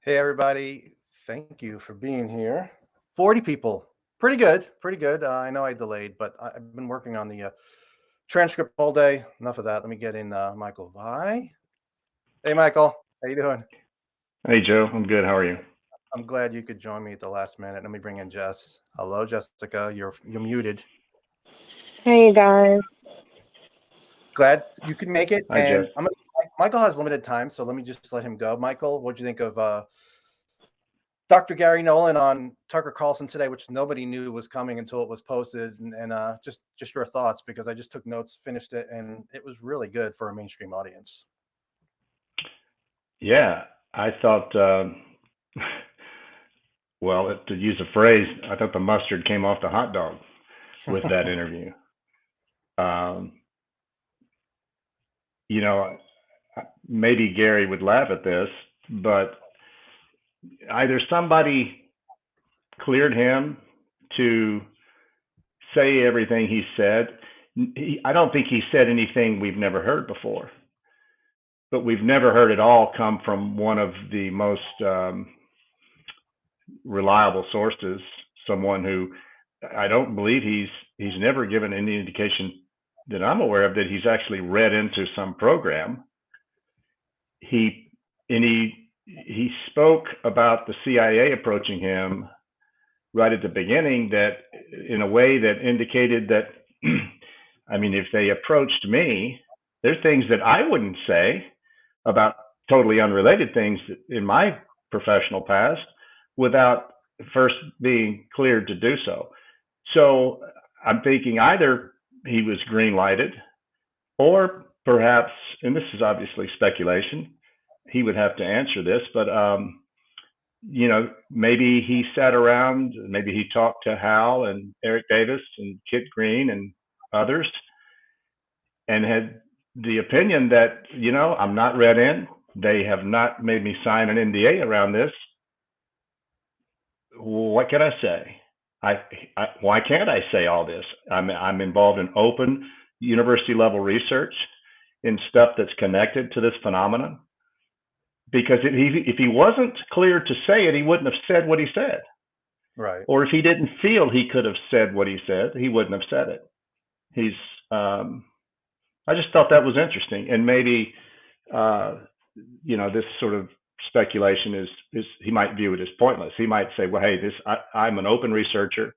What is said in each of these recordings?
Hey, everybody. Thank you for being here. 40 people. Pretty good. Pretty good. I know I delayed, but I've been working on the transcript all day. Enough of that. Let me get in Michael. Bye. Hey, Michael. How you doing? Hey Joe, I'm good. How are you? I'm glad you could join me at the last minute. Let me bring in Jess. Hello, Jessica. You're muted. Hey guys. Glad you could make it. Hi Jess. And Michael has limited time, so let me just let him go. Michael, what'd you think of Dr. Garry Nolan on Tucker Carlson today, which nobody knew was coming until it was posted, and just your thoughts, because I just took notes, finished it, and it was really good for a mainstream audience. Yeah, I thought, well, to use a phrase, I thought the mustard came off the hot dog with that interview. Um, you know, maybe Garry would laugh at this, but either somebody cleared him to say everything he said. I don't think he said anything we've never heard before, but we've never heard it all come from one of the most reliable sources, someone who I don't believe he's never given any indication that I'm aware of that he's actually read into some program. He and he spoke about the CIA approaching him right at the beginning that in a way that indicated that I mean if they approached me, there's things that I wouldn't say about totally unrelated things in my professional past without first being cleared to do so. So I'm thinking either he was green lighted or perhaps, and this is obviously speculation, he would have to answer this, but maybe he sat around, maybe he talked to Hal and Eric Davis and Kit Green and others and had the opinion that, I'm not read in. They have not made me sign an NDA around this. What can I say? Why can't I say all this? I'm involved in open university level research in stuff that's connected to this phenomenon. Because if he wasn't clear to say it, he wouldn't have said what he said. Right. Or if he didn't feel he could have said what he said, he wouldn't have said it. I just thought that was interesting, and maybe this sort of speculation is he might view it as pointless. He might say, well, hey, I'm an open researcher.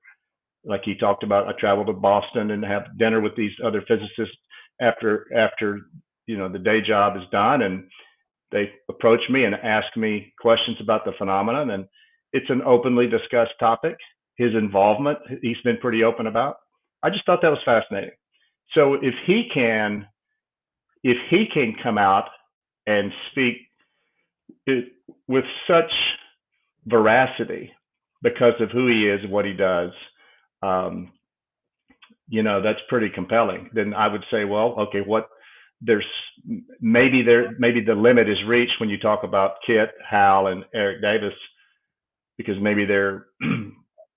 Like he talked about, I traveled to Boston and have dinner with these other physicists after the day job is done, and they approach me and ask me questions about the phenomenon, and it's an openly discussed topic. His involvement, he's been pretty open about. I just thought that was fascinating. So if he can come out and speak with such veracity because of who he is and what he does, that's pretty compelling. Then I would say, well, okay, maybe the limit is reached when you talk about Kit, Hal, and Eric Davis, because maybe they're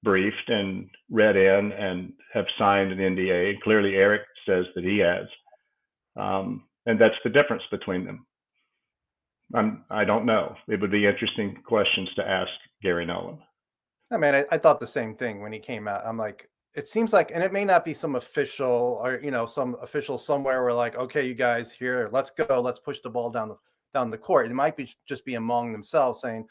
briefed and read in and have signed an NDA. Clearly, Eric says that he has, and that's the difference between them. I don't know. It would be interesting questions to ask Garry Nolan. I mean, I thought the same thing when he came out. I'm like, it seems like, and it may not be some official or some official somewhere where like, okay, you guys here, let's go, let's push the ball down the court. It might be just be among themselves saying,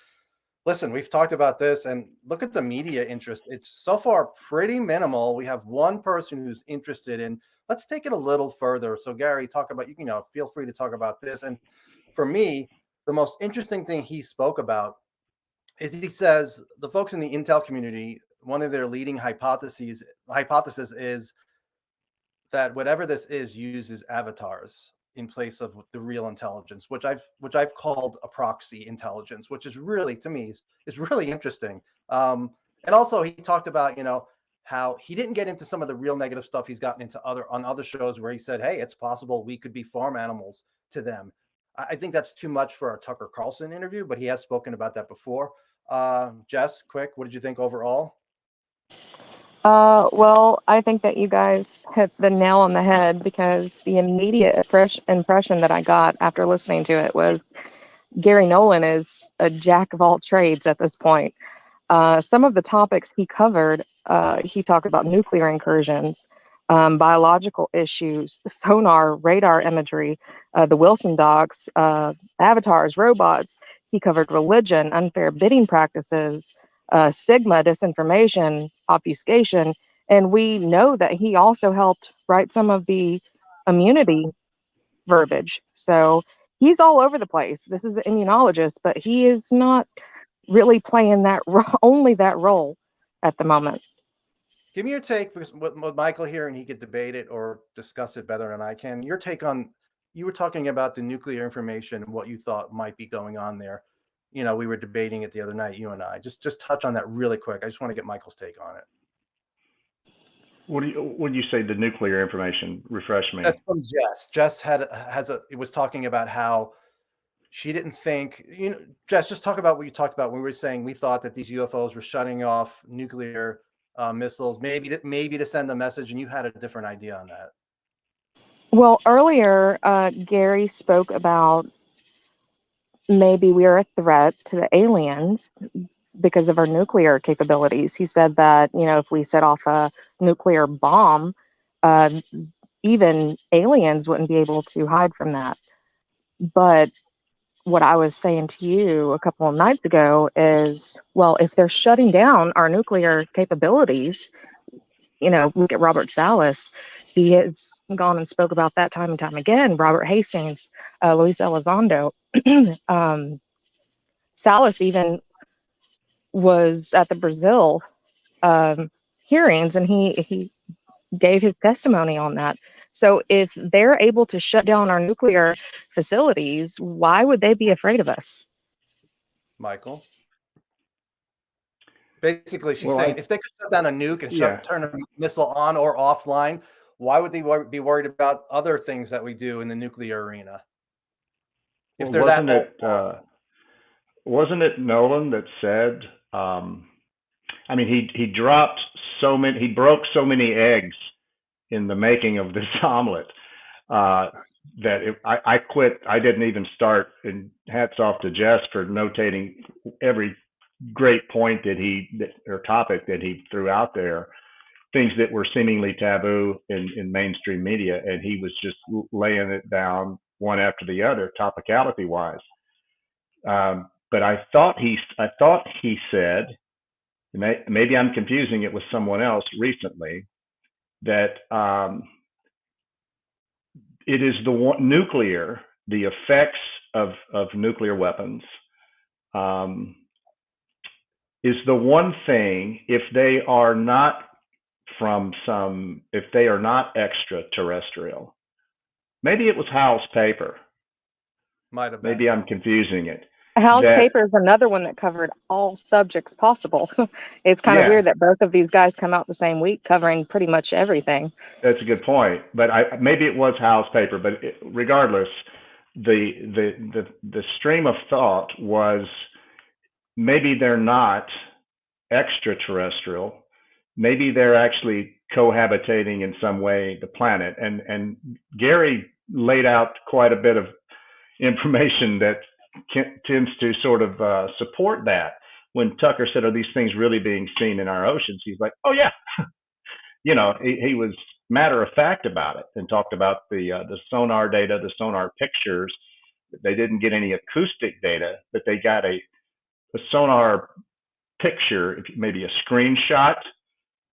listen, we've talked about this, and look at the media interest. It's so far pretty minimal. We have one person who's interested in. Let's take it a little further. So Garry, talk about feel free to talk about this. And for me, the most interesting thing he spoke about is he says the folks in the intel community, one of their leading hypothesis is that whatever this is uses avatars in place of the real intelligence, which I've called a proxy intelligence, which is really, to me, is really interesting. And also he talked about how he didn't get into some of the real negative stuff he's gotten into on other shows where he said, hey, it's possible we could be farm animals to them. I think that's too much for our Tucker Carlson interview, but he has spoken about that before. Jess, quick, what did you think overall? Well, I think that you guys hit the nail on the head, because the immediate impression that I got after listening to it was Garry Nolan is a jack of all trades at this point. Some of the topics he covered, he talked about nuclear incursions, biological issues, sonar, radar imagery, the Wilson dogs, avatars, robots. He covered religion, unfair bidding practices, stigma, disinformation, obfuscation. And we know that he also helped write some of the immunity verbiage. So he's all over the place. This is an immunologist, but he is not really playing that only that role at the moment. Give me your take, because with Michael here, and he could debate it or discuss it better than I can. Your take on, you were talking about the nuclear information and what you thought might be going on there. You know, we were debating it the other night, you and I. Just touch on that really quick. I just want to get Michael's take on it. What do you say? The nuclear information? Refresh me. That's from Jess. Jess it was talking about how she didn't think, you know, Jess, just talk about what you talked about when we were saying we thought that these UFOs were shutting off nuclear missiles, maybe to send a message, and you had a different idea on that. Well, earlier, Garry spoke about maybe we are a threat to the aliens because of our nuclear capabilities. He said that, you know, if we set off a nuclear bomb, even aliens wouldn't be able to hide from that. But what I was saying to you a couple of nights ago is, well, if they're shutting down our nuclear capabilities, you know, look at Robert Salas. He has gone and spoke about that time and time again. Robert Hastings, Luis Elizondo. Salas even was at the Brazil hearings, and he gave his testimony on that. So if they're able to shut down our nuclear facilities, why would they be afraid of us? Michael? Basically, she's saying if they could shut down a nuke and turn a missile on or offline, why would they be worried about other things that we do in the nuclear arena? If they're wasn't it Nolan that said, I mean, he dropped so many, he broke so many eggs in the making of this omelet that I quit. I didn't even start, and hats off to Jess for notating every great point or topic that he threw out there, things that were seemingly taboo in mainstream media, and he was just laying it down one after the other, topicality wise. But I thought he said, maybe I'm confusing it with someone else recently, that it is the effects of nuclear weapons is the one thing, if they are not extraterrestrial. Maybe it was Howell's paper. Might have been. Maybe I'm confusing it. Howell's paper is another one that covered all subjects possible. It's kind of weird that both of these guys come out the same week covering pretty much everything. That's a good point. But maybe it was Howell's paper. But regardless, the stream of thought was maybe they're not extraterrestrial. Maybe they're actually cohabitating in some way the planet. And Garry laid out quite a bit of information that tends to sort of support that. When Tucker said, "Are these things really being seen in our oceans?" He's like, "Oh yeah." You know, he was matter of fact about it and talked about the sonar data, the sonar pictures. They didn't get any acoustic data, but they got a sonar picture, maybe a screenshot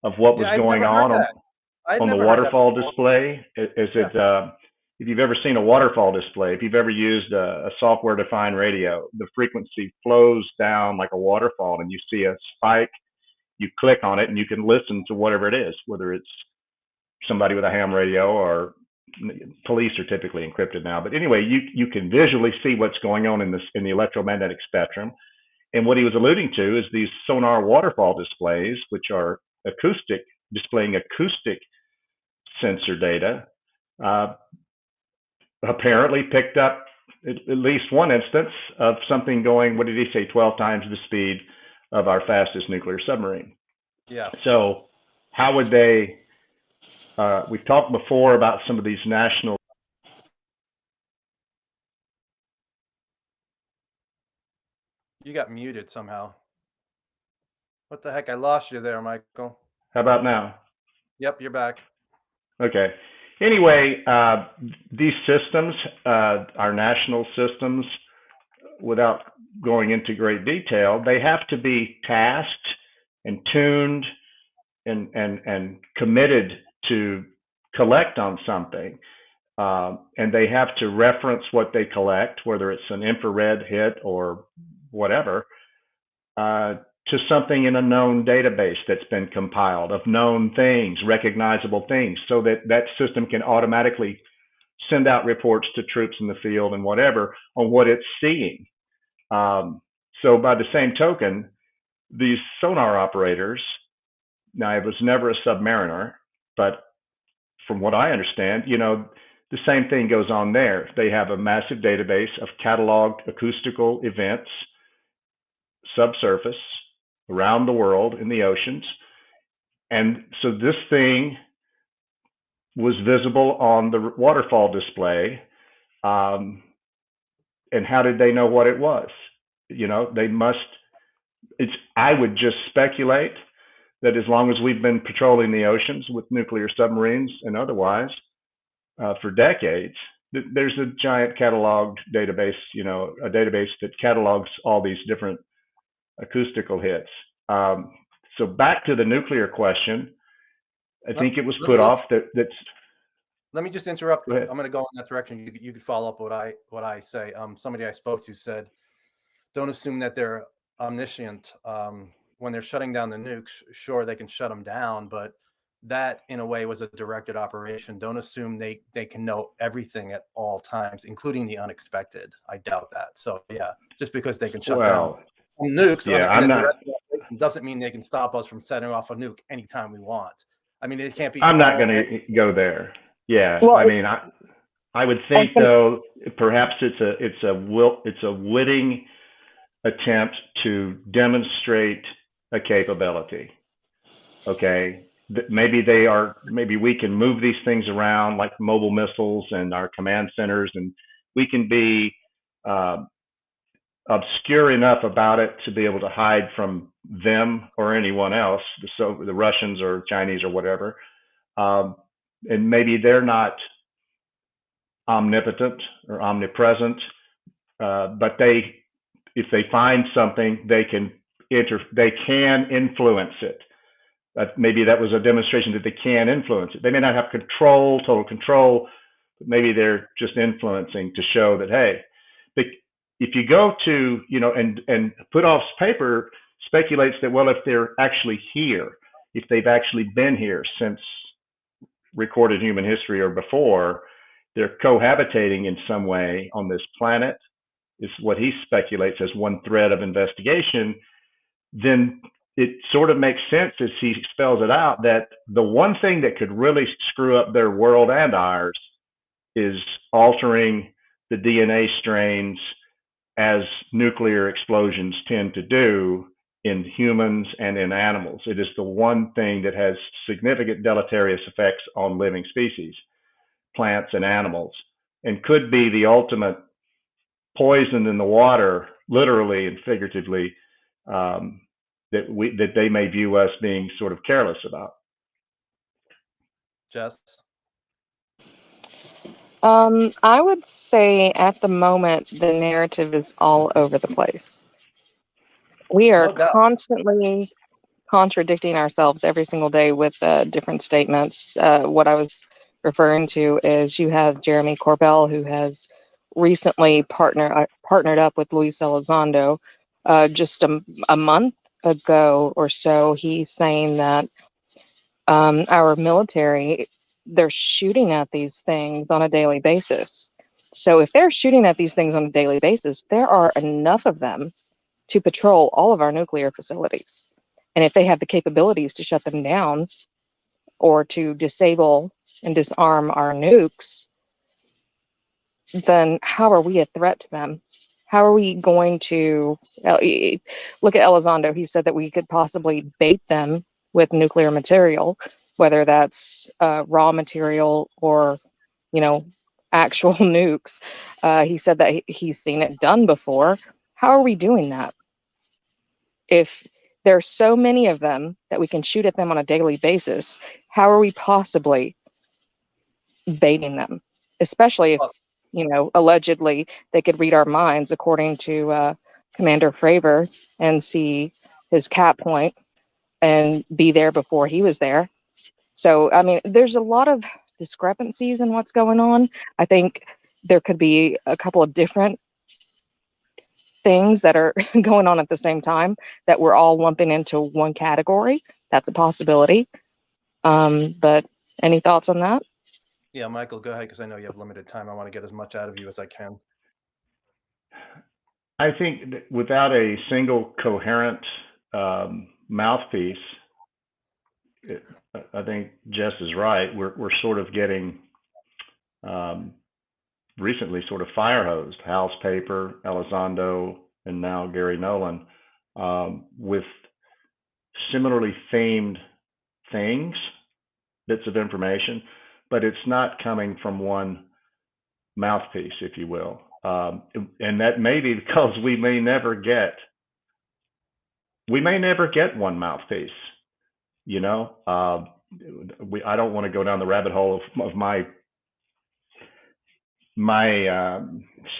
of what was going on the waterfall display. If you've ever seen a waterfall display, if you've ever used a software-defined radio, the frequency flows down like a waterfall, and you see a spike. You click on it, and you can listen to whatever it is, whether it's somebody with a ham radio or police are typically encrypted now. But anyway, you can visually see what's going on in the electromagnetic spectrum. And what he was alluding to is these sonar waterfall displays, which are displaying acoustic sensor data, apparently picked up at least one instance of something going, what did he say, 12 times the speed of our fastest nuclear submarine. Yeah. So how would they, we've talked before about some of these national You got muted somehow. What the heck? I lost you there, Michael. How about now? Yep, you're back. Okay. Anyway, these systems, our national systems, without going into great detail, they have to be tasked and tuned and committed to collect on something. And they have to reference what they collect, whether it's an infrared hit or whatever, to something in a known database that's been compiled of known things, recognizable things, so that that system can automatically send out reports to troops in the field and whatever on what it's seeing. So by the same token, these sonar operators, now I was never a submariner, but from what I understand, the same thing goes on there. They have a massive database of cataloged acoustical events, subsurface, around the world in the oceans. And so this thing was visible on the waterfall display. And how did they know what it was? They must, I would just speculate that as long as we've been patrolling the oceans with nuclear submarines and otherwise for decades, there's a giant cataloged database, a database that catalogs all these different acoustical hits. So back to the nuclear question, I think it was put off that's. Let me just interrupt. Go ahead. I'm going to go in that direction. You could follow up what I say. Somebody I spoke to said, don't assume that they're omniscient. When they're shutting down the nukes, sure, they can shut them down, but that in a way was a directed operation. Don't assume they can know everything at all times, including the unexpected. I doubt that. So yeah, just because they can shut down nukes, doesn't mean they can stop us from setting off a nuke anytime we want. I mean, it can't be. I'm not going to go there. Yeah, well, I mean, I would think though, perhaps it's a witting attempt to demonstrate a capability. Okay, maybe we can move these things around like mobile missiles and our command centers, and we can be obscure enough about it to be able to hide from them or anyone else, the Russians or Chinese or whatever. And maybe they're not omnipotent or omnipresent, but if they find something, they can influence it. Maybe that was a demonstration that they can influence it. They may not have total control, but maybe they're just influencing to show that, hey, if you go to, and Puthoff's paper speculates that, well, if they're actually here, if they've actually been here since recorded human history or before, they're cohabitating in some way on this planet, is what he speculates as one thread of investigation, then it sort of makes sense as he spells it out that the one thing that could really screw up their world and ours is altering the DNA strains as nuclear explosions tend to do in humans and in animals. It is the one thing that has significant deleterious effects on living species, plants and animals, and could be the ultimate poison in the water, literally and figuratively, that they may view us being sort of careless about. Jess? I would say at the moment the narrative is all over the place. We are constantly contradicting ourselves every single day with different statements. What I was referring to is you have Jeremy Corbell, who has recently partnered up with Luis Elizondo. Just a month ago or so, he's saying that our military, they're shooting at these things on a daily basis. So if they're shooting at these things on a daily basis, there are enough of them to patrol all of our nuclear facilities. And if they have the capabilities to shut them down or to disable and disarm our nukes, then how are we a threat to them? How are we going to look at Elizondo? He said that we could possibly bait them with nuclear material, whether that's raw material or, actual nukes. He said that he's seen it done before. How are we doing that? if there's so many of them that we can shoot at them on a daily basis, how are we possibly baiting them? Especially if, Well, allegedly they could read our minds, according to Commander Fravor, and see his cat point and be there before he was there. So, I mean, there's a lot of discrepancies in what's going on. I think there could be a couple of different things that are going on at the same time that we're all lumping into one category. That's a possibility. But any thoughts on that? yeah, Michael, go ahead, because I know you have limited time. I want to get as much out of you as I can. I think that without a single coherent mouthpiece, I think Jess is right. We're sort of getting recently sort of fire hosed. Hal's paper, Elizondo, and now Garry Nolan, with similarly themed things, bits of information, but it's not coming from one mouthpiece, if you will. And that may be because we may never get one mouthpiece. I don't want to go down the rabbit hole of my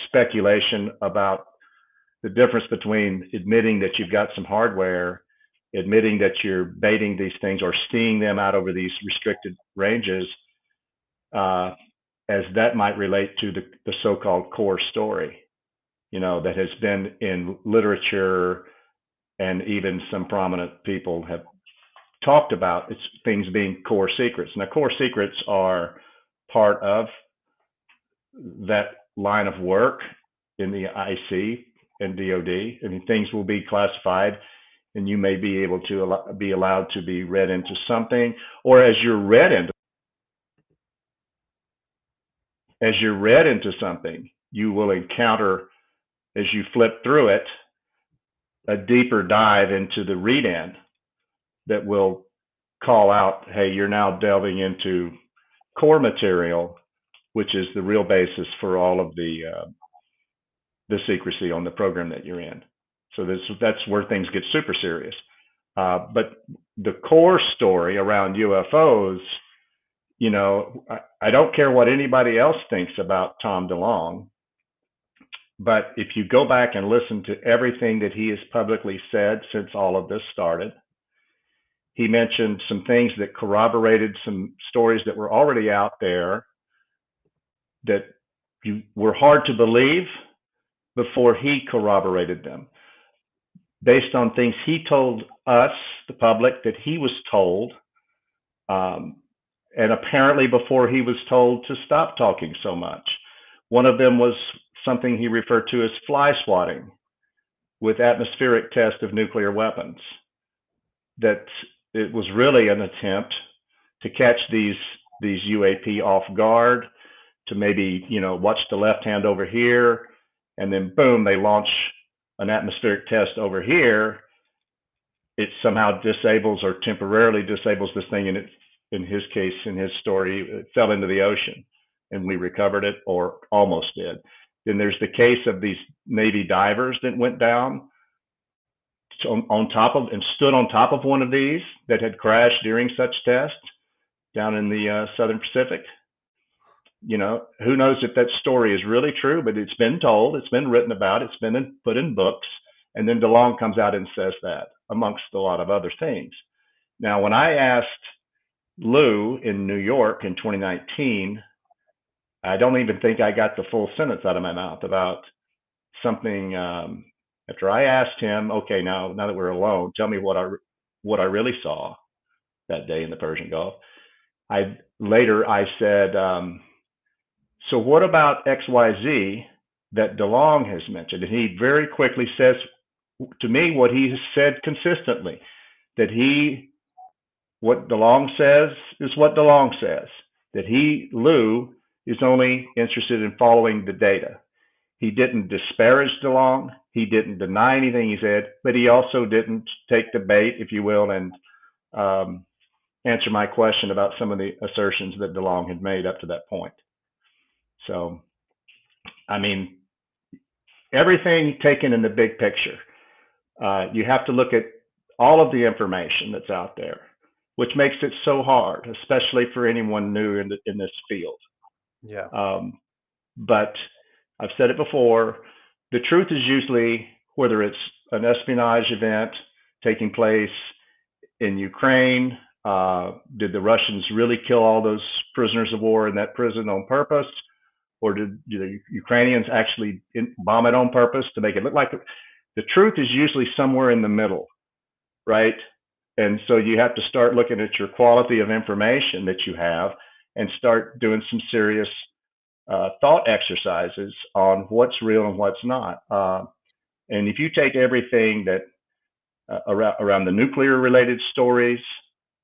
speculation about the difference between admitting that you've got some hardware, admitting that you're baiting these things or seeing them out over these restricted ranges, as that might relate to the so-called core story, that has been in literature, and even some prominent people have talked about it's things being core secrets. Now, core secrets are part of that line of work in the IC and DoD. I mean, things will be classified, and you may be able to be allowed to be read into something, or as you're read into something, you will encounter, as you flip through it, a deeper dive into the read-in that will call out, hey, you're now delving into core material, which is the real basis for all of the secrecy on the program that you're in. So that's where things get super serious. But the core story around UFOs, I don't care what anybody else thinks about Tom DeLonge, but if you go back and listen to everything that he has publicly said since all of this started, he mentioned some things that corroborated some stories that were already out there that were hard to believe before he corroborated them, based on things he told us, the public, that he was told, and apparently before he was told to stop talking so much. One of them was something he referred to as fly swatting with atmospheric test of nuclear weapons, that it was really an attempt to catch these UAP off guard, to maybe, watch the left hand over here, and then boom, they launch an atmospheric test over here. It somehow disables or temporarily disables this thing, and in his case, in his story, it fell into the ocean, and we recovered it, or almost did. Then there's the case of these Navy divers that went down on top of and stood on top of one of these that had crashed during such tests down in the Southern Pacific. Who knows if that story is really true, but it's been told, it's been written about, it's been put in books, and then DeLonge comes out and says that, amongst a lot of other things. Now, when I asked Lou in New York in 2019, I don't even think I got the full sentence out of my mouth about something. After I asked him, okay, now that we're alone, tell me what I really saw that day in the Persian Gulf. I said, so what about XYZ that DeLonge has mentioned? And he very quickly says to me what he has said consistently, that what DeLonge says is what DeLonge says, that Lou, is only interested in following the data. He didn't disparage DeLonge. He didn't deny anything he said, but he also didn't take the bait, if you will, and answer my question about some of the assertions that DeLonge had made up to that point. So, I mean, everything taken in the big picture. You have to look at all of the information that's out there, which makes it so hard, especially for anyone new in this field. Yeah. But I've said it before, the truth is usually, whether it's an espionage event taking place in Ukraine, did the Russians really kill all those prisoners of war in that prison on purpose? Or did the Ukrainians actually bomb it on purpose to make it look like it? The truth is usually somewhere in the middle, right? And so you have to start looking at your quality of information that you have and start doing some serious thought exercises on what's real and what's not. And if you take everything that around the nuclear related stories,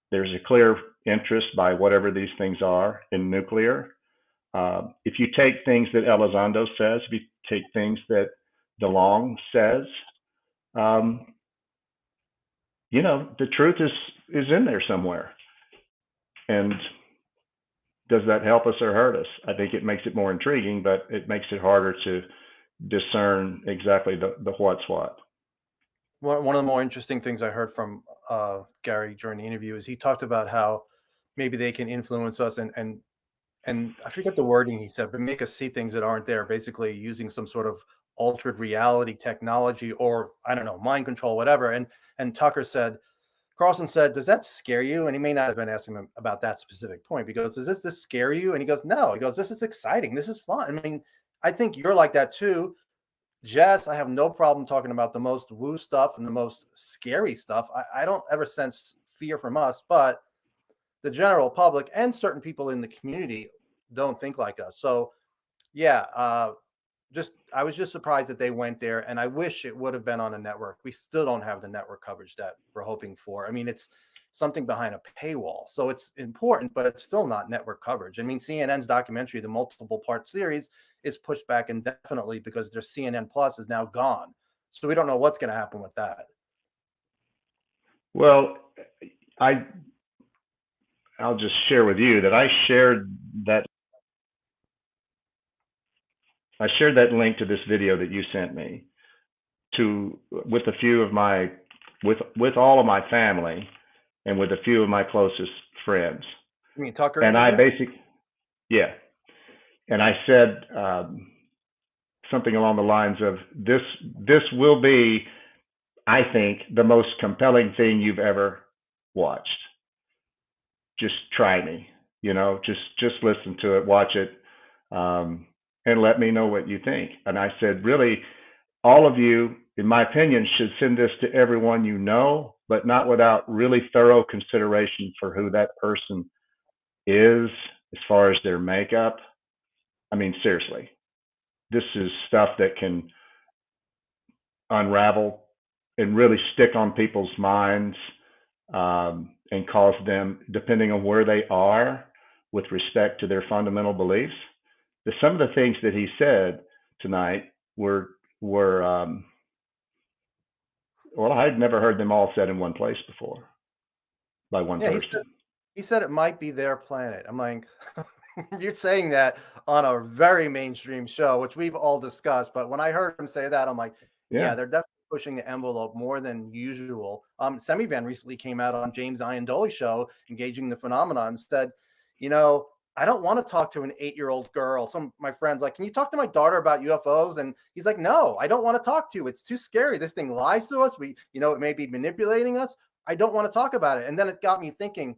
there's a clear interest by whatever these things are in nuclear. If you take things that Elizondo says, if you take things that DeLong says, you know, the truth is in there somewhere. And does that help us or hurt us? I think it makes it more intriguing, but it makes it harder to discern exactly the what's what. One of the more interesting things I heard from Garry during the interview is he talked about how maybe they can influence us and I forget the wording he said, but make us see things that aren't there, basically using some sort of altered reality technology or I don't know, mind control, whatever. And Tucker said, Carlson said, does that scare you? And he may not have been asking him about that specific point because does this scare you? And he goes, no. He goes, this is exciting. This is fun. I mean, I think you're like that too. Jess, I have no problem talking about the most woo stuff and the most scary stuff. I don't ever sense fear from us, but the general public and certain people in the community don't think like us. So yeah, I was just surprised that they went there, and I wish it would have been on a network. We still don't have the network coverage that we're hoping for. I mean, it's something behind a paywall, so it's important, but it's still not network coverage. I mean, CNN's documentary, the multiple part series, is pushed back indefinitely because their CNN Plus is now gone. So we don't know what's going to happen with that. Well, I'll just share with you that I shared that link to this video that you sent me with a few of my with all of my family and with a few of my closest friends. You mean Tucker? And interview? I basically, yeah. And I said something along the lines of this will be, I think, the most compelling thing you've ever watched. Just try me, you know, just listen to it, watch it, and let me know what you think. And I said, really, all of you, in my opinion, should send this to everyone you know, but not without really thorough consideration for who that person is as far as their makeup. I mean, seriously, this is stuff that can unravel and really stick on people's minds and cause them, depending on where they are with respect to their fundamental beliefs. Some of the things that he said tonight were well, I'd never heard them all said in one place before by one person. He said it might be their planet. I'm like, you're saying that on a very mainstream show, which we've all discussed. But when I heard him say that, I'm like, yeah, they're definitely pushing the envelope more than usual. Semivan recently came out on James Iandoli's show, Engaging the Phenomenon, and said, you know, I don't want to talk to an 8-year-old girl. Some of my friends like, can you talk to my daughter about UFOs? And he's like, no, I don't want to talk to you. It's too scary. This thing lies to us. It may be manipulating us. I don't want to talk about it. And then it got me thinking,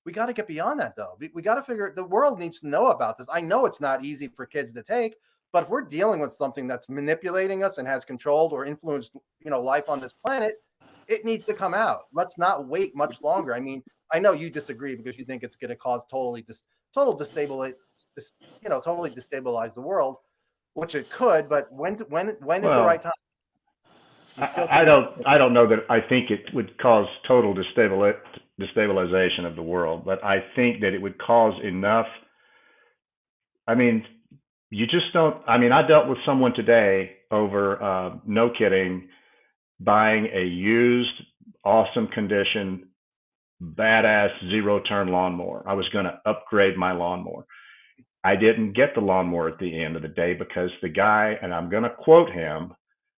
we got to get beyond that, though. We got to figure the world needs to know about this. I know it's not easy for kids to take, but if we're dealing with something that's manipulating us and has controlled or influenced, life on this planet, it needs to come out. Let's not wait much longer. I mean, I know you disagree because you think it's going to cause totally destabilize the world, which it could. But when is the right time? I don't know that I think it would cause total destabilization of the world, but I think that it would cause enough. I mean, you just don't. I mean, I dealt with someone today over, no kidding, buying a used, awesome condition, badass zero-turn lawnmower. I was going to upgrade my lawnmower. I didn't get the lawnmower at the end of the day because the guy, and I'm going to quote him,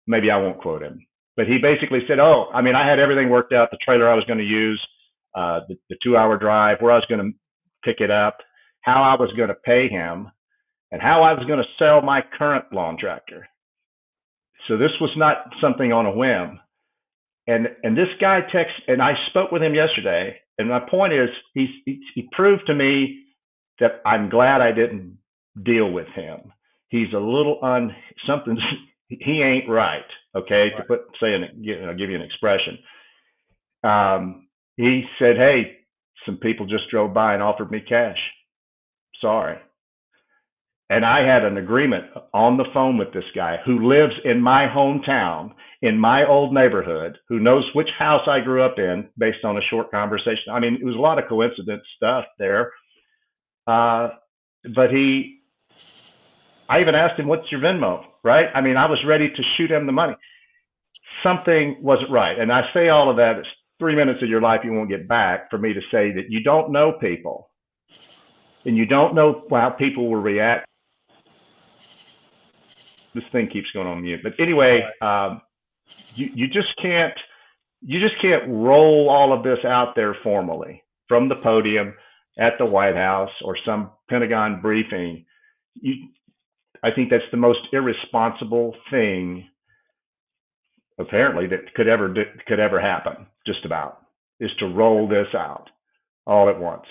maybe I won't quote him, But he basically said, oh, I mean, I had everything worked out, the trailer I was going to use, the 2-hour drive, where I was going to pick it up, how I was going to pay him, and how I was going to sell my current lawn tractor. So this was not something on a whim. And this guy texts, and I spoke with him yesterday, and my point is, he proved to me that I'm glad I didn't deal with him. He's a little something. He ain't right. Okay, Right. to give you an expression. He said, "Hey, some people just drove by and offered me cash. Sorry." And I had an agreement on the phone with this guy who lives in my hometown, in my old neighborhood, who knows which house I grew up in based on a short conversation. I mean, it was a lot of coincidence stuff there. But I even asked him, what's your Venmo, right? I mean, I was ready to shoot him the money. Something wasn't right. And I say all of that, it's 3 minutes of your life you won't get back for me to say that you don't know people and you don't know how people will react. This thing keeps going on mute. But anyway, you just can't roll all of this out there formally from the podium at the White House or some Pentagon briefing. I think that's the most irresponsible thing, apparently, that could ever happen. Just about is to roll this out all at once.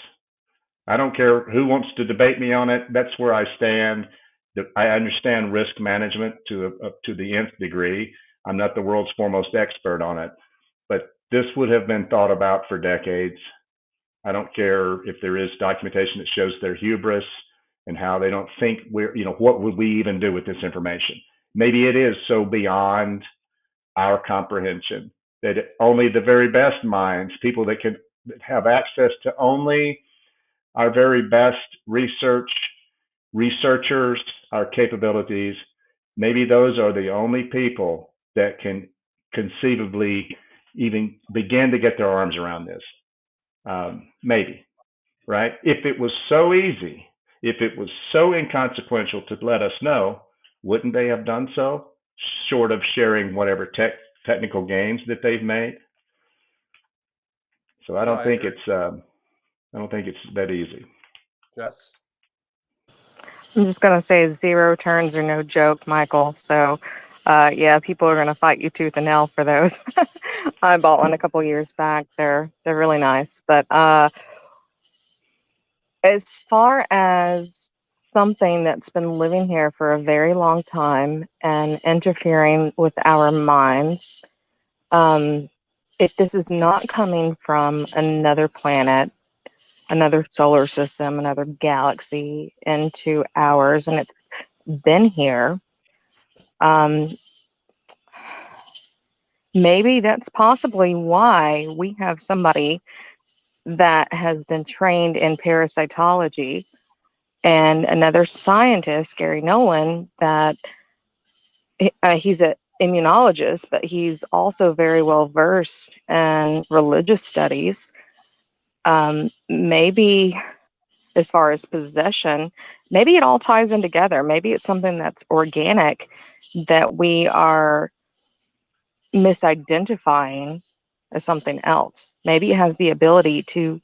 I don't care who wants to debate me on it. That's where I stand. I understand risk management to the nth degree. I'm not the world's foremost expert on it, but this would have been thought about for decades. I don't care if there is documentation that shows their hubris and how they don't think what would we even do with this information? Maybe it is so beyond our comprehension that only the very best minds, people that have access to only our very best researchers, our capabilities, maybe those are the only people that can conceivably even begin to get their arms around this. Maybe, right? If it was so easy, if it was so inconsequential to let us know, wouldn't they have done so, short of sharing whatever technical gains that they've made? So I don't think it's that easy. Yes. I'm just going to say 0 turns are no joke, Michael. So, yeah, people are going to fight you tooth and nail for those. I bought one a couple years back. They're really nice. But as far as something that's been living here for a very long time and interfering with our minds, if this is not coming from another planet, another solar system, another galaxy into ours, and it's been here, maybe that's possibly why we have somebody that has been trained in parasitology and another scientist, Garry Nolan, that he's an immunologist, but he's also very well versed in religious studies. Maybe as far as possession, maybe it all ties in together. Maybe it's something that's organic that we are misidentifying as something else. Maybe it has the ability to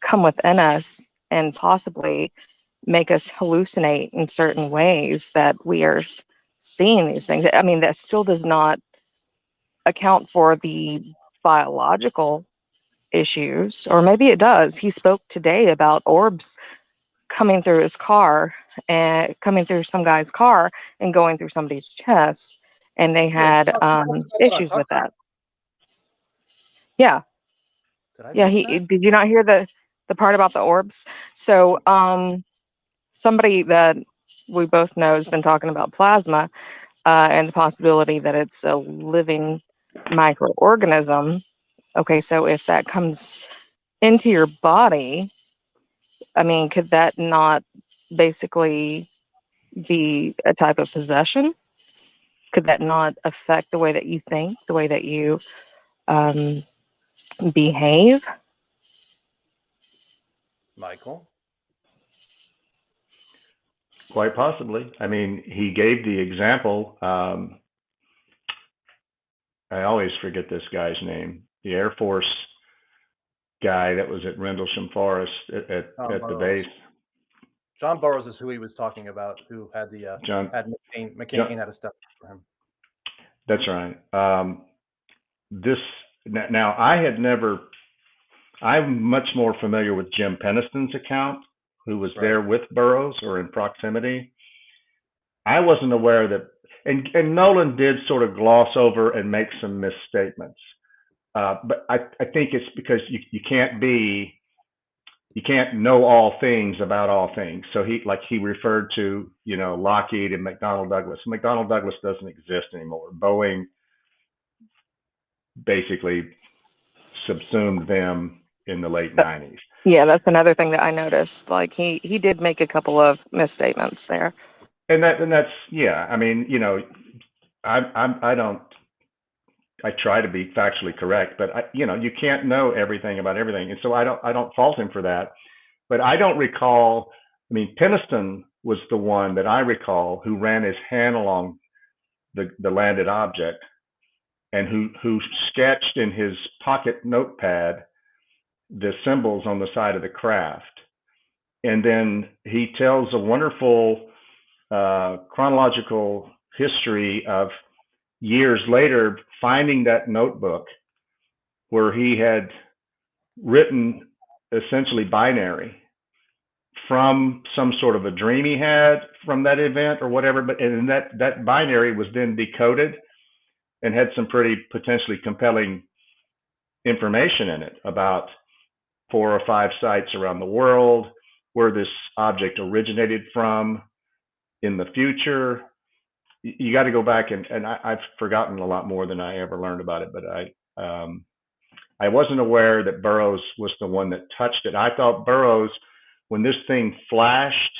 come within us and possibly make us hallucinate in certain ways that we are seeing these things. I mean, that still does not account for the biological issues, or maybe it does. He spoke today about orbs coming through his car and coming through some guy's car and going through somebody's chest, and they had issues with that. Yeah. Yeah, did you not hear the part about the orbs? So somebody that we both know has been talking about plasma and the possibility that it's a living microorganism. Okay, so if that comes into your body, I mean, could that not basically be a type of possession? Could that not affect the way that you think, the way that you behave? Michael? Quite possibly. I mean, he gave the example. I always forget this guy's name. The Air Force guy that was at Rendlesham Forest at the base. John Burroughs is who he was talking about, who had the had McCain had a step for him. That's right. Now I'm much more familiar with Jim Peniston's account, who was there with Burroughs or in proximity. I wasn't aware that, and Nolan did sort of gloss over and make some misstatements. But I think it's because you can't know all things about all things. So he referred to, Lockheed and McDonnell Douglas. McDonnell Douglas doesn't exist anymore. Boeing basically subsumed them in the late 90s. Yeah, that's another thing that I noticed. Like he did make a couple of misstatements there. And that's yeah. I mean, I try to be factually correct, but you can't know everything about everything, and so I don't fault him for that. But I don't recall. I mean, Peniston was the one that I recall who ran his hand along the landed object, and who sketched in his pocket notepad the symbols on the side of the craft, and then he tells a wonderful chronological history of years later finding that notebook where he had written essentially binary from some sort of a dream he had from that event or whatever, and that binary was then decoded and had some pretty potentially compelling information in it about 4 or 5 sites around the world, where this object originated from in the future. You got to go back and I've forgotten a lot more than I ever learned about it, but I wasn't aware that Burroughs was the one that touched it. I thought Burroughs, when this thing flashed,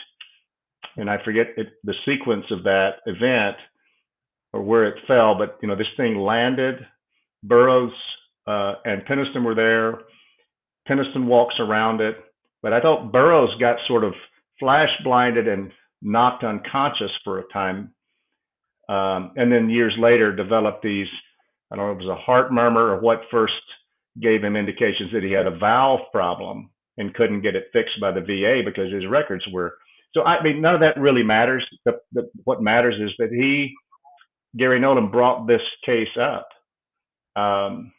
and I forget the sequence of that event or where it fell, but this thing landed. Burroughs and Peniston were there. Peniston walks around it, but I thought Burroughs got sort of flash blinded and knocked unconscious for a time. And then years later developed these, I don't know if it was a heart murmur or what first gave him indications that he had a valve problem and couldn't get it fixed by the VA because his records were. So, I mean, none of that really matters. What matters is that Garry Nolan brought this case up. And,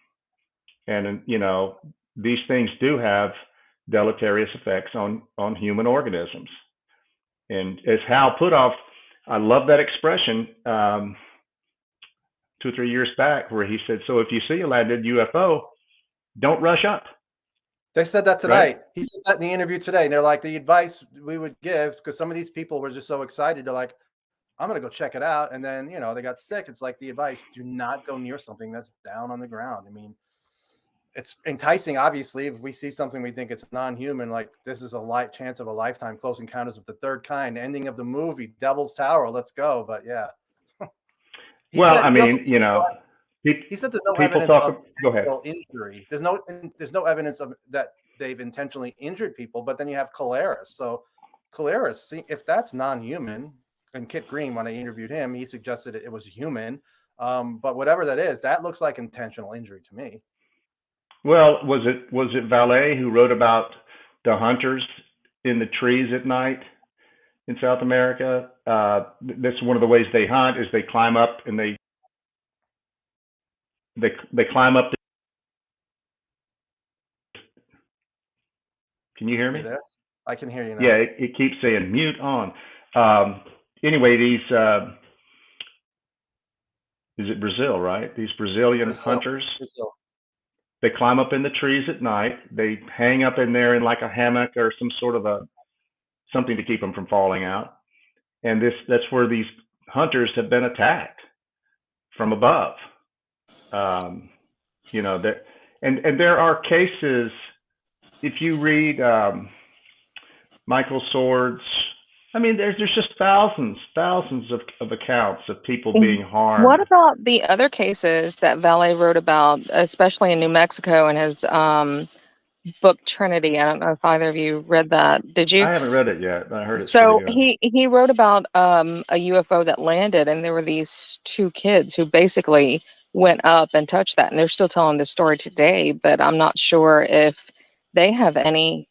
these things do have deleterious effects on human organisms. And as Hal Puthoff, I love that expression 2 or 3 years back where he said, so if you see a landed UFO, don't rush up. They said that tonight. Right? He said that in the interview today. And they're like, the advice we would give, because some of these people were just so excited. They're like, I'm going to go check it out. And then, they got sick. It's like the advice, do not go near something that's down on the ground. I mean, it's enticing, obviously, if we see something we think it's non-human, like this is a chance of a lifetime, Close Encounters of the Third Kind, ending of the movie, Devil's Tower, let's go. But yeah. He said there's no evidence of injury. There's no evidence of that they've intentionally injured people, but then you have Colaris. So Colaris, if that's non-human, and Kit Green, when I interviewed him, he suggested it was human. But whatever that is, that looks like intentional injury to me. Well, was it Valet who wrote about the hunters in the trees at night in South America? That's one of the ways they hunt is they climb up and they climb up. Can you hear me? There? I can hear you now. Yeah, it keeps saying mute on. Anyway, these is it Brazil, right? These Brazilian hunters. Brazil. They climb up in the trees at night. They hang up in there in like a hammock or some sort of something to keep them from falling out. And that's where these hunters have been attacked from above. And there are cases. If you read Michael Sword's, I mean, there's just thousands of accounts of people being harmed. What about the other cases that Valet wrote about, especially in New Mexico in his book Trinity? I don't know if either of you read that. Did you? I haven't read it yet. I heard it's so pretty good. he wrote about a UFO that landed, and there were these 2 kids who basically went up and touched that. And they're still telling this story today, but I'm not sure if they have any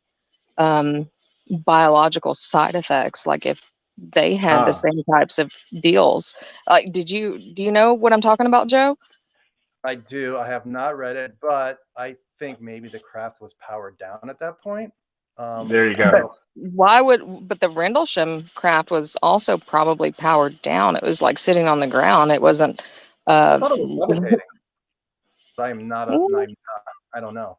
um, biological side effects, like if they had the Ah, same types of deals. Like, do you know what I'm talking about, Joe? I do. I have not read it, but I think maybe the craft was powered down at that point. there you I don't go. But know. but the Rendlesham craft was also probably powered down. It was like sitting on the ground. It wasn't, I uh, thought it was levitating. But I am not a. I don't know.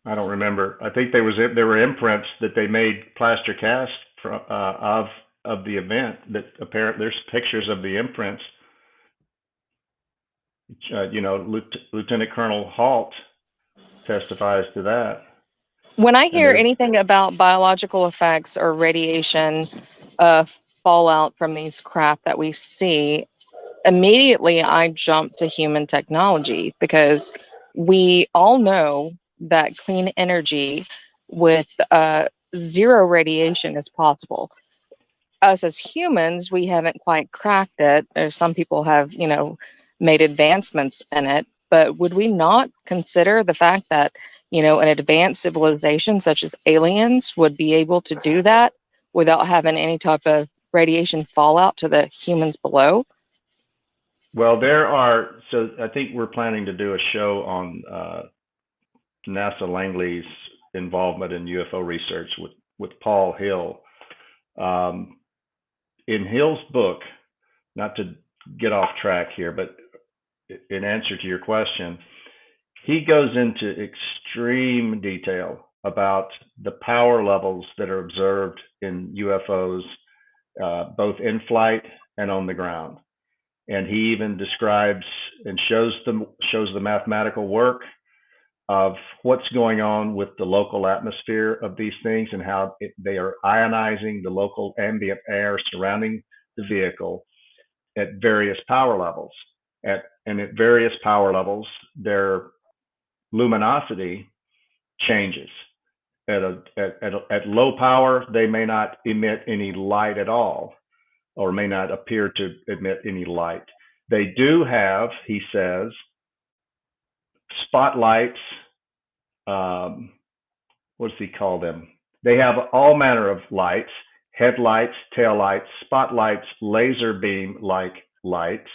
I don't remember. I think there were imprints that they made plaster cast from, of the event. That apparent there's pictures of the imprints. Lieutenant Colonel Halt testifies to that. when I And hear there's anything about biological effects or radiation, uh, fallout from these craft that we see, immediately I jump to human technology because we all know that clean energy with zero radiation is possible. Us as humans, we haven't quite cracked it. Some people have, made advancements in it. But would we not consider the fact that, an advanced civilization such as aliens would be able to do that without having any type of radiation fallout to the humans below? well, there are. So I think we're planning to do a show on NASA Langley's involvement in UFO research with Paul Hill. Um, in Hill's book, not to get off track here, but in answer to your question, he goes into extreme detail about the power levels that are observed in UFOs, both in flight and on the ground. And he even describes and shows the mathematical work of what's going on with the local atmosphere of these things and how they are ionizing the local ambient air surrounding the vehicle at various power levels. And at various power levels, their luminosity changes. At low power, they may not emit any light at all, or may not appear to emit any light. They do have, he says, spotlights. What does he call them? They have all manner of lights: headlights, taillights, spotlights, laser beam like lights.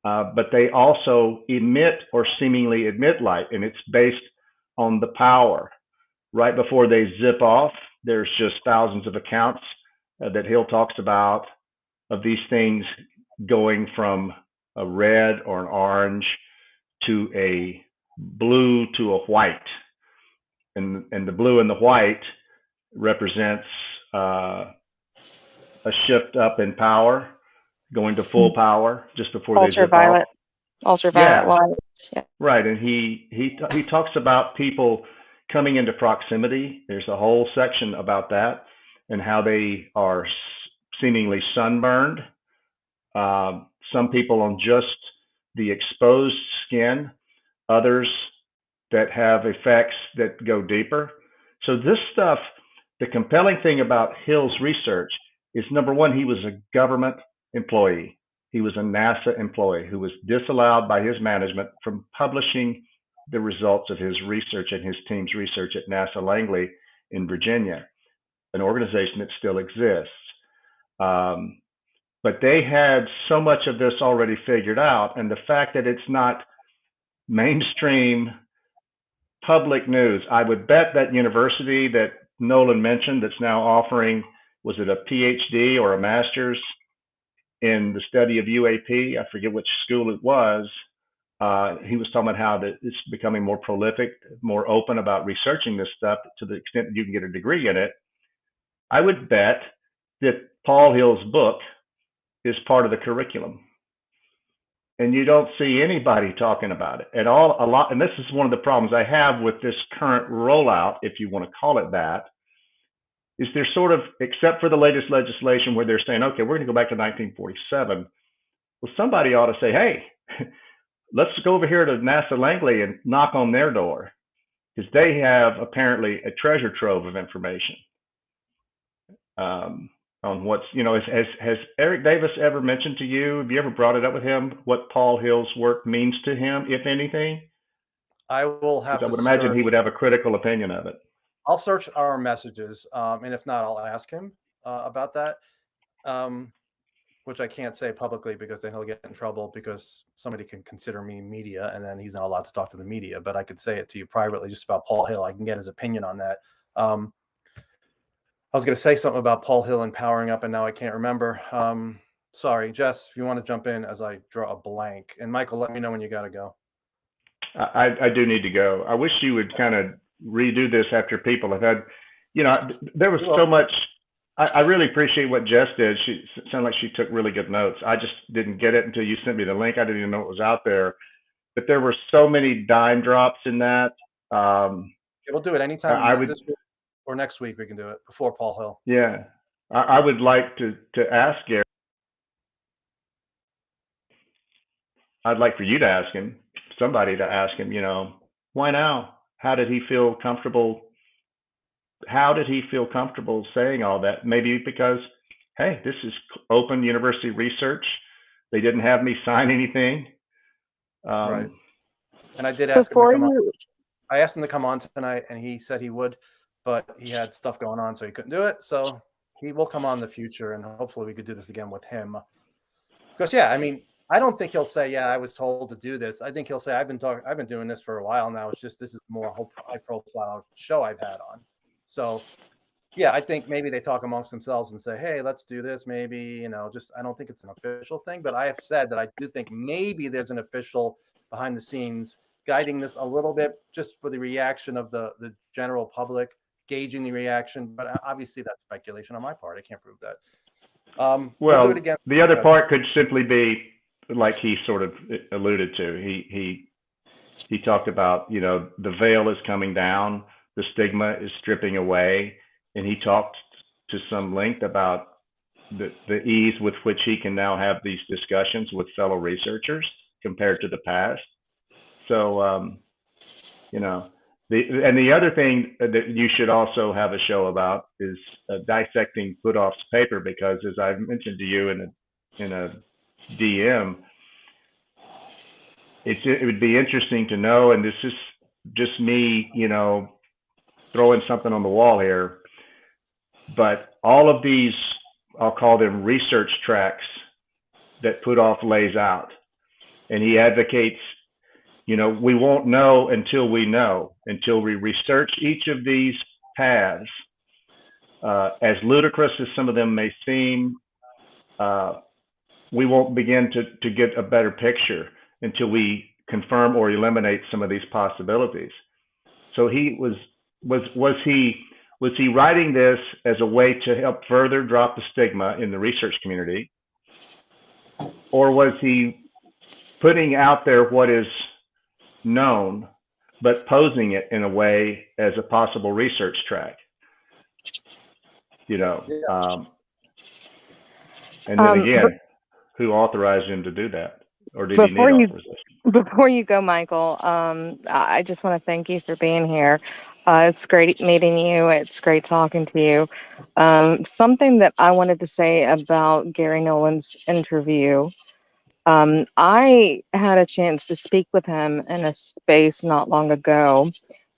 But they also emit or seemingly emit light, and it's based on the power. Right before they zip off, there's just thousands of accounts that Hill talks about of these things going from a red or an orange to a blue to a white. And the blue and the white represents a shift up in power, going to full power just before they zip off. Ultraviolet, ultraviolet Yeah, light. Yeah. right. And he talks about people coming into proximity. There's a whole section about that and how they are seemingly sunburned. Some people on just the exposed skin, others that have effects that go deeper. So this stuff, the compelling thing about Hill's research is, number one, he was a government employee. He was a NASA employee who was disallowed by his management from publishing the results of his research and his team's research at NASA Langley in Virginia, an organization that still exists. But they had so much of this already figured out, and the fact that it's not mainstream public news. I would bet that university that Nolan mentioned that's now offering, was it a PhD or a master's in the study of UAP? I forget which school it was. He was talking about how that it's becoming more prolific, more open about researching this stuff to the extent that you can get a degree in it. I would bet that Paul Hill's book is part of the curriculum. And you don't see anybody talking about it at all. A lot, and this is one of the problems I have with this current rollout, if you want to call it that, is they're sort of, except for the latest legislation where they're saying, okay, we're going to go back to 1947. Well, somebody ought to say, hey, let's go over here to NASA Langley and knock on their door, because they have apparently a treasure trove of information. on what's, has Eric Davis ever mentioned to you? Have you ever brought it up with him what Paul Hill's work means to him, if anything? I will have Because I to would imagine he search. would have a critical opinion of it. I'll search our messages, and if not, I'll ask him about that. Which I can't say publicly because then he'll get in trouble because somebody can consider me media and then he's not allowed to talk to the media. But I could say it to you privately just about Paul Hill. I can get his opinion on that. I was going to say something about Paul Hill and powering up and now I can't remember. Sorry, Jess, if you want to jump in as I draw a blank. And Michael, let me know when you got to go. I do need to go. I wish you would kind of redo this after people have had, there was so much. I really appreciate what Jess did. She sounded like she took really good notes. I just didn't get it until you sent me the link. I didn't even know it was out there. But there were so many dime drops in that. We'll do it anytime this week or next week. We can do it before Paul Hill. Yeah. I would like to ask Garry. I'd like for you to ask him, somebody to ask him, why now? How did he feel comfortable? How did he feel comfortable saying all that? Maybe because, hey, this is open university research. They didn't have me sign anything. Right. And I did ask him to come on. I asked him to come on tonight, and he said he would, but he had stuff going on, so he couldn't do it. So he will come on in the future, and hopefully we could do this again with him. Because, yeah, I mean, I don't think he'll say, yeah, I was told to do this. I think he'll say, I've been doing this for a while now. It's just this is more high profile show I've had on. So, yeah, I think maybe they talk amongst themselves and say, hey, let's do this. Maybe, I don't think it's an official thing. But I have said that I do think maybe there's an official behind the scenes guiding this a little bit just for the reaction of the general public, gauging the reaction. But obviously that's speculation on my part. I can't prove that. We'll do it again. The other part could simply be like he sort of alluded to. He talked about, the veil is coming down, the stigma is stripping away, and he talked to some length about the ease with which he can now have these discussions with fellow researchers compared to the past. So, the other thing that you should also have a show about is dissecting Puthoff's paper, because as I've mentioned to you in a DM, it would be interesting to know, and this is just me, throwing something on the wall here, but all of these, I'll call them research tracks that Puthoff lays out, and he advocates, we won't know until we know, until we research each of these paths. As ludicrous as some of them may seem, we won't begin to get a better picture until we confirm or eliminate some of these possibilities. So he was he writing this as a way to help further drop the stigma in the research community, or was he putting out there what is known, but posing it in a way as a possible research track? And then again, who authorized him to do that? Or did he need authorization? Before you go, Michael, I just want to thank you for being here. It's great meeting you. It's great talking to you. Something that I wanted to say about Garry Nolan's interview. I had a chance to speak with him in a space not long ago,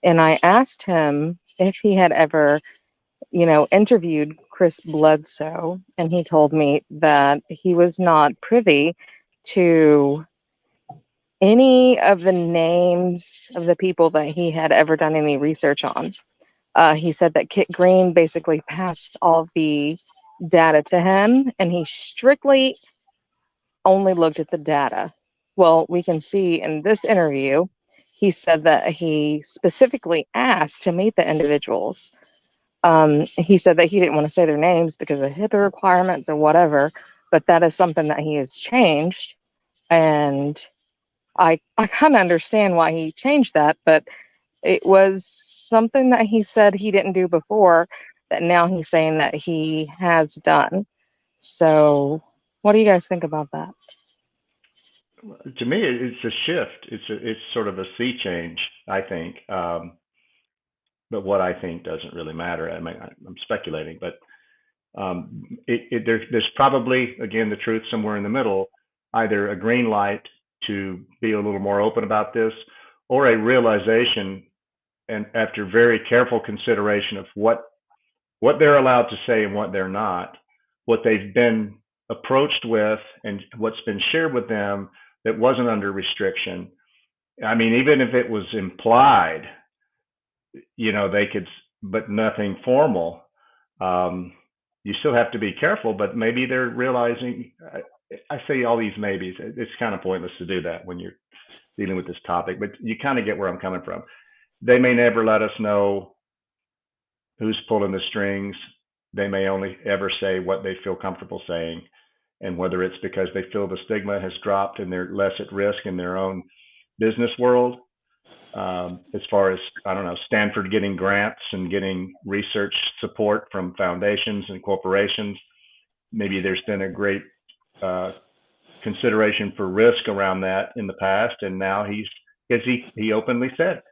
and I asked him if he had ever, interviewed Chris Bledsoe, and he told me that he was not privy to any of the names of the people that he had ever done any research on. He said that Kit Green basically passed all the data to him, and he strictly only looked at the data. Well, we can see in this interview, he said that he specifically asked to meet the individuals. He said that he didn't want to say their names because of HIPAA requirements or whatever, but that is something that he has changed. And I kind of understand why he changed that, but it was something that he said he didn't do before that now he's saying that he has done. So what do you guys think about that? To me, it's a shift. It's sort of a sea change, I think. But what I think doesn't really matter. I mean, I'm speculating, but There's probably, again, the truth somewhere in the middle, either a green light to be a little more open about this, or a realization, and after very careful consideration of what they're allowed to say and what they're not, what they've been approached with and what's been shared with them that wasn't under restriction. I mean, even if it was implied, they could, but nothing formal. You still have to be careful, but maybe they're realizing, I say all these maybes, it's kind of pointless to do that when you're dealing with this topic, but you kind of get where I'm coming from. They may never let us know who's pulling the strings. They may only ever say what they feel comfortable saying, and whether it's because they feel the stigma has dropped and they're less at risk in their own business world. As far as, I don't know, Stanford getting grants and getting research support from foundations and corporations, maybe there's been a great consideration for risk around that in the past, and now he openly said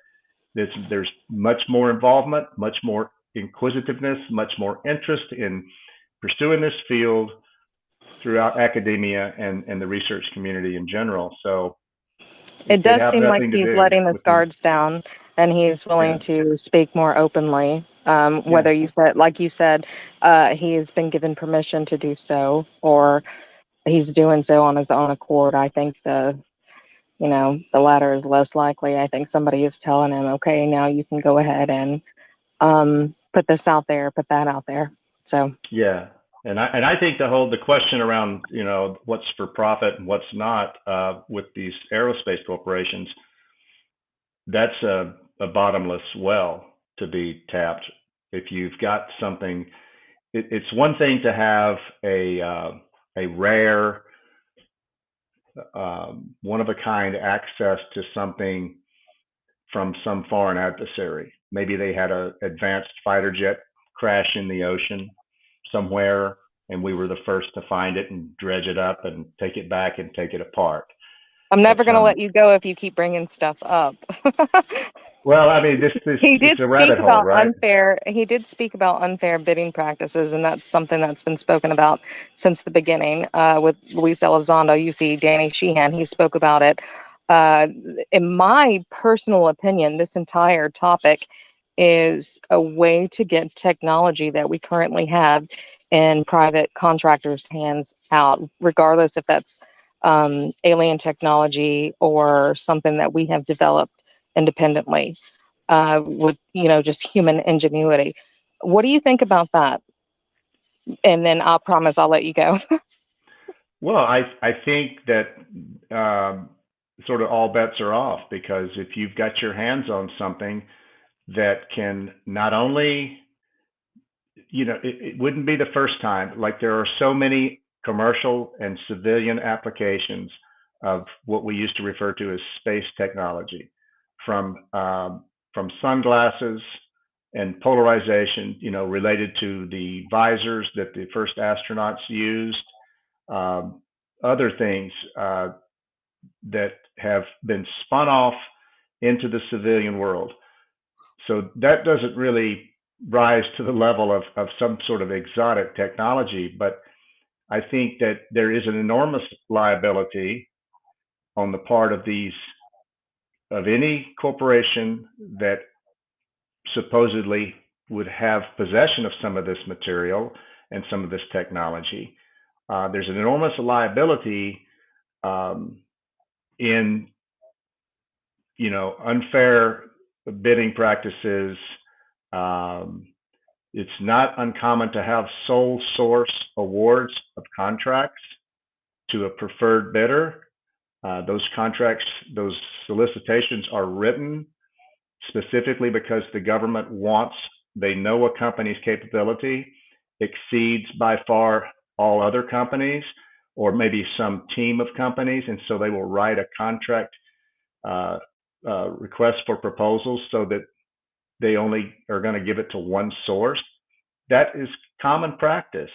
there's much more involvement, much more inquisitiveness, much more interest in pursuing this field throughout academia and the research community in general. So it does seem like nothing to he's do letting his with guards down, and he's willing to speak more openly. Whether you said, like you said, he has been given permission to do so, or he's doing so on his own accord. I think the latter is less likely. I think somebody is telling him, okay, now you can go ahead and put this out there, put that out there. So yeah, and I think the question around what's for profit and what's not with these aerospace corporations, that's a bottomless well to be tapped. If you've got something, it's one thing to have a rare, one of a kind access to something from some foreign adversary. Maybe they had an advanced fighter jet crash in the ocean somewhere, and we were the first to find it and dredge it up and take it back and take it apart. I'm never going to let you go if you keep bringing stuff up. Well, I mean, it's a rabbit hole, right? He did speak about unfair bidding practices, and that's something that's been spoken about since the beginning. With Luis Elizondo, you see Danny Sheehan, he spoke about it. In my personal opinion, this entire topic is a way to get technology that we currently have in private contractors' hands out, regardless if that's alien technology or something that we have developed independently with just human ingenuity. What do you think about that? And then I'll promise I'll let you go. Well, I think that sort of all bets are off, because if you've got your hands on something that can not only, it wouldn't be the first time. Like, there are so many commercial and civilian applications of what we used to refer to as space technology, from sunglasses and polarization, related to the visors that the first astronauts used, other things that have been spun off into the civilian world. So that doesn't really rise to the level of some sort of exotic technology, but I think that there is an enormous liability on the part of any corporation that supposedly would have possession of some of this material and some of this technology. There's an enormous liability in unfair bidding practices. It's not uncommon to have sole source awards of contracts to a preferred bidder. Those contracts, those solicitations are written specifically because the government they know a company's capability exceeds by far all other companies, or maybe some team of companies, and so they will write a contract request for proposals so that they only are going to give it to one source. That is common practice,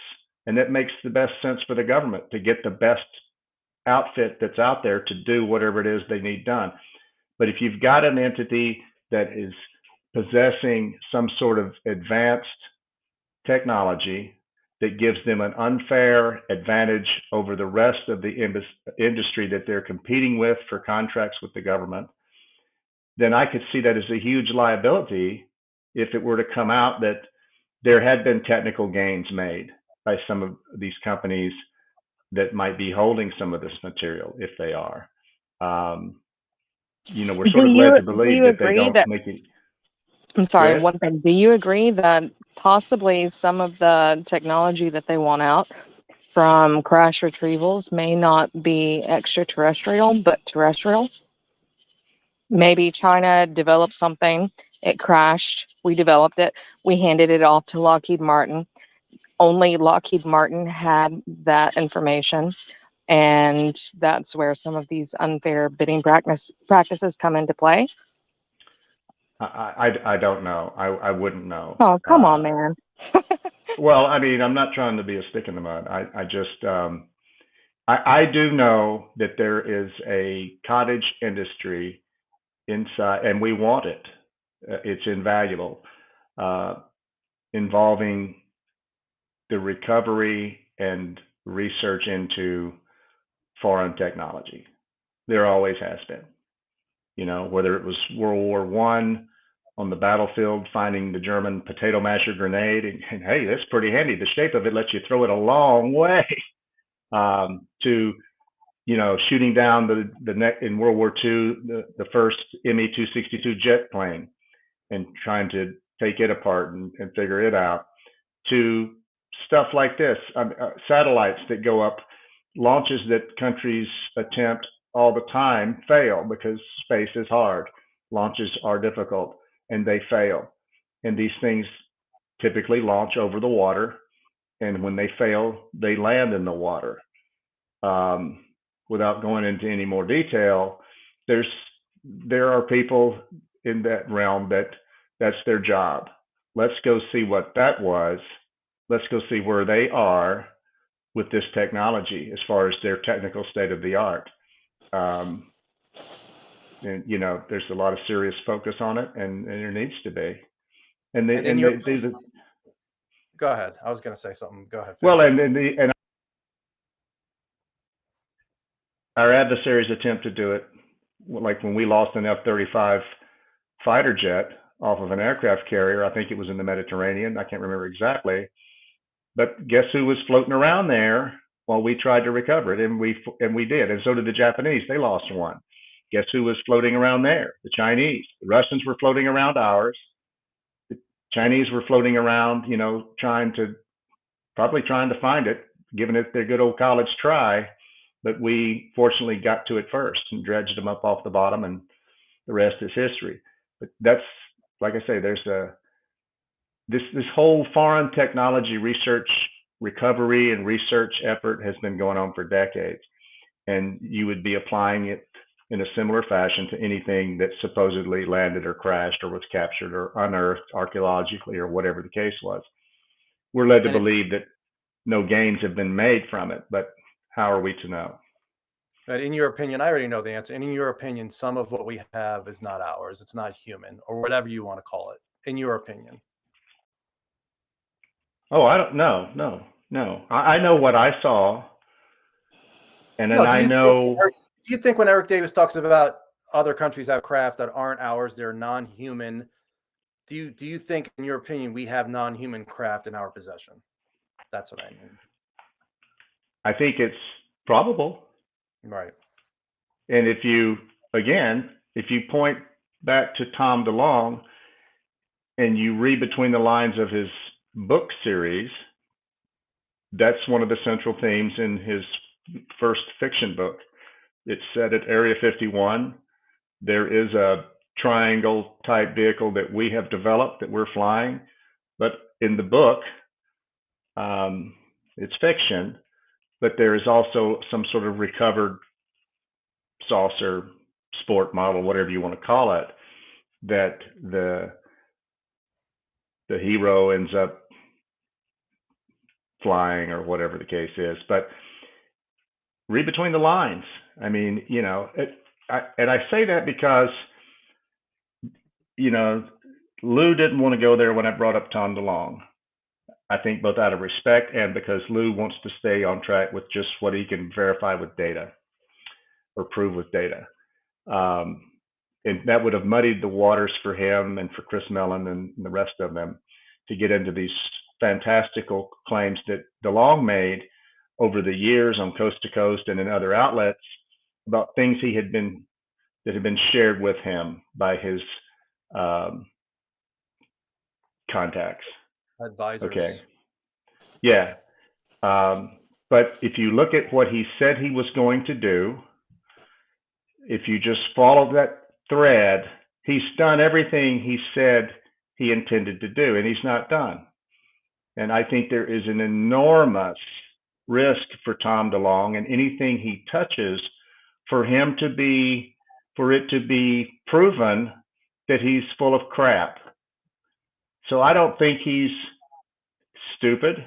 and that makes the best sense for the government to get the best outfit that's out there to do whatever it is they need done. But if you've got an entity that is possessing some sort of advanced technology that gives them an unfair advantage over the rest of the industry that they're competing with for contracts with the government, then I could see that as a huge liability if it were to come out that there had been technical gains made by some of these companies that might be holding some of this material, if they are. We're sort of led to believe that they don't make it. I'm sorry, one thing. Do you agree that possibly some of the technology that they want out from crash retrievals may not be extraterrestrial, but terrestrial? Maybe China developed something, it crashed, we developed it, we handed it off to Lockheed Martin. Only Lockheed Martin had that information, and that's where some of these unfair bidding practices come into play. I don't know. I wouldn't know. Oh, come on, man. Well, I mean, I'm not trying to be a stick in the mud. I just, I do know that there is a cottage industry inside, and we want it. It's invaluable, involving the recovery and research into foreign technology. There always has been. Whether it was World War I on the battlefield, finding the German potato masher grenade, and hey, that's pretty handy. The shape of it lets you throw it a long way. To shooting down the neck in World War II, the first Me-262 jet plane, and trying to take it apart and figure it out, to stuff like this, satellites that go up, launches that countries attempt all the time fail because space is hard. Launches are difficult and they fail. And these things typically launch over the water. And when they fail, they land in the water. Without going into any more detail, there are people in that realm that's their job. Let's go see what that was. Let's go see where they are with this technology as far as their technical state of the art. And there's a lot of serious focus on it, and there needs to be. Go ahead. I was going to say something. Go ahead. Well, and our adversaries attempt to do it, like when we lost an F-35 fighter jet off of an aircraft carrier. I think it was in the Mediterranean. I can't remember exactly. But guess who was floating around there while we tried to recover it? And we did. And so did the Japanese. They lost one. Guess who was floating around there? The Chinese. The Russians were floating around ours. The Chinese were floating around, probably trying to find it, giving it their good old college try. But we fortunately got to it first and dredged them up off the bottom, and the rest is history. But that's, like I say, there's this whole foreign technology research, recovery, and research effort has been going on for decades. And you would be applying it in a similar fashion to anything that supposedly landed or crashed or was captured or unearthed archaeologically or whatever the case was. We're led to believe that no gains have been made from it, but how are we to know? But in your opinion, I already know the answer. And in your opinion, some of what we have is not ours. It's not human, or whatever you want to call it, in your opinion. Oh, I don't know. No. I know what I saw. And then do you think when Eric Davis talks about other countries have craft that aren't ours, they're non-human, do you think, in your opinion, we have non-human craft in our possession? That's what I mean. I think it's probable. Right. And if you point back to Tom DeLonge and you read between the lines of his book series, that's one of the central themes in his first fiction book. It's set at Area 51. There is a triangle type vehicle that we have developed that we're flying. But in the book, it's fiction, but there is also some sort of recovered saucer, sport model, whatever you want to call it, that the hero ends up flying or whatever the case is. But read between the lines. I mean, and I say that because, Lou didn't want to go there when I brought up Tom DeLonge. I think both out of respect and because Lou wants to stay on track with just what he can verify with data or prove with data. And that would have muddied the waters for him and for Chris Mellon and the rest of them to get into these fantastical claims that DeLong made over the years on Coast to Coast and in other outlets about things that had been shared with him by his contacts. Advisors. Okay. Yeah. But if you look at what he said he was going to do, if you just follow that thread, he's done everything he said he intended to do, and he's not done. And I think there is an enormous risk for Tom DeLong and anything he touches for it to be proven that he's full of crap. So I don't think he's stupid.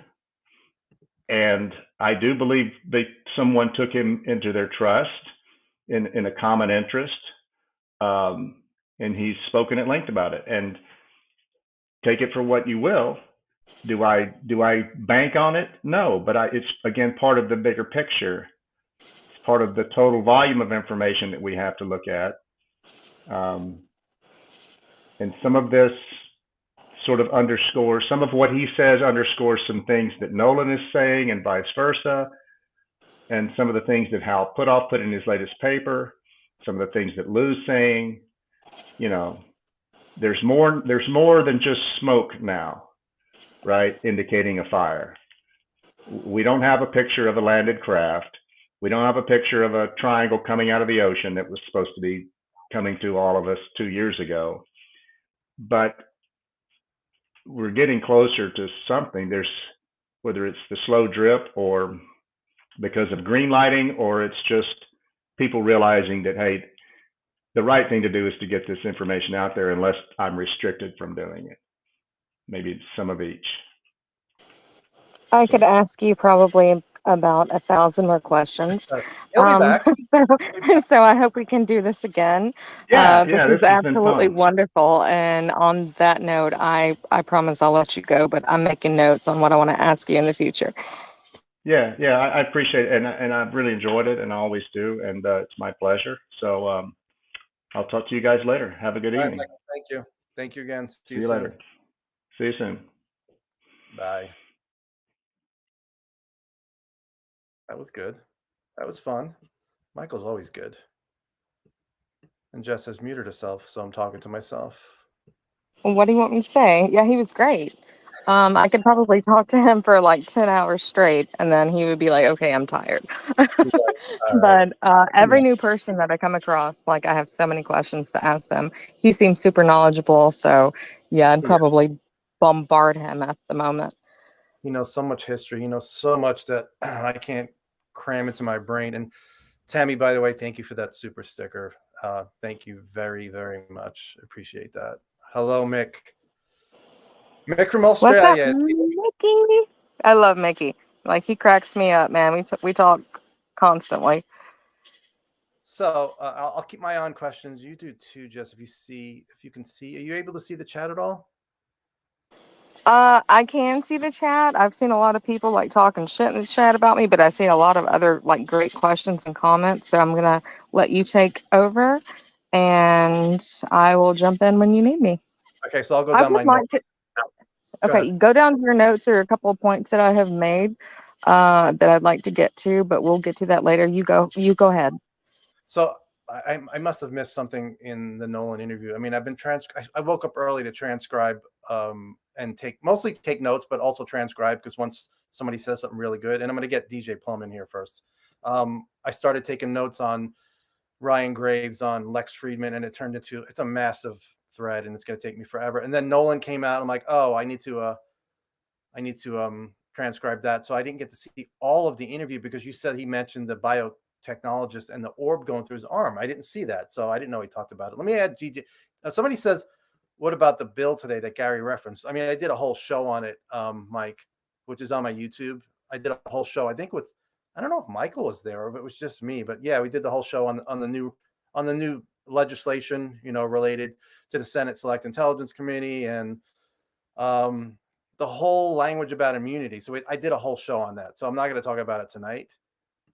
And I do believe that someone took him into their trust in a common interest. And he's spoken at length about it. And take it for what you will. Do I bank on it? No, but it's again part of the bigger picture. It's part of the total volume of information that we have to look at. And some of this sort of underscores, some of what he says underscores some things that Nolan is saying and vice versa. And some of the things that Hal Puthoff put in his latest paper, some of the things that Lou's saying, there's more than just smoke now, right? Indicating a fire. We don't have a picture of a landed craft. We don't have a picture of a triangle coming out of the ocean that was supposed to be coming to all of us 2 years ago. But we're getting closer to something. There's, whether it's the slow drip or because of green lighting, or it's just people realizing that, hey, the right thing to do is to get this information out there unless I'm restricted from doing it. Maybe some of each. I could ask you probably about 1,000 more questions. He'll be back. So I hope we can do this again. This is absolutely wonderful. And on that note, I promise I'll let you go, but I'm making notes on what I want to ask you in the future. Yeah, I appreciate it, and I've really enjoyed it, and I always do, and it's my pleasure. So I'll talk to you guys later. Have a good evening. Thank you. Thank you again. See you later. See you soon. Bye. That was good. That was fun. Michael's always good. And Jess has muted herself, so I'm talking to myself. What do you want me to say? Yeah, he was great. I could probably talk to him for like 10 hours straight, and then he would be like, okay, I'm tired. But every new person that I come across, like I have so many questions to ask them. He seems super knowledgeable. So yeah, I'd probably bombard him at the moment. He knows so much history. He knows so much that I can't cram into my brain. And Tammy, by the way, thank you for that super sticker. Thank you very, very much. Appreciate that. Hello, Mick. Mick from Australia. What's up, Mickey? I love Mickey. Like, he cracks me up, man. We talk constantly. So I'll keep my eye on questions. You do too, Jess. If you can see, are you able to see the chat at all? I can see the chat. I've seen a lot of people like talking shit in the chat about me, but I see a lot of other like great questions and comments. So I'm gonna let you take over, and I will jump in when you need me. Okay, so I'll go down my notes. Okay, go down to your notes. There are a couple of points that I have made that I'd like to get to, but we'll get to that later. You go ahead. So I must have missed something in the Nolan interview. I mean, I woke up early to transcribe and mostly take notes, but also transcribe, because once somebody says something really good, and I'm going to get DJ Plum in here first. I started taking notes on Ryan Graves, on Lex Friedman, and it's a massive thread, and it's going to take me forever. And then Nolan came out. I'm like, oh, I need to transcribe that. So I didn't get to see all of the interview because you said he mentioned the biotechnologist and the orb going through his arm. I didn't see that, so I didn't know he talked about it. Let me add DJ. Somebody says, what about the bill today that Garry referenced? I mean, I did a whole show on it, Mike, which is on my YouTube. I did a whole show, I think I don't know if Michael was there or if it was just me, but yeah, we did the whole show on the new legislation, related to the Senate Select Intelligence Committee. And the whole language about immunity. So I did a whole show on that. So I'm not going to talk about it tonight.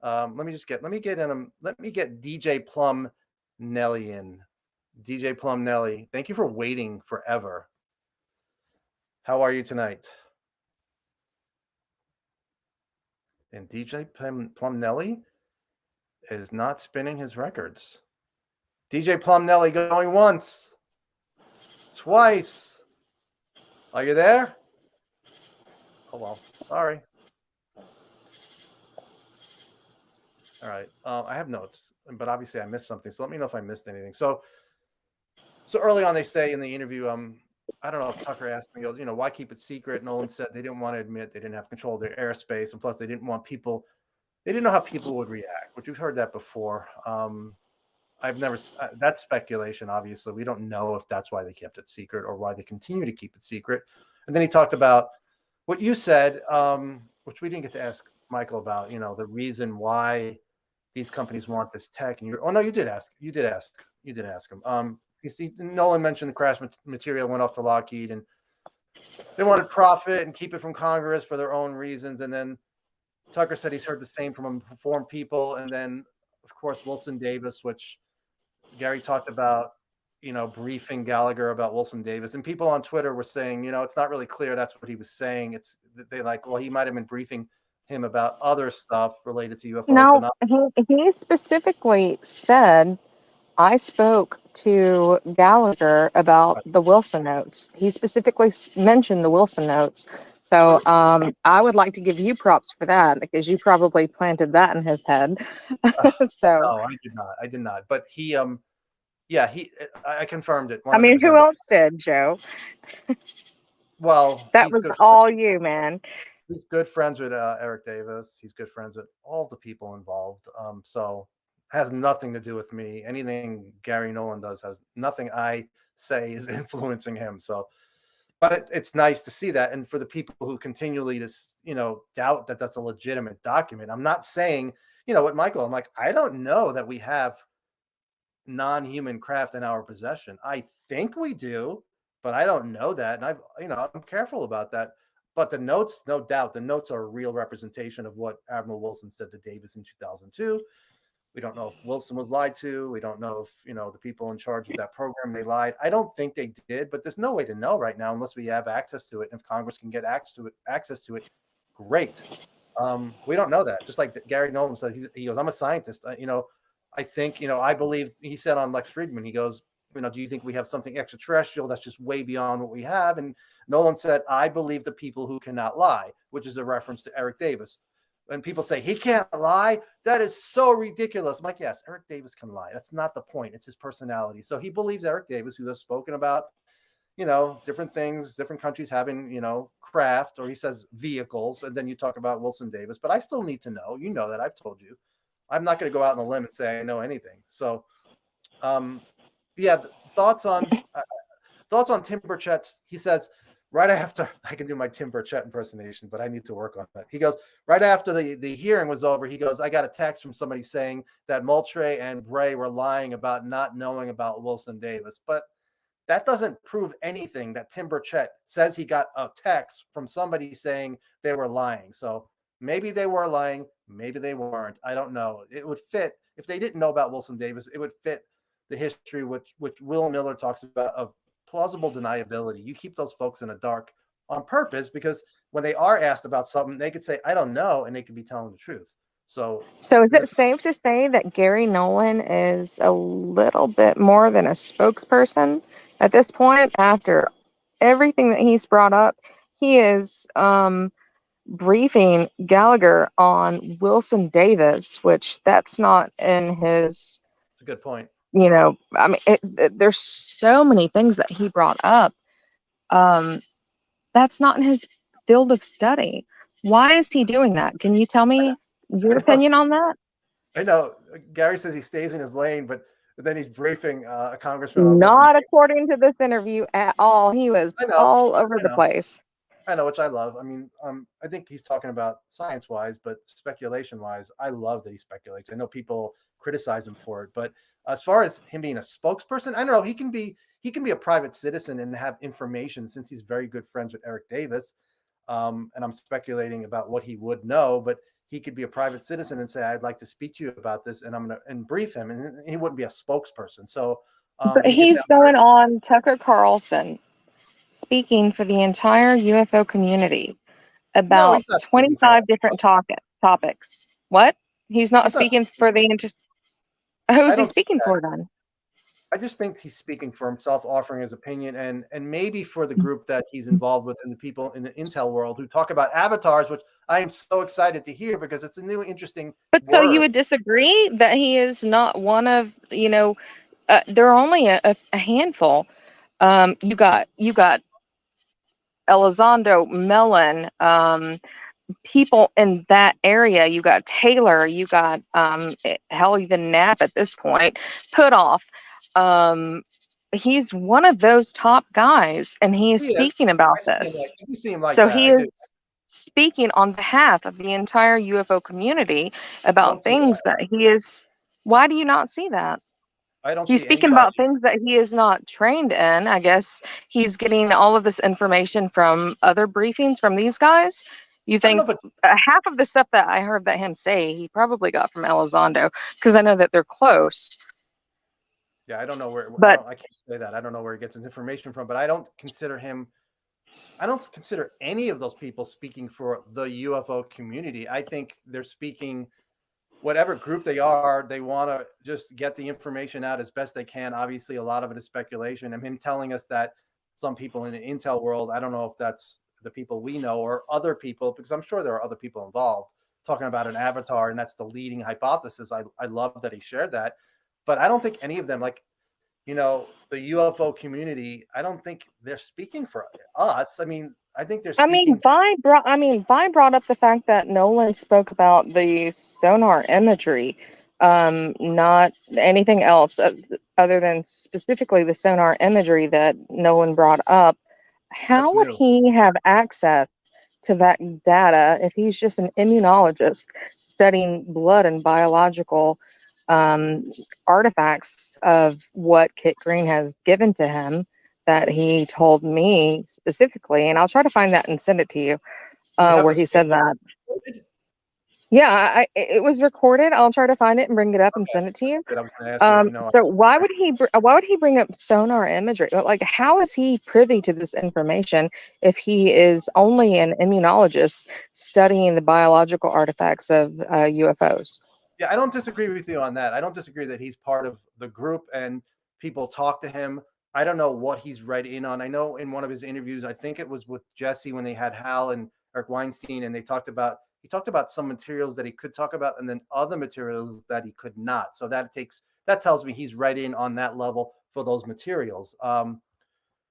Let me get DJ Plum Nelly in. DJ Plum Nelly, thank you for waiting forever. How are you tonight? And DJ Plum Nelly is not spinning his records. DJ Plum Nelly going once, twice. Are you there? Oh, well, sorry. All right. I have notes, but obviously I missed something. So let me know if I missed anything. So early on, they say in the interview, I don't know if Tucker asked me, he goes, why keep it secret? Nolan said they didn't want to admit they didn't have control of their airspace. And plus they didn't know how people would react, which we've heard that before. That's speculation, obviously. We don't know if that's why they kept it secret or why they continue to keep it secret. And then he talked about what you said, which we didn't get to ask Michael about, the reason why these companies want this tech. And you did ask him. You see, Nolan mentioned the crash material went off to Lockheed and they wanted profit and keep it from Congress for their own reasons. And then Tucker said he's heard the same from informed people. And then, of course, Wilson Davis, which Garry talked about, briefing Gallagher about Wilson Davis. And people on Twitter were saying, it's not really clear that's what he was saying. He might have been briefing him about other stuff related to UFOs. No, he specifically said, I spoke to Gallagher about the Wilson notes. He specifically mentioned the Wilson notes. So I would like to give you props for that because you probably planted that in his head. So no, I did not. But he, I confirmed it. 100%. I mean, who else did, Joe? Well, that was all you, man. He's good friends with Eric Davis. He's good friends with all the people involved. So has nothing to do with me. Anything Garry Nolan does has nothing I say is influencing him. So, but it's nice to see that. And for the people who continually doubt that that's a legitimate document, I'm not saying, what Michael, I'm like, I don't know that we have non-human craft in our possession. I think we do, but I don't know that. And I'm careful about that. But the notes, no doubt, the notes are a real representation of what Admiral Wilson said to Davis in 2002. We don't know if Wilson was lied to. We don't know if, the people in charge of that program, they lied. I don't think they did, but there's no way to know right now unless we have access to it. And if Congress can get access to it, great. We don't know that. Just like Garry Nolan said, he goes, I'm a scientist. I think, I believe, he said on Lex Friedman, he goes, do you think we have something extraterrestrial that's just way beyond what we have? And Nolan said, I believe the people who cannot lie, which is a reference to Eric Davis. When people say he can't lie, that is so ridiculous. I'm like, yes, Eric Davis can lie. That's not the point. It's his personality. So he believes Eric Davis, who has spoken about, different things, different countries having, craft, or he says vehicles. And then you talk about Wilson Davis. But I still need to know. You know that. I've told you. I'm not going to go out on a limb and say I know anything. So, thoughts on Tim Burchett's. He says, right after, I can do my Tim Burchett impersonation, but I need to work on that. He goes, right after the hearing was over, he goes, I got a text from somebody saying that Moultrie and Bray were lying about not knowing about Wilson Davis. But that doesn't prove anything that Tim Burchett says he got a text from somebody saying they were lying. So maybe they were lying, maybe they weren't. I don't know. It would fit, if they didn't know about Wilson Davis, it would fit the history which Will Miller talks about of plausible deniability. You keep those folks in the dark on purpose because when they are asked about something, they could say, I don't know, and they could be telling the truth. So is it safe to say that Garry Nolan is a little bit more than a spokesperson at this point? After everything that he's brought up, he is briefing Gallagher on Wilson Davis, which that's not in his. That's a good point. I mean, there's so many things that he brought up. That's not in his field of study. Why is he doing that? Can you tell me your opinion on that? I know Garry says he stays in his lane, but then he's briefing a congressman. Not according to this interview at all. He was all over the place. I know, which I love. I mean, I think he's talking about science-wise, but speculation-wise, I love that he speculates. I know people criticize him for it, but as far as him being a spokesperson, I don't know. He can be a private citizen and have information since he's very good friends with Eric Davis. And I'm speculating about what he would know, but he could be a private citizen and say, I'd like to speak to you about this, and I'm going to brief him, and he wouldn't be a spokesperson. So But he could say, he's going on Tucker Carlson speaking for the entire UFO community no, about he's not speaking for 25 different us. topics. What? He's not He's not speaking speaking. for the who's I he don't see speaking that. for then? I just think he's speaking for himself, offering his opinion, and maybe for the group that he's involved with and the people in the intel world who talk about avatars, which I am so excited to hear because it's a new, interesting But so you word. would disagree that he is not one of, there are only a handful. You got Elizondo, Mellon, people in that area. You got Taylor, you got hell, even Knapp at this point, put off. He's one of those top guys, and he is He is. speaking about I see him like this. you see him like So that. he I is do. speaking on behalf of the entire UFO community I don't about see that. things that he is. Why do you not see that? I don't He's see speaking anybody. about things that he is not trained in. I guess he's getting all of this information from other briefings from these guys. You I don't know think if it's. half of the stuff that I heard that him say, he probably got from Elizondo, because I know that they're close. Yeah, I don't know where. But I can't say that. I don't know where he gets his information from, but I don't consider him. I don't consider any of those people speaking for the UFO community. I think they're speaking, whatever group they are, they want to just get the information out as best they can. Obviously, a lot of it is speculation. And him telling us that some people in the intel world, I don't know if that's the people we know or other people, because I'm sure there are other people involved talking about an avatar, and that's the leading hypothesis. I love that he shared that. But I don't think any of them, like, the UFO community, I don't think they're speaking for us. I mean, I think they're I mean, speaking. Vi brought up the fact that Nolan spoke about the sonar imagery, not anything else other than specifically the sonar imagery that Nolan brought up. That's How would new. he have access to that data if he's just an immunologist studying blood and biological um, artifacts of what Kit Green has given to him that he told me specifically? And I'll try to find that and send it to you, Do you have where the he speech said that. recorded? Yeah, it was recorded. I'll try to find it and bring it up and Okay. send it to you. Good. I was going to ask you. So why would he bring up sonar imagery? Like, how is he privy to this information if he is only an immunologist studying the biological artifacts of UFOs? Yeah, I don't disagree with you on that. I don't disagree that he's part of the group and people talk to him. I don't know what he's read in on. I know in one of his interviews, I think it was with Jesse when they had Hal and Eric Weinstein, and he talked about some materials that he could talk about, and then other materials that he could not. So that tells me he's read in on that level for those materials.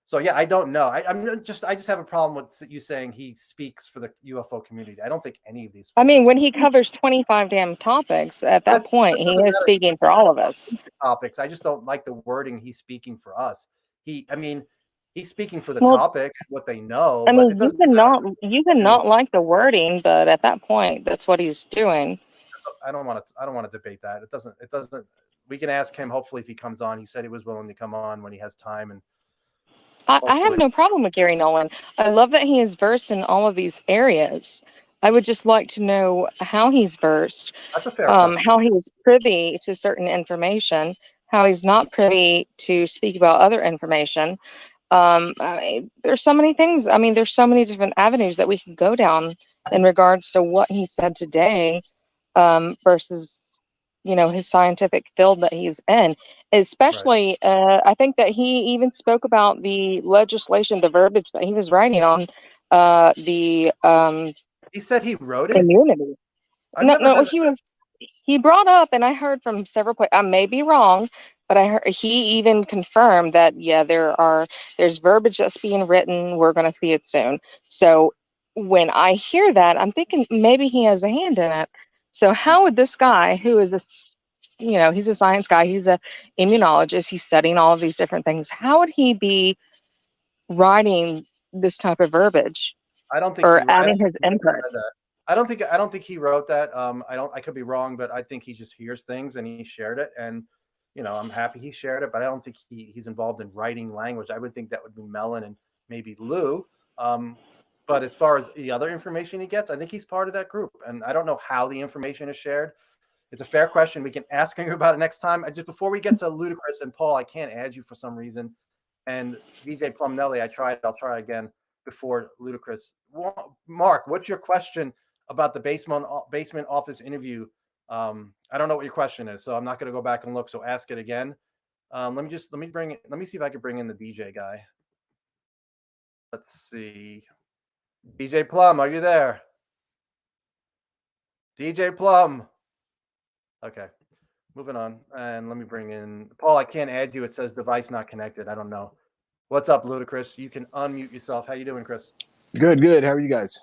So yeah, I don't know. I just have a problem with you saying he speaks for the UFO community. I don't think any of these I mean, folks. when he covers 25 damn topics, at that That point, he doesn't is matter. speaking for all of us. Topics. I just don't like the wording he's speaking for us. I mean, he's speaking for the Well, topic, what they know, I but it mean, doesn't matter. you can You know, not like the wording, but at that point, that's what he's doing. I don't want to debate that. It doesn't. We can ask him. Hopefully, if he comes on, he said he was willing to come on when he has time, and I have hopefully, no problem with Garry Nolan. I love that he is versed in all of these areas. I would just like to know how he's versed, that's a fair question. how he is privy to certain information, how he's not privy to speak about other information. There's so many things. I mean, there's so many different avenues that we could go down in regards to what he said today, versus his scientific field that he's in. Right. Especially, I think that he even spoke about the legislation, the verbiage that he was writing on the He said he wrote it. immunity. I've No, never no, heard that. he brought up, and I heard from several places. I may be wrong, but I heard he even confirmed that yeah, there's verbiage that's being written. We're going to see it soon. So when I hear that, I'm thinking maybe he has a hand in it. So how would this guy, who is he's a science guy, he's a immunologist, he's studying all of these different things. How would he be writing this type of verbiage I don't think or I don't adding think his he input? said that. I don't think he wrote that. I could be wrong, but I think he just hears things and he shared it. And I'm happy he shared it, but I don't think he's involved in writing language. I would think that would be Mellon and maybe Lou. But as far as the other information he gets, I think he's part of that group. And I don't know how the information is shared. It's a fair question. We can ask him about it next time. Just before we get to Ludacris and Paul, I can't add you for some reason. And DJ Plumnelli, I tried. I'll try again before Ludacris. Mark, what's your question about the basement office interview? I don't know what your question is, so I'm not going to go back and look. So ask it again. Let me see if I can bring in the DJ guy. Let's see. DJ Plum, are you there? DJ Plum. Okay, moving on. And let me bring in Paul. I can't add you. It says device not connected. I don't know. What's up, Ludacris? You can unmute yourself. How you doing, Chris? Good. How are you guys?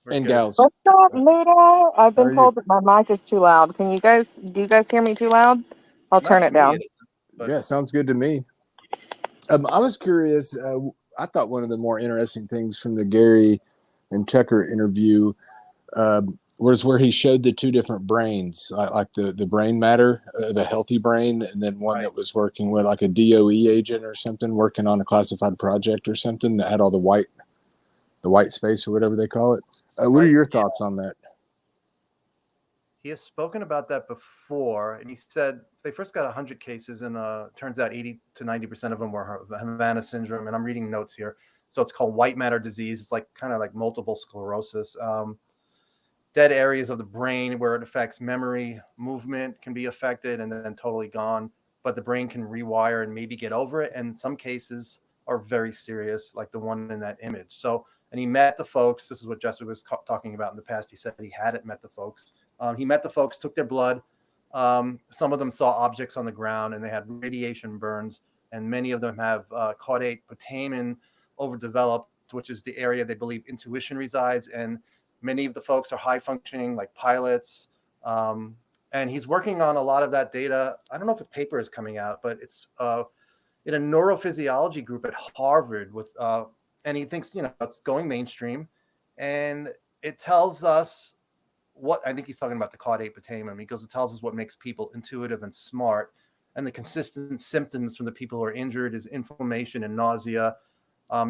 We're good. Gals. What's up, Luda? I've been told that my mic is too loud. Do you guys hear me too loud? I'll turn it down. Yeah, sounds good to me. I was curious. I thought one of the more interesting things from the Garry and Tucker interview was where he showed the two different brains, like the brain matter, the healthy brain, and then one that was working with like a DOE agent or something, working on a classified project or something that had all the white space or whatever they call it. What are your thoughts on that? He has spoken about that before, and he said they first got 100 cases, and turns out 80 to 90% of them were Havana syndrome. And I'm reading notes here. So it's called white matter disease. It's like kind of like multiple sclerosis. Dead areas of the brain where it affects memory, movement can be affected and then totally gone. But the brain can rewire and maybe get over it. And some cases are very serious, like the one in that image. So, and he met the folks. This is what Jesse was talking about in the past. He said he hadn't met the folks. He met the folks, took their blood. Some of them saw objects on the ground and they had radiation burns. And many of them have caudate putamen overdeveloped, which is the area they believe intuition resides. And many of the folks are high functioning, like pilots. And he's working on a lot of that data. I don't know if a paper is coming out, but it's in a neurophysiology group at Harvard with, and he thinks, it's going mainstream. And it tells us what, I think he's talking about the caudate putamen. He goes, it tells us what makes people intuitive and smart. And the consistent symptoms from the people who are injured is inflammation and nausea.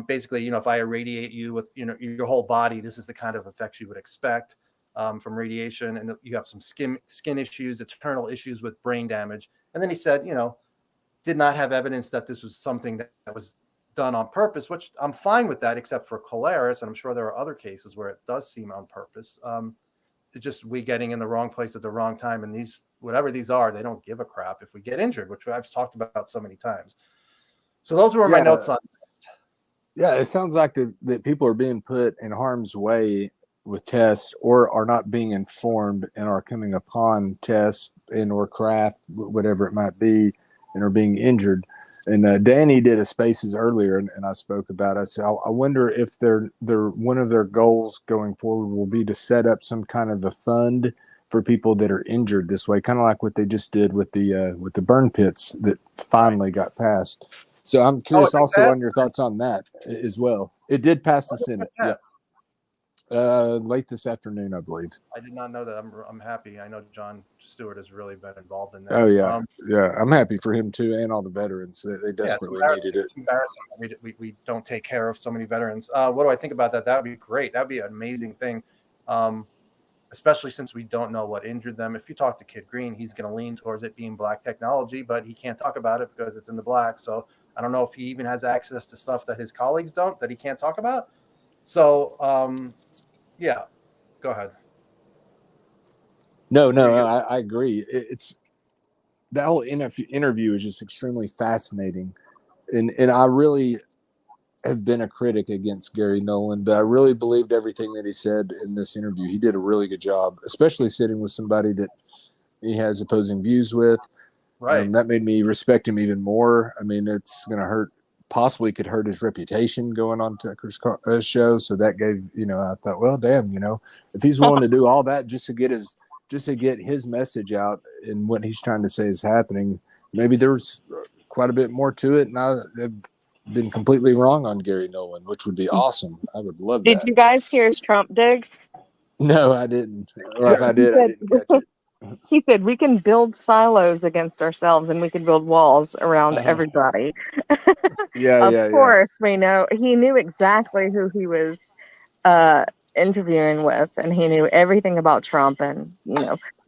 Basically, if I irradiate you with, your whole body, this is the kind of effects you would expect from radiation. And you have some skin issues, internal issues with brain damage. And then he said, did not have evidence that this was something that was done on purpose, which I'm fine with that, except for cholera's. And I'm sure there are other cases where it does seem on purpose. It's just we getting in the wrong place at the wrong time. And these, whatever these are, they don't give a crap if we get injured, which I've talked about so many times. So those were my notes on it. Yeah, it sounds like that people are being put in harm's way with tests or are not being informed and are coming upon tests and or craft, whatever it might be, and are being injured. And Danny did a Spaces earlier, and I spoke about it. So I wonder if they're one of their goals going forward will be to set up some kind of a fund for people that are injured this way, kind of like what they just did with the burn pits that finally got passed. So I'm curious also on your thoughts on that as well. It did pass the Senate. Yeah. Late this afternoon, I believe. I did not know that. I'm happy. I know John Stewart has really been involved in that. Oh yeah, yeah. I'm happy for him too, and all the veterans. They desperately needed it. It's embarrassing. We don't take care of so many veterans. What do I think about that? That would be great. That'd be an amazing thing. Especially since we don't know what injured them. If you talk to Kid Green, he's going to lean towards it being black technology, but he can't talk about it because it's in the black. So I don't know if he even has access to stuff that his colleagues don't, that he can't talk about. So, yeah, go ahead. No, I agree. It's that whole interview is just extremely fascinating. And I really have been a critic against Garry Nolan, but I really believed everything that he said in this interview. He did a really good job, especially sitting with somebody that he has opposing views with. Right. That made me respect him even more. I mean, it's going to possibly could hurt his reputation going on Tucker's show. So that gave, I thought, well, damn, if he's willing to do all that just to get his message out and what he's trying to say is happening, maybe there's quite a bit more to it. And I've been completely wrong on Garry Nolan, which would be awesome. I would love that. Did you guys hear his Trump dig? No, I didn't. Or if I did, I didn't catch it. He said we can build silos against ourselves and we can build walls around everybody. Of course, we know he knew exactly who he was uh, interviewing with, and he knew everything about Trump and,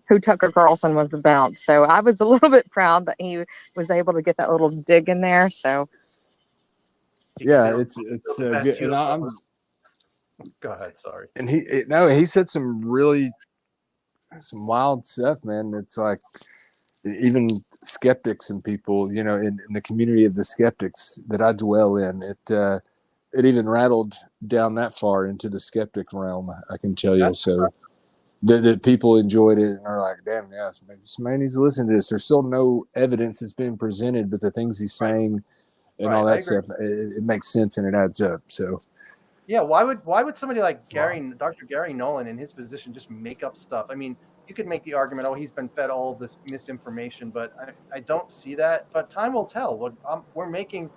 who Tucker Carlson was about. So I was a little bit proud that he was able to get that little dig in there. So Yeah, They're it's the best good, and UFOs. Go ahead. Sorry. and he said some wild stuff, man. It's like even skeptics and people, in the community of the skeptics that I dwell in, it even rattled down that far into the skeptic realm. I can tell you. That's So impressive. that people enjoyed it and are like, damn, yeah, somebody needs to listen to this. There's still no evidence that's been presented, but the things he's saying and all Right. I that agree. stuff, it makes sense and it adds up. So Yeah, why would somebody like it's wild. Dr. Garry Nolan in his position just make up stuff? I mean, you could make the argument, oh, he's been fed all this misinformation, but I don't see that. But time will tell. We're making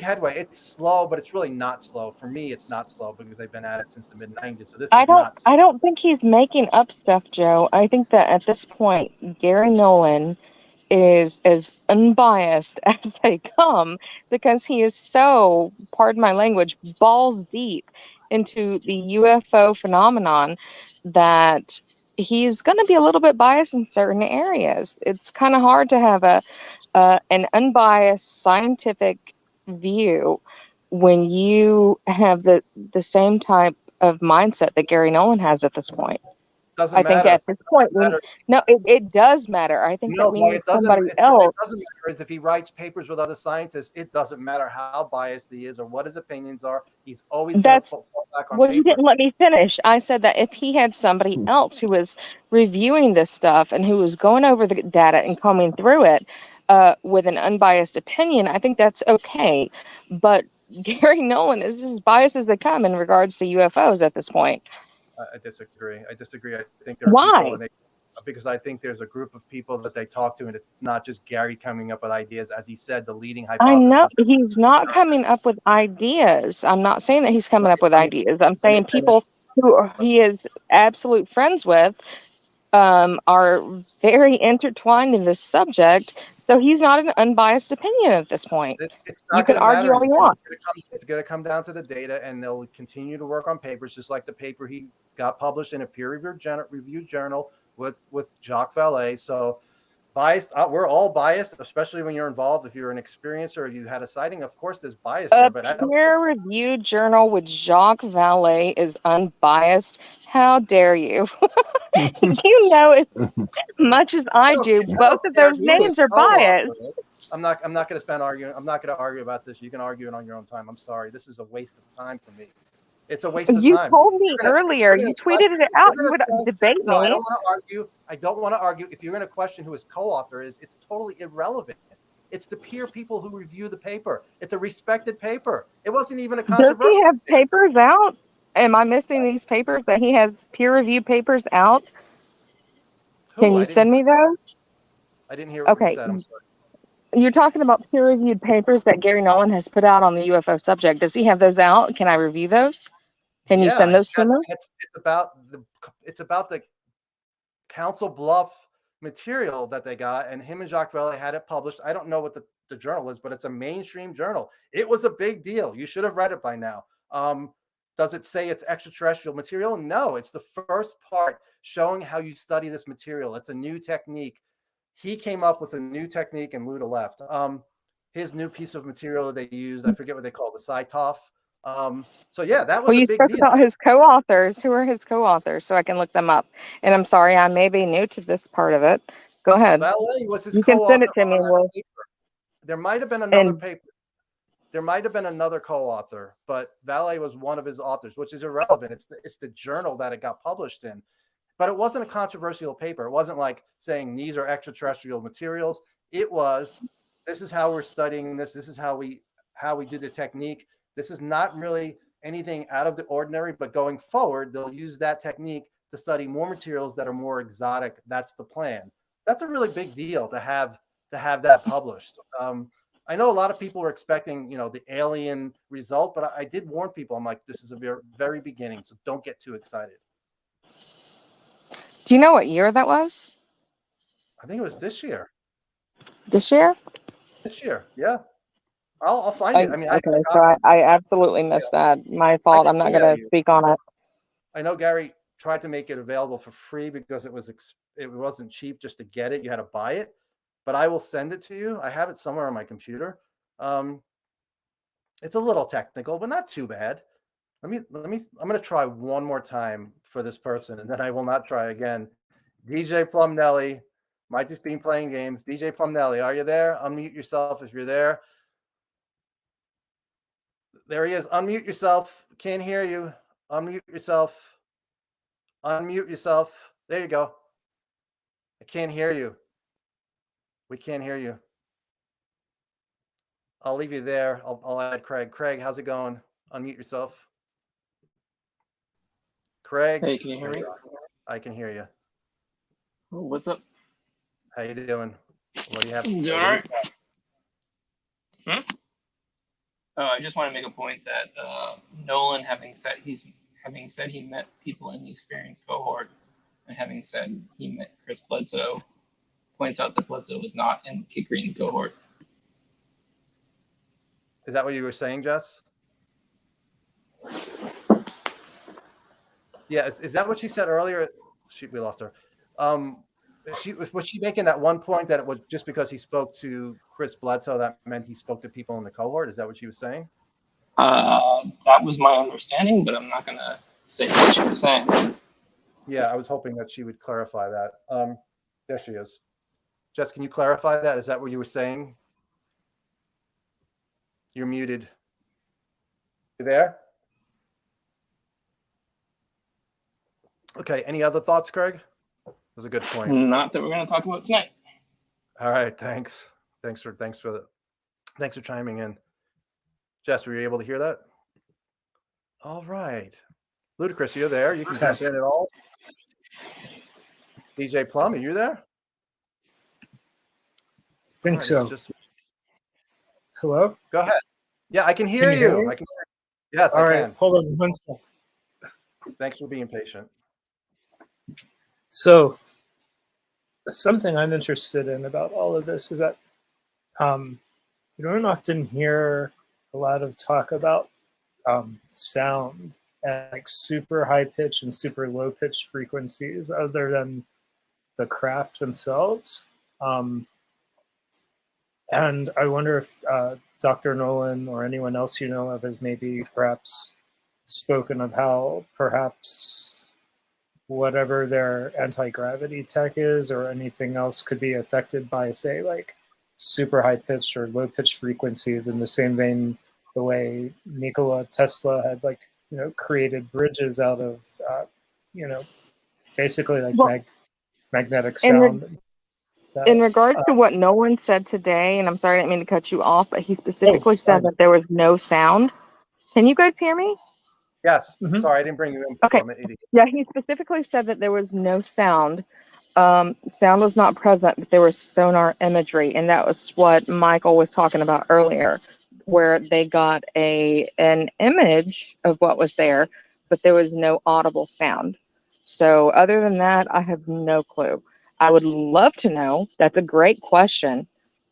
headway. It's slow, but it's really not slow. For me, it's not slow because they've been at it since the mid '90s. So this I is don't not I slow. don't think he's making up stuff, Joe. I think that at this point, Gary Nolan is as unbiased as they come because he is so, pardon my language, balls deep into the UFO phenomenon that he's going to be a little bit biased in certain areas. It's kind of hard to have an unbiased scientific view when you have the same type of mindset that Gary Nolan has at this point. Doesn't I think matter. at this point, Matter. no, it does matter. I think that No, we why need it doesn't. somebody What it doesn't else. matter is if he writes papers with other scientists. It doesn't matter how biased he is or what his opinions are. He's always going to That's fall back on Well, you didn't papers. let me finish. I said that if he had somebody else who was reviewing this stuff and who was going over the data and combing through it with an unbiased opinion, I think that's okay. But Gary Nolan is as biased as they come in regards to UFOs at this point. I disagree. I disagree. I think there are people, Why? and because I think there's a group of people that they talk to, and it's not just Gary coming up with ideas. As he said, the leading I know hypothesis. he's not coming up with ideas. I'm not saying that he's coming up with Let me ideas. I'm let me saying finish. people he is absolute friends with are very intertwined in this subject. So he's not an unbiased opinion at this point. It's You not can going to argue matter all you anymore. want. It's going to come down to the data, and they'll continue to work on papers, just like the paper he got published in a peer-reviewed journal with Jacques Vallée. So biased, we're all biased, especially when you're involved. If you're an experiencer or you had a sighting, of course there's bias there. A But I don't. peer-reviewed journal with Jacques Vallée is unbiased. How dare you? You know as much as I do, I both don't of care those who names was are biased. co-authored it. I'm not going to spend arguing. I'm not going to argue about this. You can argue it on your own time. I'm sorry. This is a waste of time for me. It's a waste of You time. told me earlier, You're you gonna tweeted it you're out, you gonna would debate no, I me. don't want to argue. I don't want to argue. If you're going to question who his co-author is, it's totally irrelevant. It's the peer people who review the paper. It's a respected paper. It wasn't even a Does he controversial have paper. papers out? Am I missing these papers that he has peer-reviewed papers out? Can Who? you send me those? I didn't hear what you Okay, said. I'm sorry. you're talking about peer-reviewed papers that Gary Nolan has put out on the UFO subject. Does he have those out? Can I review those? Can you Yeah, send those to me? it's about the Council Bluff material that they got, and him and Jacques Vallée had it published. I don't know what the journal is, but it's a mainstream journal. It was a big deal. You should have read it by now. Does it say it's extraterrestrial material? No, it's the first part showing how you study this material. It's a new technique. He came up with a new technique, and Luda left. His new piece of material that they used, I forget what they call it, the CyTOF. So yeah, that Well, was a you big spoke deal. about his co-authors. Who are his co-authors so I can look them up? And I'm sorry, I may be new to this part of it. Go ahead. Vallée was his You can send co-author it to me, on that Will. paper. There might have been another And paper. There might have been another co-author, but Vallée was one of his authors, which is irrelevant. It's the journal that it got published in. But it wasn't a controversial paper. It wasn't like saying these are extraterrestrial materials. It was, this is how we're studying this. This is how we do the technique. This is not really anything out of the ordinary, but going forward, they'll use that technique to study more materials that are more exotic. That's the plan. That's a really big deal to have that published. I know a lot of people were expecting, the alien result, but I did warn people. I'm like, this is a very, very beginning, so don't get too excited. do you know what year that was? I think it was this year. This year? This year, yeah. I'll find it. I mean, Okay, so I absolutely missed that. My fault. I'm not email going to you. speak on it. I know Garry tried to make it available for free because it wasn't cheap just to get it. You had to buy it, but I will send it to you. I have it somewhere on my computer. It's a little technical, but not too bad. I'm going to try one more time for this person, and then I will not try again. DJ Plumnelly might just be playing games. DJ Plumnelly, are you there? Unmute yourself if you're there. There he is. Unmute yourself. Can't hear you. Unmute yourself. Unmute yourself. There you go. I can't hear you. We can't hear you. I'll leave you there. I'll add Craig. Craig, how's it going? Unmute yourself. Craig. Hey, can you hear me? I can hear you. Oh, what's up? How you doing? What do you have? You all right? Oh, I just want to make a point that Nolan, having said he met people in the experienced cohort, and having said he met Chris Bledsoe, points out that Bledsoe was not in Kid Green's cohort. Is that what you were saying, Jess? Yeah, is that what she said earlier? We lost her. Was she making that one point that it was just because he spoke to Chris Bledsoe that meant he spoke to people in the cohort? Is that what she was saying? That was my understanding, but I'm not gonna say what she was saying. Yeah, I was hoping that she would clarify that. There she is. Jess, can you clarify that? Is that what you were saying? You're muted. You there? Okay. Any other thoughts, Craig? That was a good point. Not that we're gonna talk about tonight. All right. Thanks for chiming in. Jess, were you able to hear that? All right. Ludacris, you're there. You can jump in at all. DJ Plum, are you there? I think so. Hello? Go ahead. Yeah, I can hear you. Hear me? I can. Yes, all I right. can. Hold on one second. Thanks for being patient. So, something I'm interested in about all of this is that you don't often hear a lot of talk about sound and like super high pitch and super low pitch frequencies other than the craft themselves. And I wonder if Dr. Nolan or anyone else you know of has maybe perhaps spoken of how perhaps whatever their anti-gravity tech is or anything else could be affected by, say, like super high pitched or low pitched frequencies, in the same vein the way Nikola Tesla had, like, you know, created bridges out of basically like magnetic sound. In regards to what Nolan said today, and I'm sorry, I didn't mean to cut you off, but he specifically said that there was no sound. Can you guys hear me? Yes. Mhm. Sorry, I didn't bring you in. Okay. I'm an idiot. Yeah, he specifically said that there was no sound. Sound was not present, but there was sonar imagery, and that was what Michael was talking about earlier, where they got an image of what was there, but there was no audible sound. So other than that, I have no clue. I would love to know. That's a great question.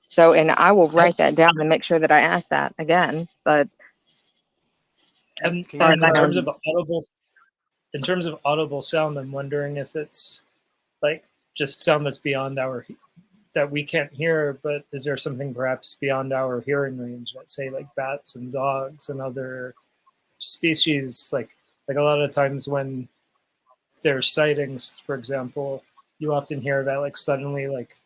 So, and I will write that down and make sure that I ask that again. But And in terms of audible sound, I'm wondering if it's like just sound that's beyond that we can't hear, but is there something perhaps beyond our hearing range? Let's say like bats and dogs and other species. Like a lot of times when there's sightings, for example, you often hear about like suddenly like,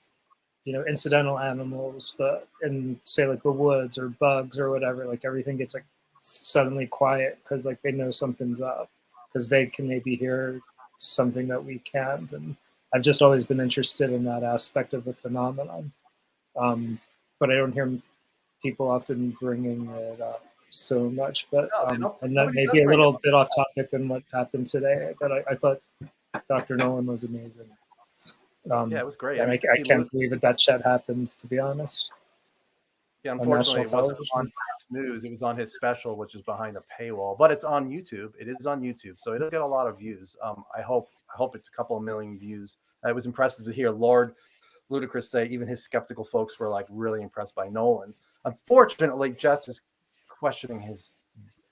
you know, incidental animals in say like the woods or bugs or whatever, like everything gets like suddenly quiet because like they know something's up because they can maybe hear something that we can't. And I've just always been interested in that aspect of the phenomenon, but I don't hear people often bringing it up so much. But and that may be a little bit off topic than what happened today, but I thought Dr. Nolan was amazing. Yeah, it was great. And I can't believe that chat happened, to be honest. Yeah, unfortunately, it wasn't on Fox News. It was on his special, which is behind a paywall, but it's on YouTube. It is on YouTube, so it'll get a lot of views. I hope it's a couple of million views. It was impressive to hear Lord Ludacris say even his skeptical folks were like really impressed by Nolan. Unfortunately, Jess is questioning his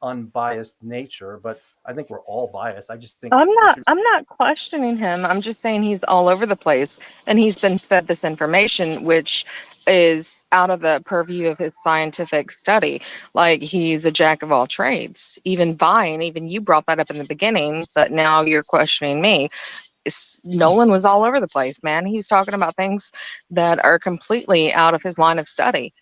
unbiased nature, but I think we're all biased. I just think I'm not questioning him. I'm just saying he's all over the place and he's been fed this information which is out of the purview of his scientific study. Like he's a jack of all trades. Even you brought that up in the beginning, but now you're questioning me. Nolan was all over the place, man. He's talking about things that are completely out of his line of study.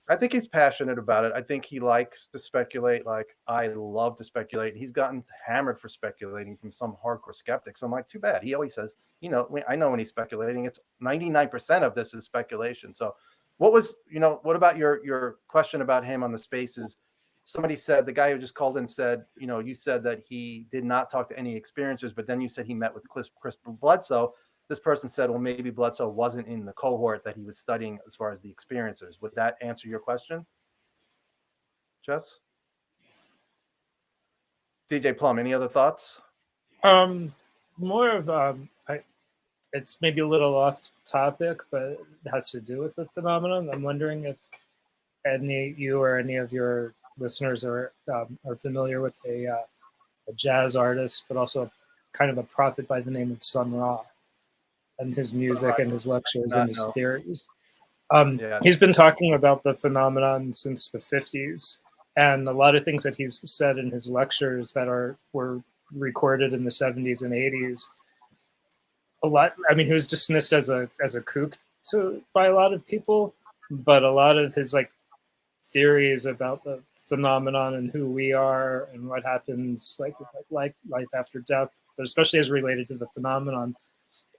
I think he's passionate about it. I think he likes to speculate. Like I love to speculate. He's gotten hammered for speculating from some hardcore skeptics. I'm like, too bad. He always says, you know, I know when he's speculating, it's 99% of this is speculation. So what about your question about him on the spaces? Somebody said, the guy who just called in said, you said that he did not talk to any experiencers, but then you said he met with Chris Bledsoe. This person said, well, maybe Bledsoe wasn't in the cohort that he was studying as far as the experiencers. Would that answer your question, Jess? DJ Plum, any other thoughts? More of it's maybe a little off topic, but it has to do with the phenomenon. I'm wondering if you or any of your listeners are familiar with a jazz artist, but also kind of a prophet by the name of Sun Ra, and his music and his lectures and his theories. He's been talking about the phenomenon since the 50s, and a lot of things that he's said in his lectures that were recorded in the 70s and 80s. He was dismissed as a kook by a lot of people, but a lot of his theories about the phenomenon and who we are and what happens life after death, but especially as related to the phenomenon.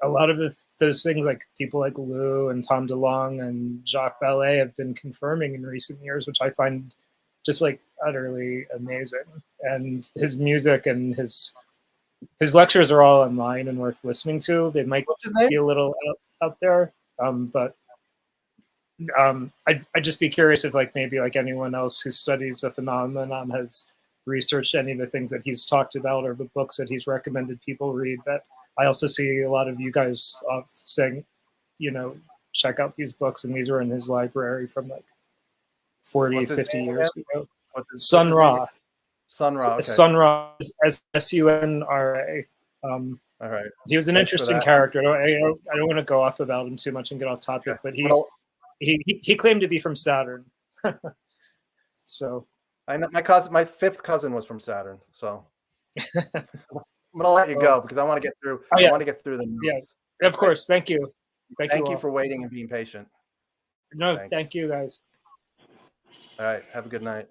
A lot of those things, like people like Lou and Tom DeLonge and Jacques Vallée have been confirming in recent years, which I find just utterly amazing. And his music and his lectures are all online and worth listening to. They might be a little out there, but I'd just be curious if maybe anyone else who studies the phenomenon has researched any of the things that he's talked about or the books that he's recommended people read. That I also see a lot of you guys saying, check out these books, and these are in his library from 40, 50 years ago. Sun Ra. Sun Ra. Okay. Sun Ra, Sunra. All right. He was an interesting character. I don't want to go off about him too much and get off topic, but he claimed to be from Saturn. So I know my fifth cousin was from Saturn. So I'm gonna let you go because I want to get through. I want to get through the notes. Yeah, of course. Thank you. Thank you for waiting and being patient. No, thank you guys. All right. Have a good night.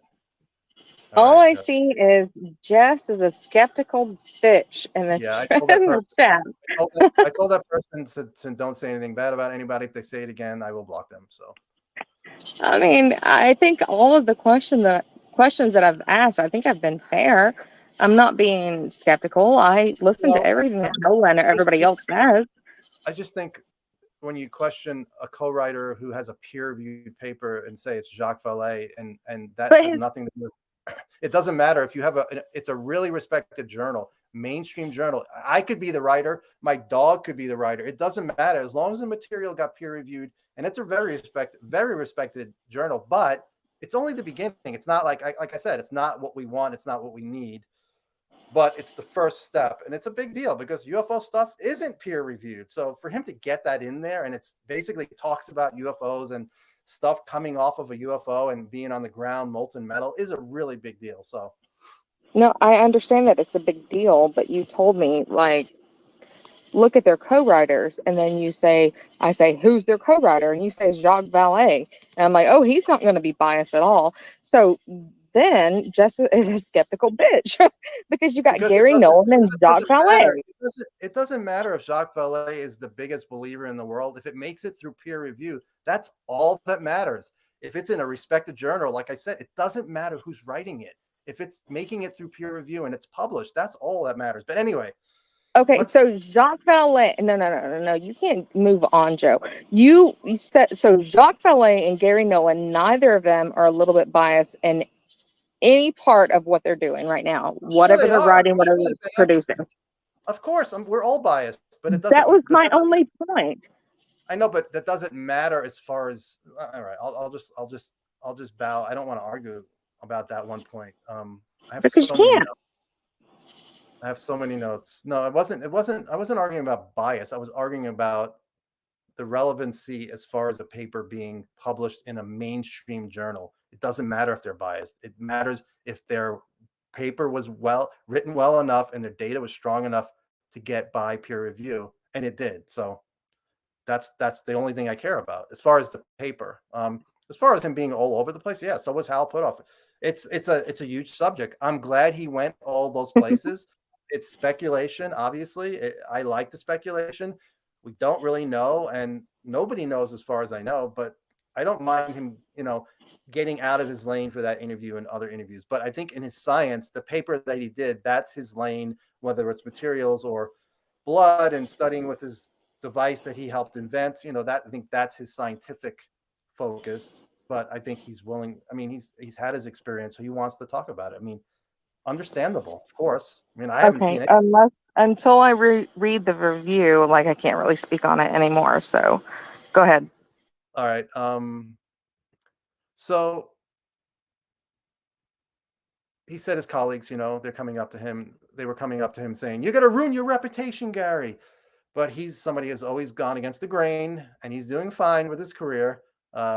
All I see is Jess is a skeptical bitch in the chat. I told that person to don't say anything bad about anybody. If they say it again, I will block them. So, I think all of the questions that I've asked, I think I've been fair. I'm not being skeptical. I listen to everything that Nolan or everybody else says. I just think when you question a co-writer who has a peer-reviewed paper and say it's Jacques Vallée, and that has nothing to do with it, doesn't matter if you have it's a really respected journal, mainstream journal. I could be the writer. My dog could be the writer. It doesn't matter as long as the material got peer-reviewed, and it's a very respected journal. But it's only the beginning. It's not like I said, it's not what we want. It's not what we need. But it's the first step, and it's a big deal because UFO stuff isn't peer reviewed. So for him to get that in there, and it's basically talks about UFOs and stuff coming off of a UFO and being on the ground, molten metal, is a really big deal. So no, I understand that it's a big deal, but you told me look at their co-writers, and then I say, who's their co-writer? And you say Jacques Vallée, and I'm like, oh, he's not going to be biased at all. So then Jess is a skeptical bitch because you got Garry, Nolan, and Jacques Vallée. It doesn't matter if Jacques Vallée is the biggest believer in the world. If it makes it through peer review, that's all that matters. If it's in a respected journal, like I said, it doesn't matter who's writing it. If it's making it through peer review and it's published, that's all that matters. But anyway. Okay, so Jacques Vallée, no, you can't move on, Joe. You said, so Jacques Vallée and Garry Nolan, neither of them are a little bit biased in any part of what they're doing right now, whatever they're writing, whatever they're producing. Of course, we're all biased, but it doesn't. That was my only point. I know, but that doesn't matter as far as. All right, I'll just bow. I don't want to argue about that one point. I have Because you so many can't. notes. I have so many notes. No, it wasn't. I wasn't arguing about bias. I was arguing about the relevancy as far as a paper being published in a mainstream journal. It doesn't matter if they're biased. It matters if their paper was written well enough and their data was strong enough to get by peer review, and it did. So that's the only thing I care about as far as the paper. As far as him being all over the place, yeah, so was Hal Puthoff. It's a huge subject. I'm glad he went all those places. It's speculation, obviously. I like the speculation. We don't really know, and nobody knows as far as I know, but I don't mind him, getting out of his lane for that interview and other interviews. But I think in his science, the paper that he did, that's his lane, whether it's materials or blood and studying with his device that he helped invent, that I think that's his scientific focus. But I think he's willing. I mean, he's had his experience, so he wants to talk about it. I mean, understandable, of course. I mean, I haven't Okay, seen it. until I read the review, like I can't really speak on it anymore. So, go ahead. All right. So he said his colleagues, they're coming up to him. They were coming up to him saying, "You're going to ruin your reputation, Garry." But he's somebody who's always gone against the grain, and he's doing fine with his career,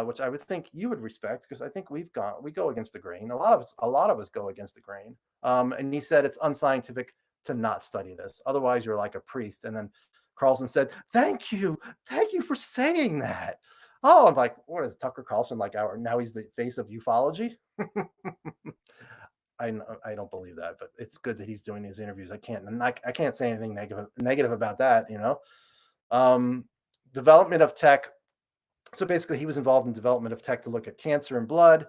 which I would think you would respect, because I think we go against the grain. A lot of us go against the grain. And he said it's unscientific to not study this. Otherwise, you're like a priest. And then Carlson said, "Thank you for saying that." Oh, I'm like, what is Tucker Carlson like? Now he's the face of ufology. I don't believe that, but it's good that he's doing these interviews. I can't say anything negative about that. Development of tech. So basically, he was involved in development of tech to look at cancer and blood.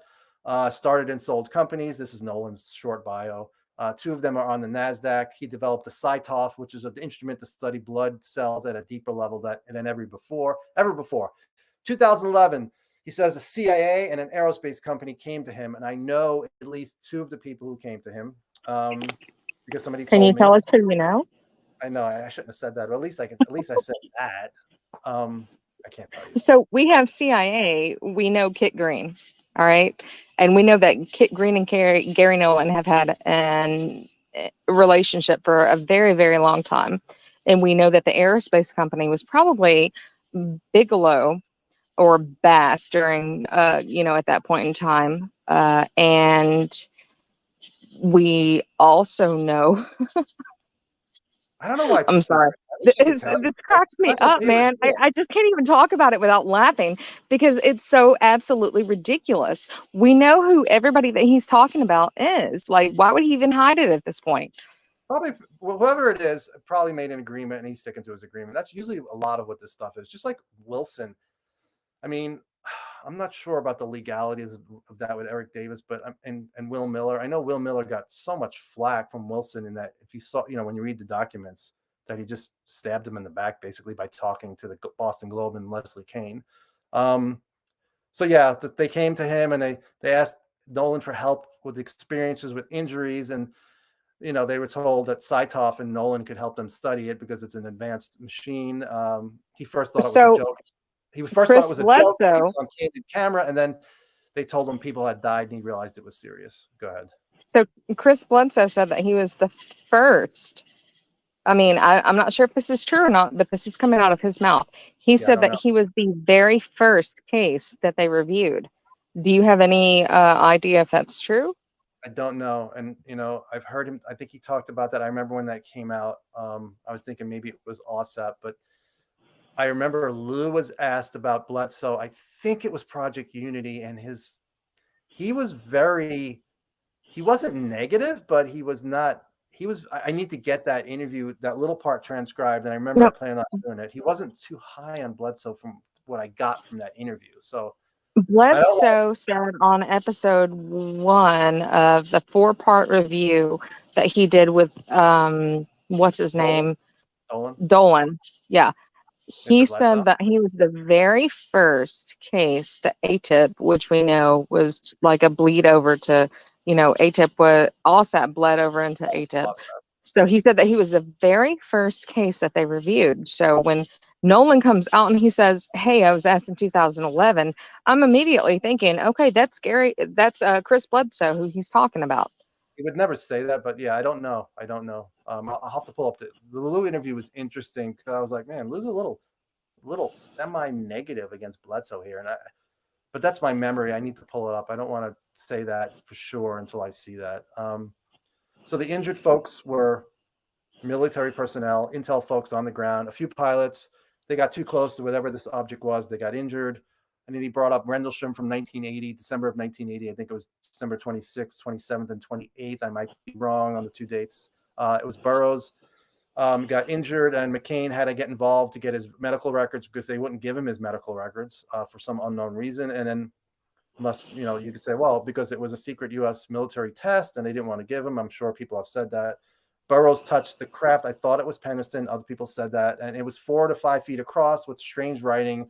Started and sold companies. This is Nolan's short bio. Two of them are on the NASDAQ. He developed the CyTOF, which is an instrument to study blood cells at a deeper level than ever before. 2011, he says the CIA and an aerospace company came to him, and I know at least two of the people who came to him because somebody Can told you me. tell us who you know? I know I shouldn't have said that, but at least I said that. I can't tell you. So we have CIA. We know Kit Green, all right, and we know that Kit Green and Garry Nolan have had a relationship for a very, very long time, and we know that the aerospace company was probably Bigelow or Bass during, at that point in time, and we also know. I don't know why. I'm sorry. This cracks me up, man. I just can't even talk about it without laughing because it's so absolutely ridiculous. We know who everybody that he's talking about is. Like, why would he even hide it at this point? Probably, whoever it is, probably made an agreement and he's sticking to his agreement. That's usually a lot of what this stuff is. Just like Wilson. I mean, I'm not sure about the legalities of that with Eric Davis, but and Will Miller. I know Will Miller got so much flack from Wilson in that if you saw, when you read the documents, that he just stabbed him in the back basically by talking to the Boston Globe and Leslie Kean. So yeah, they came to him and they asked Nolan for help with experiences with injuries, and they were told that CyTOF and Nolan could help them study it because it's an advanced machine. He first thought it was a joke. He first thought it was a joke. He was on candid camera, and then they told him people had died, and he realized it was serious. Go ahead. So Chris Bledsoe said that he was the first. I mean, I'm not sure if this is true or not, but this is coming out of his mouth. He said that he was the very first case that they reviewed. Do you have any idea if that's true? I don't know. And, I've heard him. I think he talked about that. I remember when that came out. I was thinking maybe it was OSAP, but I remember Lou was asked about Bledsoe. I think it was Project Unity, and he wasn't negative, but he was not. I need to get that interview, that little part transcribed. And I remember I planned on doing it. He wasn't too high on Bledsoe from what I got from that interview. So Bledsoe said on episode 1 of the 4-part review that he did with, what's his name? Dolan. Yeah. He said that he was the very first case, the ATIP, which we know was like a bleed over to, ATIP was OSAP bled over into ATIP. So he said that he was the very first case that they reviewed. So when Nolan comes out and he says, "Hey, I was asked in 2011," I'm immediately thinking, "Okay, that's Garry. That's Chris Bledsoe, who he's talking about." He would never say that, but yeah, I don't know. I don't know. I'll have to pull up the Lou interview was interesting because I was like, man, Lou's a little semi-negative against Bledsoe here, but that's my memory. I need to pull it up. I don't want to say that for sure until I see that. So the injured folks were military personnel, intel folks on the ground, a few pilots. They got too close to whatever this object was. They got injured. And then he brought up Rendlesham from 1980, December of 1980. I think it was December 26th, 27th, and 28th. I might be wrong on the two dates. It was Burroughs. Got injured, and McCain had to get involved to get his medical records because they wouldn't give him his medical records for some unknown reason. And then, unless, you could say, well, because it was a secret U.S. military test and they didn't want to give him. I'm sure people have said that. Burroughs touched the craft. I thought it was Peniston. Other people said that. And it was 4 to 5 feet across with strange writing.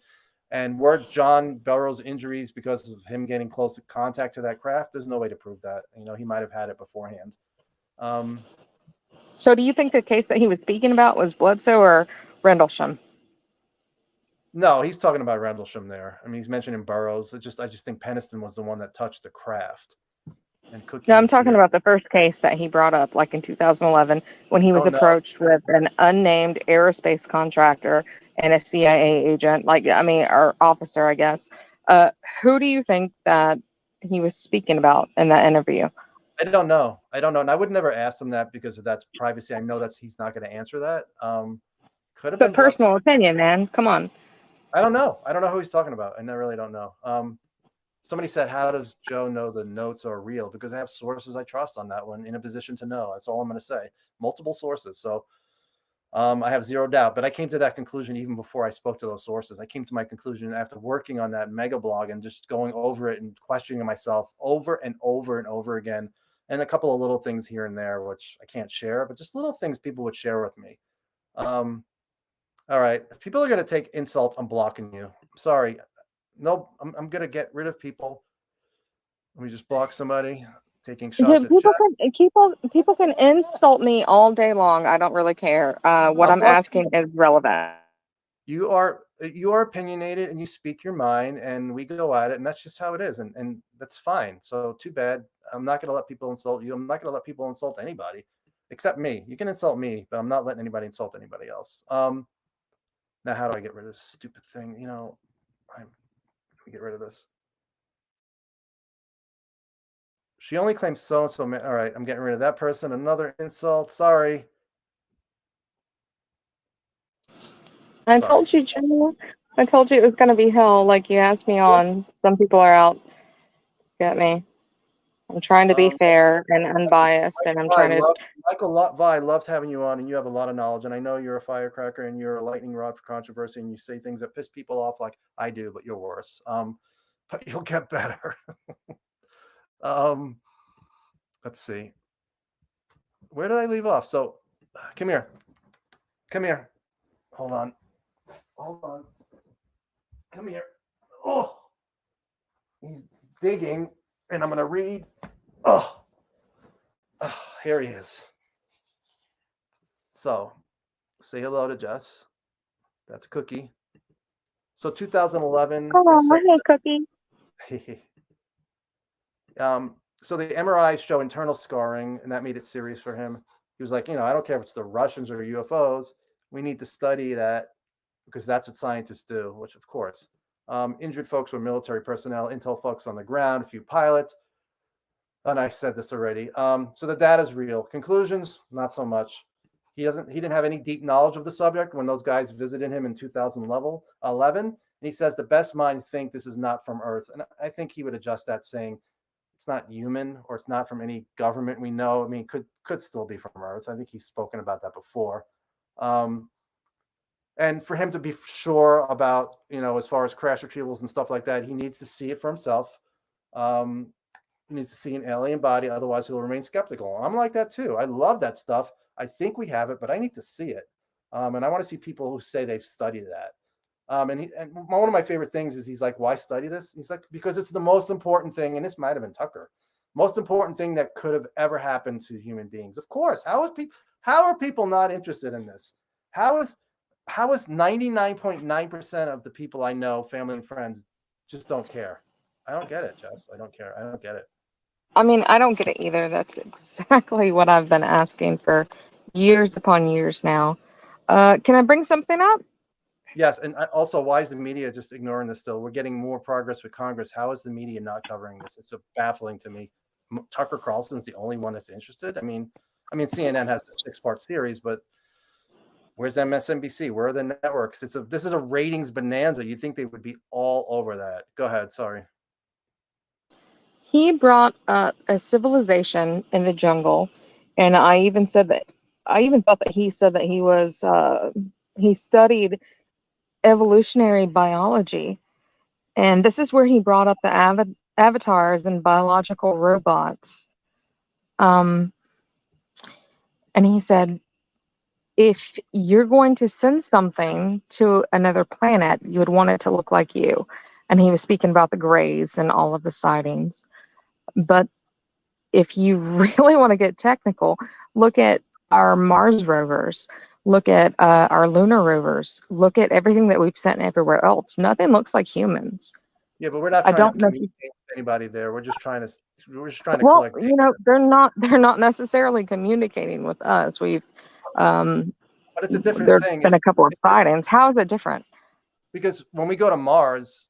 And were John Burroughs' injuries because of him getting close contact to that craft? There's no way to prove that. He might have had it beforehand. So do you think the case that he was speaking about was Bledsoe or Rendlesham? No, he's talking about Rendlesham there. I mean, he's mentioning Burroughs. I just think Peniston was the one that touched the craft. And Cookie. No, I'm talking about the first case that he brought up, like in 2011, when he was approached with an unnamed aerospace contractor and a CIA agent, or officer, I guess. Who do you think that he was speaking about in that interview? I don't know. And I would never ask him that because that's privacy. I know he's not going to answer that. Could have been personal opinion, man. Come on. I don't know. I don't know who he's talking about. I really don't know. Somebody said, how does Joe know the notes are real? Because I have sources I trust on that one in a position to know. That's all I'm going to say. Multiple sources. So I have zero doubt. But I came to that conclusion even before I spoke to those sources. I came to my conclusion after working on that mega blog and just going over it and questioning myself over and over and over again. And a couple of little things here and there, which I can't share, but just little things people would share with me. All right. If people are going to take insult, I'm blocking you. I'm sorry. No, I'm going to get rid of people. Let me just block somebody taking shots. People can insult me all day long. I don't really care. What I'm asking is relevant. You are opinionated and you speak your mind and we go at it, and that's just how it is. And that's fine. So too bad. I'm not going to let people insult you. I'm not going to let people insult anybody except me. You can insult me, but I'm not letting anybody insult anybody else. Now, how do I get rid of this stupid thing? Let me get rid of this. She only claims so-and-so. All right, I'm getting rid of that person. Another insult. Sorry. I told you, Joe. I told you it was going to be hell, like you asked me on. Some people are out. Get me? I'm trying to be fair and unbiased, and I'm trying to. Michael Vi, loved having you on, and you have a lot of knowledge. And I know you're a firecracker and you're a lightning rod for controversy, and you say things that piss people off like I do, but you're worse. But you'll get better. Let's see. Where did I leave off? So, come here. Hold on. Come here. Oh, he's digging, and I'm going to read. Oh, here he is. So, say hello to Jess. That's Cookie. So, 2011. Oh, hey, Cookie. So the MRIs show internal scarring, and that made it serious for him. He was like, I don't care if it's the Russians or UFOs. We need to study that because that's what scientists do, which of course. Injured folks were military personnel, intel folks on the ground, a few pilots. And I said this already. So the data is real. Conclusions, not so much. He didn't have any deep knowledge of the subject when those guys visited him in 2011. And he says the best minds think this is not from Earth. And I think he would adjust that saying, it's not human or it's not from any government we know. I mean, could still be from Earth. I think he's spoken about that before. And for him to be sure about, as far as crash retrievals and stuff like that, he needs to see it for himself. He needs to see an alien body. Otherwise, he'll remain skeptical. I'm like that too. I love that stuff. I think we have it, but I need to see it. And I want to see people who say they've studied that. And one of my favorite things is he's like, why study this? He's like, because it's the most important thing. And this might have been Tucker. Most important thing that could have ever happened to human beings. Of course. How are people not interested in this? How is 99.9% of the people I know, family and friends, just don't care? I don't get it, Jess. I don't care. I don't get it. I mean, I don't get it either. That's exactly what I've been asking for years upon years now. Can I bring something up? Yes, and also, why is the media just ignoring this still? We're getting more progress with Congress. How is the media not covering this? It's so baffling to me. Tucker Carlson is the only one that's interested. I mean, CNN has the 6-part series, but where's MSNBC? Where are the networks? This is a ratings bonanza. You'd think they would be all over that. Go ahead. Sorry. He brought up a civilization in the jungle, and I even thought that he said that he studied evolutionary biology, and this is where he brought up the avatars and biological robots. And he said, if you're going to send something to another planet, you would want it to look like you. And he was speaking about the Greys and all of the sightings. But if you really want to get technical, look at our Mars rovers, look at our lunar rovers, look at everything that we've sent everywhere else. Nothing looks like humans. Yeah, but we're not I trying to don't communicate necessarily. with anybody there. We're just trying to Well, collect data. you know, they're not necessarily communicating with us. But it's a different There's thing. been a couple of sightings. How is it different? Because when we go to Mars,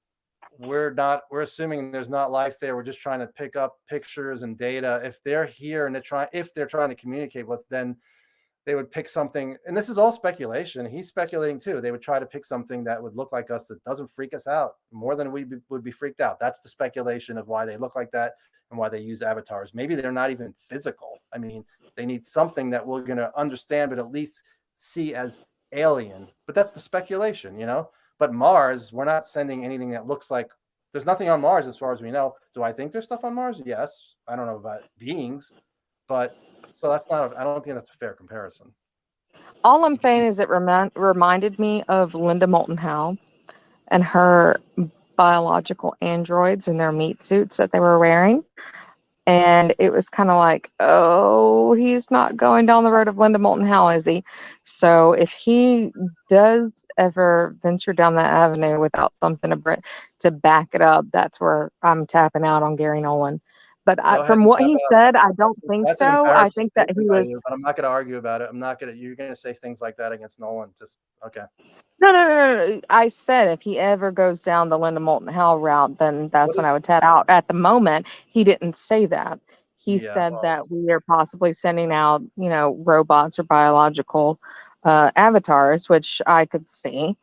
we're assuming there's not life there. We're just trying to pick up pictures and data. If they're here and if they're trying to communicate with, then they would pick something, and this is all speculation. He's speculating too. They would try to pick something that would look like us, that doesn't freak us out more than we would be freaked out. That's the speculation of why they look like that and why they use avatars. Maybe they're not even physical. I mean, they need something that we're going to understand, but at least see as alien. But that's the speculation, you know. But Mars, we're not sending anything that looks like. There's nothing on Mars as far as we know. Do I think there's stuff on Mars? Yes. I don't know about beings, but so that's not. I don't think that's a fair comparison. All I'm saying is it reminded me of Linda Moulton Howe and her biological androids and their meat suits that they were wearing. And it was kind of like, oh, he's not going down the road of Linda Moulton Howe, is he? So if he does ever venture down that avenue without something to back it up, that's where I'm tapping out on Gary Nolan. But Go ahead from and what tap he out. said, I don't think That's an so. I embarrassing think that he statement by was. you, but I'm not going to argue about it. You're going to say things like that against Nolan. Just okay. No. I said if he ever goes down the Linda Moulton Howe route, then that's when I would tap out. At the moment, he didn't say that. He said that we are possibly sending out, robots or biological avatars, which I could see,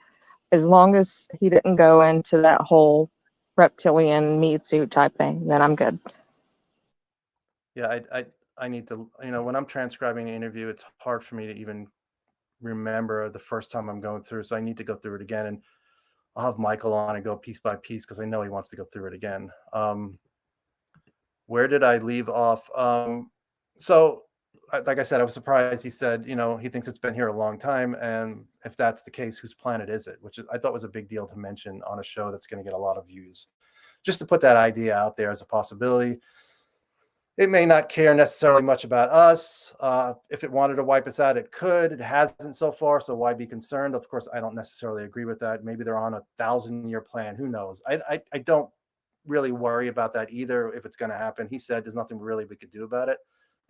as long as he didn't go into that whole reptilian meat suit type thing. Then I'm good. Yeah, I need to. When I'm transcribing an interview, it's hard for me to even remember the first time I'm going through. So I need to go through it again, and I'll have Michael on and go piece by piece because I know he wants to go through it again. Where did I leave off? So, like I said, I was surprised. He said, he thinks it's been here a long time, and if that's the case, whose planet is it? Which I thought was a big deal to mention on a show that's going to get a lot of views. Just to put that idea out there as a possibility. It may not care necessarily much about us. If it wanted to wipe us out, it could. It hasn't so far, so why be concerned? Of course, I don't necessarily agree with that. Maybe they're on a 1,000-year plan. Who knows? I don't really worry about that either if it's going to happen. He said there's nothing really we could do about it.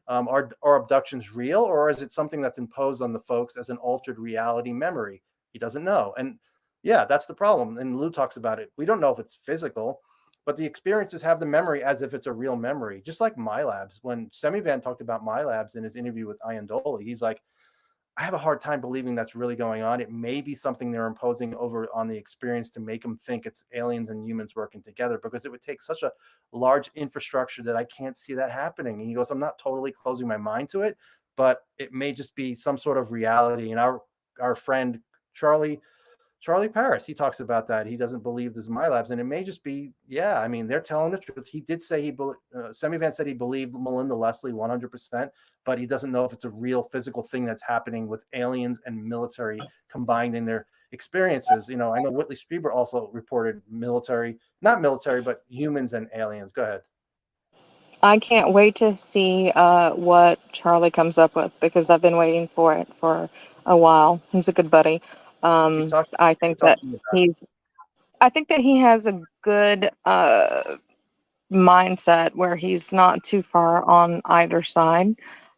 Are abductions real, or is it something that's imposed on the folks as an altered reality memory? He doesn't know. And yeah, that's the problem. And Lou talks about it. We don't know if it's physical, but the experiences have the memory as if it's a real memory, just like MyLabs. When Semivan talked about MyLabs in his interview with Iandoli, he's like, I have a hard time believing that's really going on. It may be something they're imposing over on the experience to make them think it's aliens and humans working together, because it would take such a large infrastructure that I can't see that happening. And he goes, I'm not totally closing my mind to it, but it may just be some sort of reality. And our friend Charlie Paris, he talks about that. He doesn't believe there's MyLabs, and it may just be, yeah, I mean, they're telling the truth. He did say Semivan said he believed Melinda Leslie 100%, but he doesn't know if it's a real physical thing that's happening with aliens and military combined in their experiences. I know Whitley Strieber also reported not military, but humans and aliens. Go ahead. I can't wait to see what Charlie comes up with because I've been waiting for it for a while. He's a good buddy. He talked. I He think that talked to me about it. he's. I think that he has a good mindset where he's not too far on either side.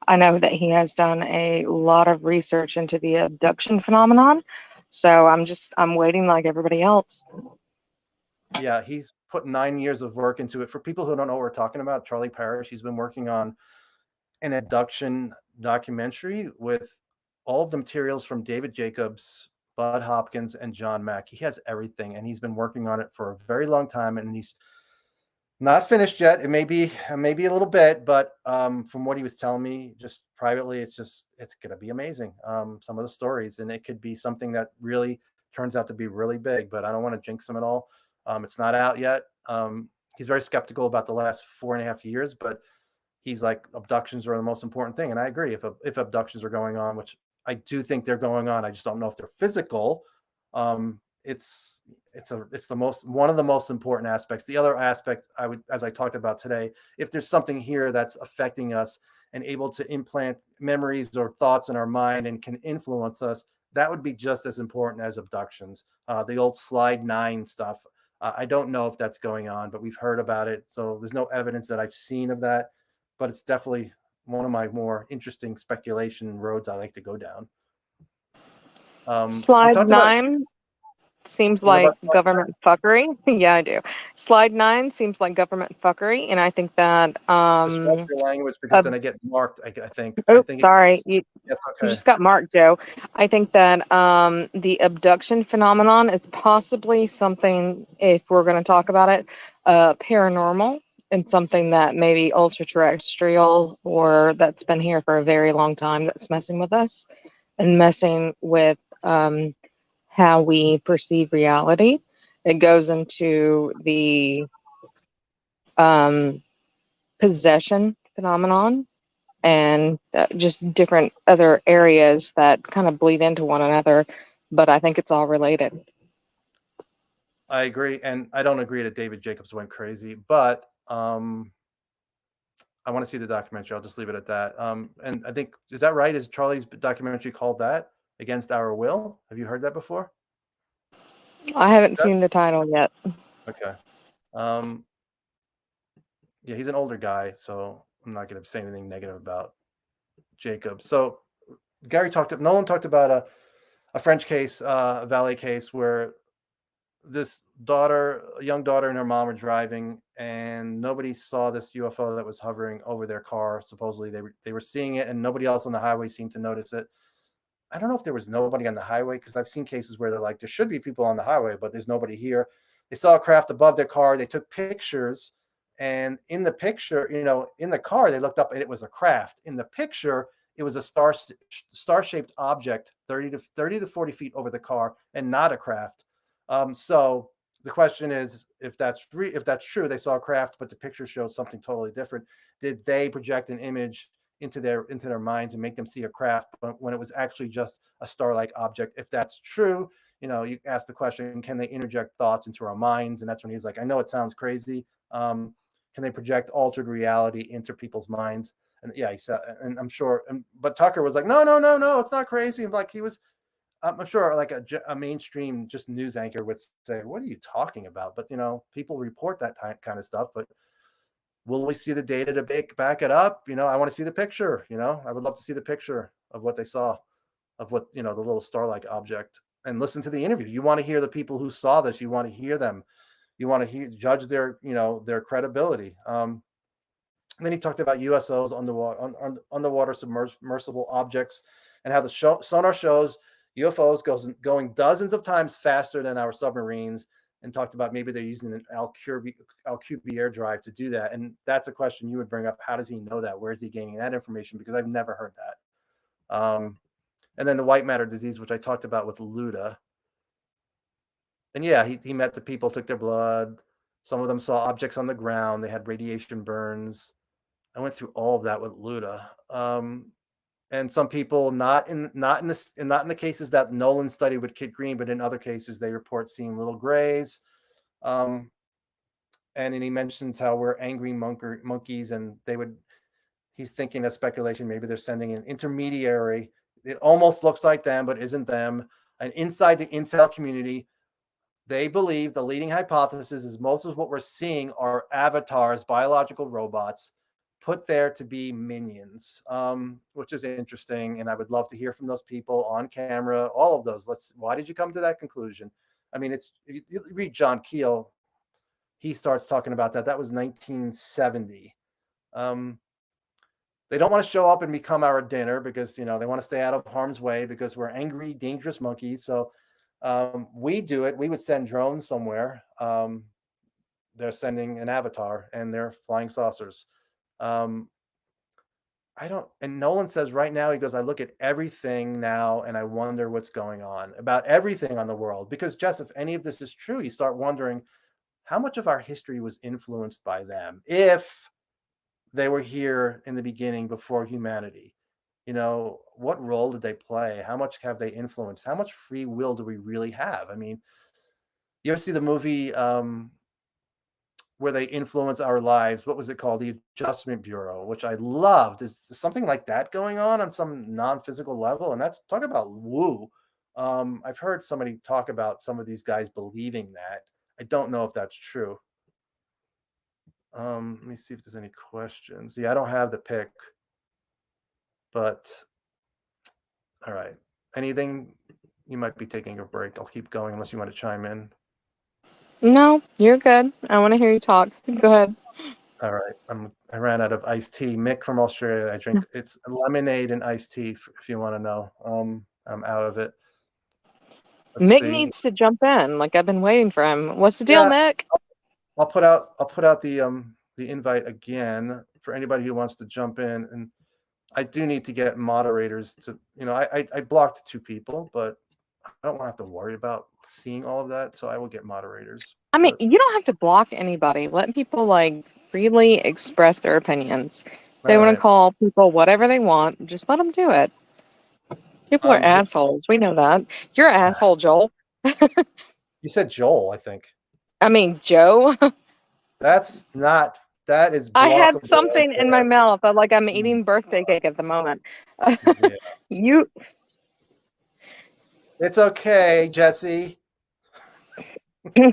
I know that he has done a lot of research into the abduction phenomenon, so I'm waiting like everybody else. Yeah, he's put 9 years of work into it. For people who don't know what we're talking about, Charlie Parrish, he's been working on an abduction documentary with all of the materials from David Jacobs, Bud Hopkins, and John Mack. He has everything, and he's been working on it for a very long time, and he's not finished yet. It may be a little bit, but from what he was telling me just privately, it's gonna be amazing. Some of the stories, and it could be something that really turns out to be really big. But I don't want to jinx him at all. It's not out yet. He's very skeptical about the last 4.5 years, but he's like, abductions are the most important thing, and I agree. If abductions are going on, which I do think they're going on, I just don't know if they're physical. It's the most one of the most important aspects. The other aspect, I would, as I talked about today, if there's something here that's affecting us and able to implant memories or thoughts in our mind and can influence us, that would be just as important as abductions. The old slide 9 stuff. I don't know if that's going on, but we've heard about it. So there's no evidence that I've seen of that, but it's definitely one of my more interesting speculation roads I like to go down. You Slide talked about 9 seems you know like about slide government fuckery. Yeah, I do. Slide 9 seems like government fuckery, and I think that Just watch your language because uh, then I get marked. I think. I oh, think sorry, you that's you okay. just got marked, Joe. I think that the abduction phenomenon is possibly something, if we're going to talk about it, paranormal, and something that maybe ultra terrestrial or that's been here for a very long time that's messing with us and messing with how we perceive reality. It goes into the um, possession phenomenon and just different other areas that kind of bleed into one another. But I think it's all related. I agree, and I don't agree that David Jacobs went crazy, but I want to see the documentary. I'll just leave it at that. And I think, is that right? Is Charlie's documentary called that, Against Our Will? Have you heard that before? I haven't Yes. seen the title yet. Okay. Yeah, he's an older guy, so I'm not going to say anything negative about Jacobs. So Nolan talked about a French case, a valet case, where this a young daughter and her mom were driving, and nobody saw this UFO that was hovering over their car. Supposedly they were seeing it, and nobody else on the highway seemed to notice it. I don't know if there was nobody on the highway, because I've seen cases where they're like, there should be people on the highway, but there's nobody here. They saw a craft above their car. They took pictures, and in the picture, in the car, they looked up and it was a craft. In the picture, it was a star-shaped object, 30 to 40 feet over the car, and not a craft. So the question is, if that's true, they saw a craft, but the picture showed something totally different. Did they project an image into their minds and make them see a craft, but when it was actually just a star-like object? If that's true, you ask the question, can they interject thoughts into our minds? And that's when he's like, I know it sounds crazy. Can they project altered reality into people's minds? And yeah, he said, and I'm sure, but Tucker was like, no, it's not crazy. Like he was, I'm sure like a mainstream just news anchor would say, what are you talking about? But people report that kind of stuff, but will we see the data to back it up? I want to see the picture. I would love to see the picture of what they saw, of what, the little star-like object, and listen to the interview. You want to hear the people who saw this. You want to hear them. You want to judge their, their credibility. And then he talked about USOs, underwater submersible objects, and how the sonar shows UFOs going dozens of times faster than our submarines, and talked about maybe they're using an Alcubierre drive to do that. And that's a question you would bring up. How does he know that? Where is he gaining that information? Because I've never heard that. And then the white matter disease, which I talked about with Luda. And yeah, he met the people, took their blood. Some of them saw objects on the ground. They had radiation burns. I went through all of that with Luda. And some people not in the cases that Nolan studied with Kit Green, but in other cases they report seeing little grays. and then he mentions how we're angry monkeys, and he's thinking that speculation, maybe they're sending an intermediary. It almost looks like them, but isn't them. And inside the intel community, they believe the leading hypothesis is most of what we're seeing are avatars, biological robots, put there to be minions, which is interesting. And I would love to hear from those people on camera, all of those. Why did you come to that conclusion? I mean, you read John Keel, he starts talking about that. That was 1970. They don't want to show up and become our dinner because, they want to stay out of harm's way because we're angry, dangerous monkeys. So we do it. We would send drones somewhere. They're sending an avatar and they're flying saucers. And Nolan says right now, he goes, I look at everything now and I wonder what's going on about everything on the world. Because Jess, if any of this is true, you start wondering how much of our history was influenced by them. If they were here in the beginning before humanity, what role did they play? How much have they influenced? How much free will do we really have? I mean, you ever see the movie where they influence our lives? What was it called? The Adjustment Bureau, which I loved. Is something like that going on some non-physical level? And that's, talk about woo. I've heard somebody talk about some of these guys believing that. I don't know if that's true. Let me see if there's any questions. Yeah, I don't have the pick, but all right. Anything? You might be taking a break. I'll keep going unless you want to chime in. No, you're good. I want to hear you talk. Go ahead. All right. I ran out of iced tea. Mick from Australia. I drink it's lemonade and iced tea if you want to know. I'm out of it. Mick needs to jump in. Like, I've been waiting for him. What's the deal, Mick? I'll put out the invite again for anybody who wants to jump in, and I do need to get moderators to, I blocked 2 people, but I don't want to have to worry about seeing all of that, so I will get moderators. I mean, you don't have to block anybody. Let people freely express their opinions. If they want to call people whatever they want, just let them do it. People are assholes. We know that. You're an asshole, Joel. You said Joel, I think. I mean, Joe. That is blockable. I had something in my mouth. I'm eating birthday cake at the moment. Yeah. It's okay, Jesse.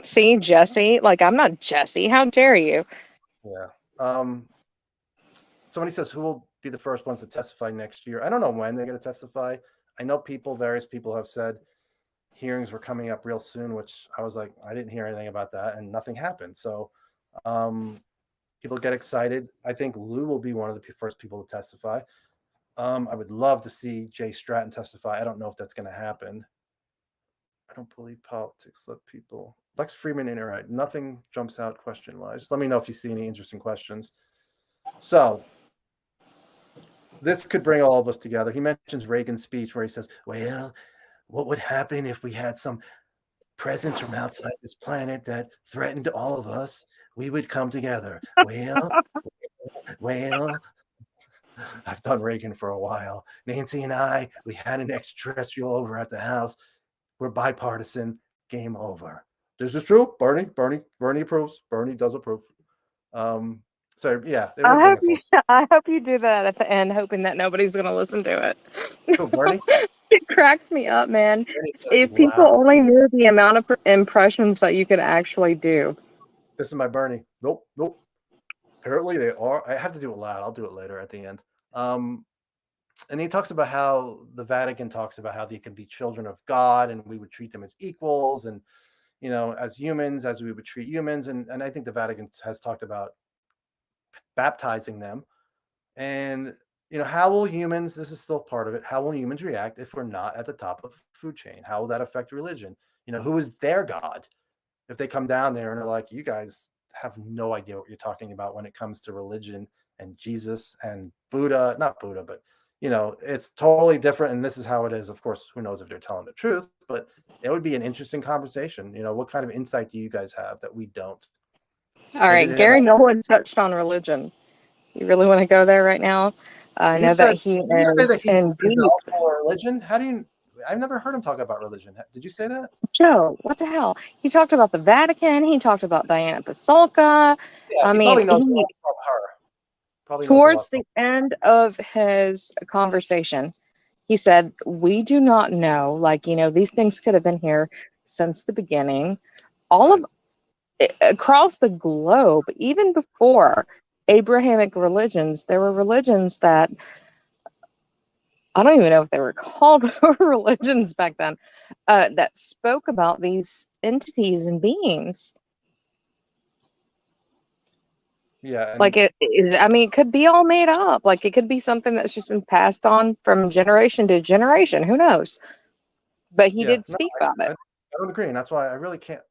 See, Jesse? I'm not Jesse. How dare you? Yeah. Somebody says, who will be the first ones to testify next year? I don't know when they're going to testify. I know various people have said hearings were coming up real soon, which I was like, I didn't hear anything about that, and nothing happened. So people get excited. I think Lou will be one of the first people to testify. I would love to see Jay Stratton testify. I don't know if that's going to happen. I don't believe politics let people. Lex Freeman interact. Nothing jumps out question-wise. Just let me know if you see any interesting questions. So this could bring all of us together. He mentions Reagan's speech where he says, well, what would happen if we had some presence from outside this planet that threatened all of us? We would come together. Well, I've done Reagan for a while. Nancy and I, we had an extraterrestrial over at the house. We're bipartisan. Game over. This is true. Bernie approves. Bernie does approve. So yeah. I hope you do that at the end, hoping that nobody's going to listen to it. Oh, Bernie? It cracks me up, man. If people only knew the amount of impressions that you could actually do. This is my Bernie. Nope. Apparently they are. I have to do it loud. I'll do it later at the end. And he talks about how the Vatican talks about how they can be children of God and we would treat them as equals and, as humans, as we would treat humans. And I think the Vatican has talked about baptizing them. And, how will humans, this is still part of it, how will humans react if we're not at the top of the food chain? How will that affect religion? Who is their God? If they come down there and are like, you guys have no idea what you're talking about when it comes to religion and Jesus and Buddha, not Buddha, but it's totally different. And this is how it is. Of course, who knows if they're telling the truth, but it would be an interesting conversation. What kind of insight do you guys have that we don't? All right. Gary Nolan touched on religion. You really want to go there right now? I know that he is indeed. Religion? How do you, I've never heard him talk about religion. Did you say that? Joe, what the hell? He talked about the Vatican. He talked about Diana Pasulka. Yeah, I he mean, probably knows a lot from her. Probably knows a lot towards from the end of his conversation, he said, "We do not know. Like, these things could have been here since the beginning. All of across the globe, even before Abrahamic religions, there were religions that I don't even know if they were called religions back then, that spoke about these entities and beings. Yeah, and Like it is, I mean, it could be all made up. Like it could be something that's just been passed on from generation to generation. Who knows? But he yeah, did no, speak about it. I don't agree, and that's why I really can't.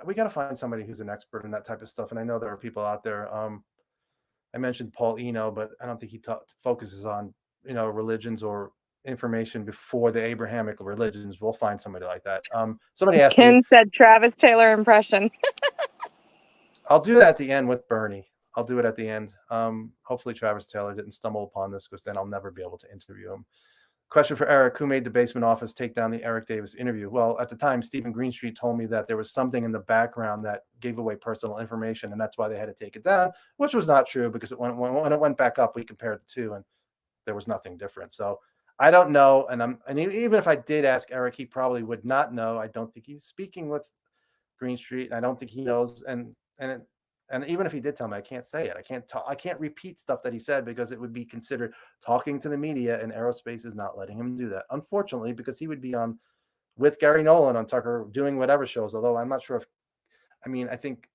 We got to find somebody who's an expert in that type of stuff. And I know there are people out there. I mentioned Paul Eno, but I don't think he focuses on religions or information before the Abrahamic religions. We'll find somebody like that. Somebody asked me. Ken said Travis Taylor impression. I'll do that at the end with Bernie. I'll do it at the end. Hopefully Travis Taylor didn't stumble upon this, because then I'll never be able to interview him. Question for Eric: who made the basement office take down the Eric Davis interview? Well, at the time, Stephen Greenstreet told me that there was something in the background that gave away personal information, and that's why they had to take it down, which was not true, because when it went back up, we compared the two, and there was nothing different. So I don't know, and even if I did ask Eric, he probably would not know. I don't think he's speaking with Greenstreet, and I don't think he knows. And even if he did tell me, I can't say it. I can't repeat stuff that he said, because it would be considered talking to the media, and Aerospace is not letting him do that, unfortunately, because he would be on with Garry Nolan on Tucker doing whatever shows. Although I'm not sure if, I think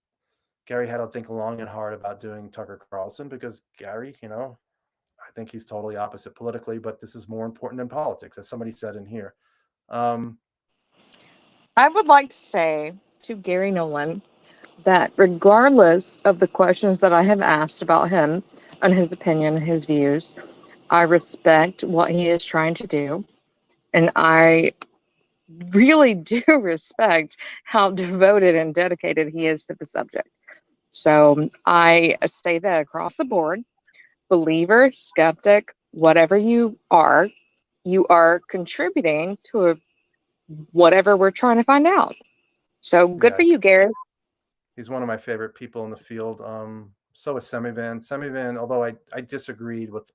Garry had to think long and hard about doing Tucker Carlson, because Garry, I think he's totally opposite politically, but this is more important than politics, as somebody said in here. I would like to say to Garry Nolan that regardless of the questions that I have asked about him and his opinion, his views, I respect what he is trying to do. And I really do respect how devoted and dedicated he is to the subject. So I say that across the board, believer, skeptic, whatever you are contributing to whatever we're trying to find out. So good for you, Garry. He's one of my favorite people in the field. So is Semivan. Semivan, although I disagreed with,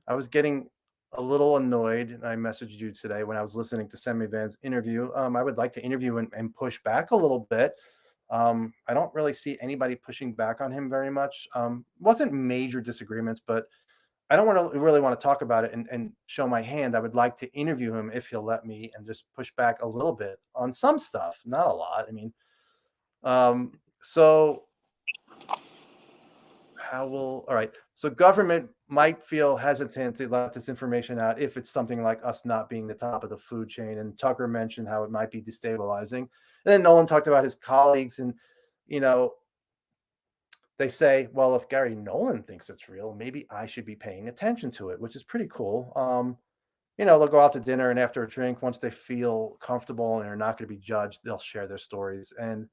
I was getting a little annoyed, and I messaged you today when I was listening to Semivan's interview. I would like to interview and push back a little bit. I don't really see anybody pushing back on him very much. Wasn't major disagreements, but I don't really want to talk about it and show my hand. I would like to interview him if he'll let me, and just push back a little bit on some stuff, not a lot. So all right. So government might feel hesitant to let this information out if it's something like us not being the top of the food chain. And Tucker mentioned how it might be destabilizing. And then Nolan talked about his colleagues, and, they say, well, if Garry Nolan thinks it's real, maybe I should be paying attention to it, which is pretty cool. They'll go out to dinner, and after a drink, once they feel comfortable and are not going to be judged, they'll share their stories. And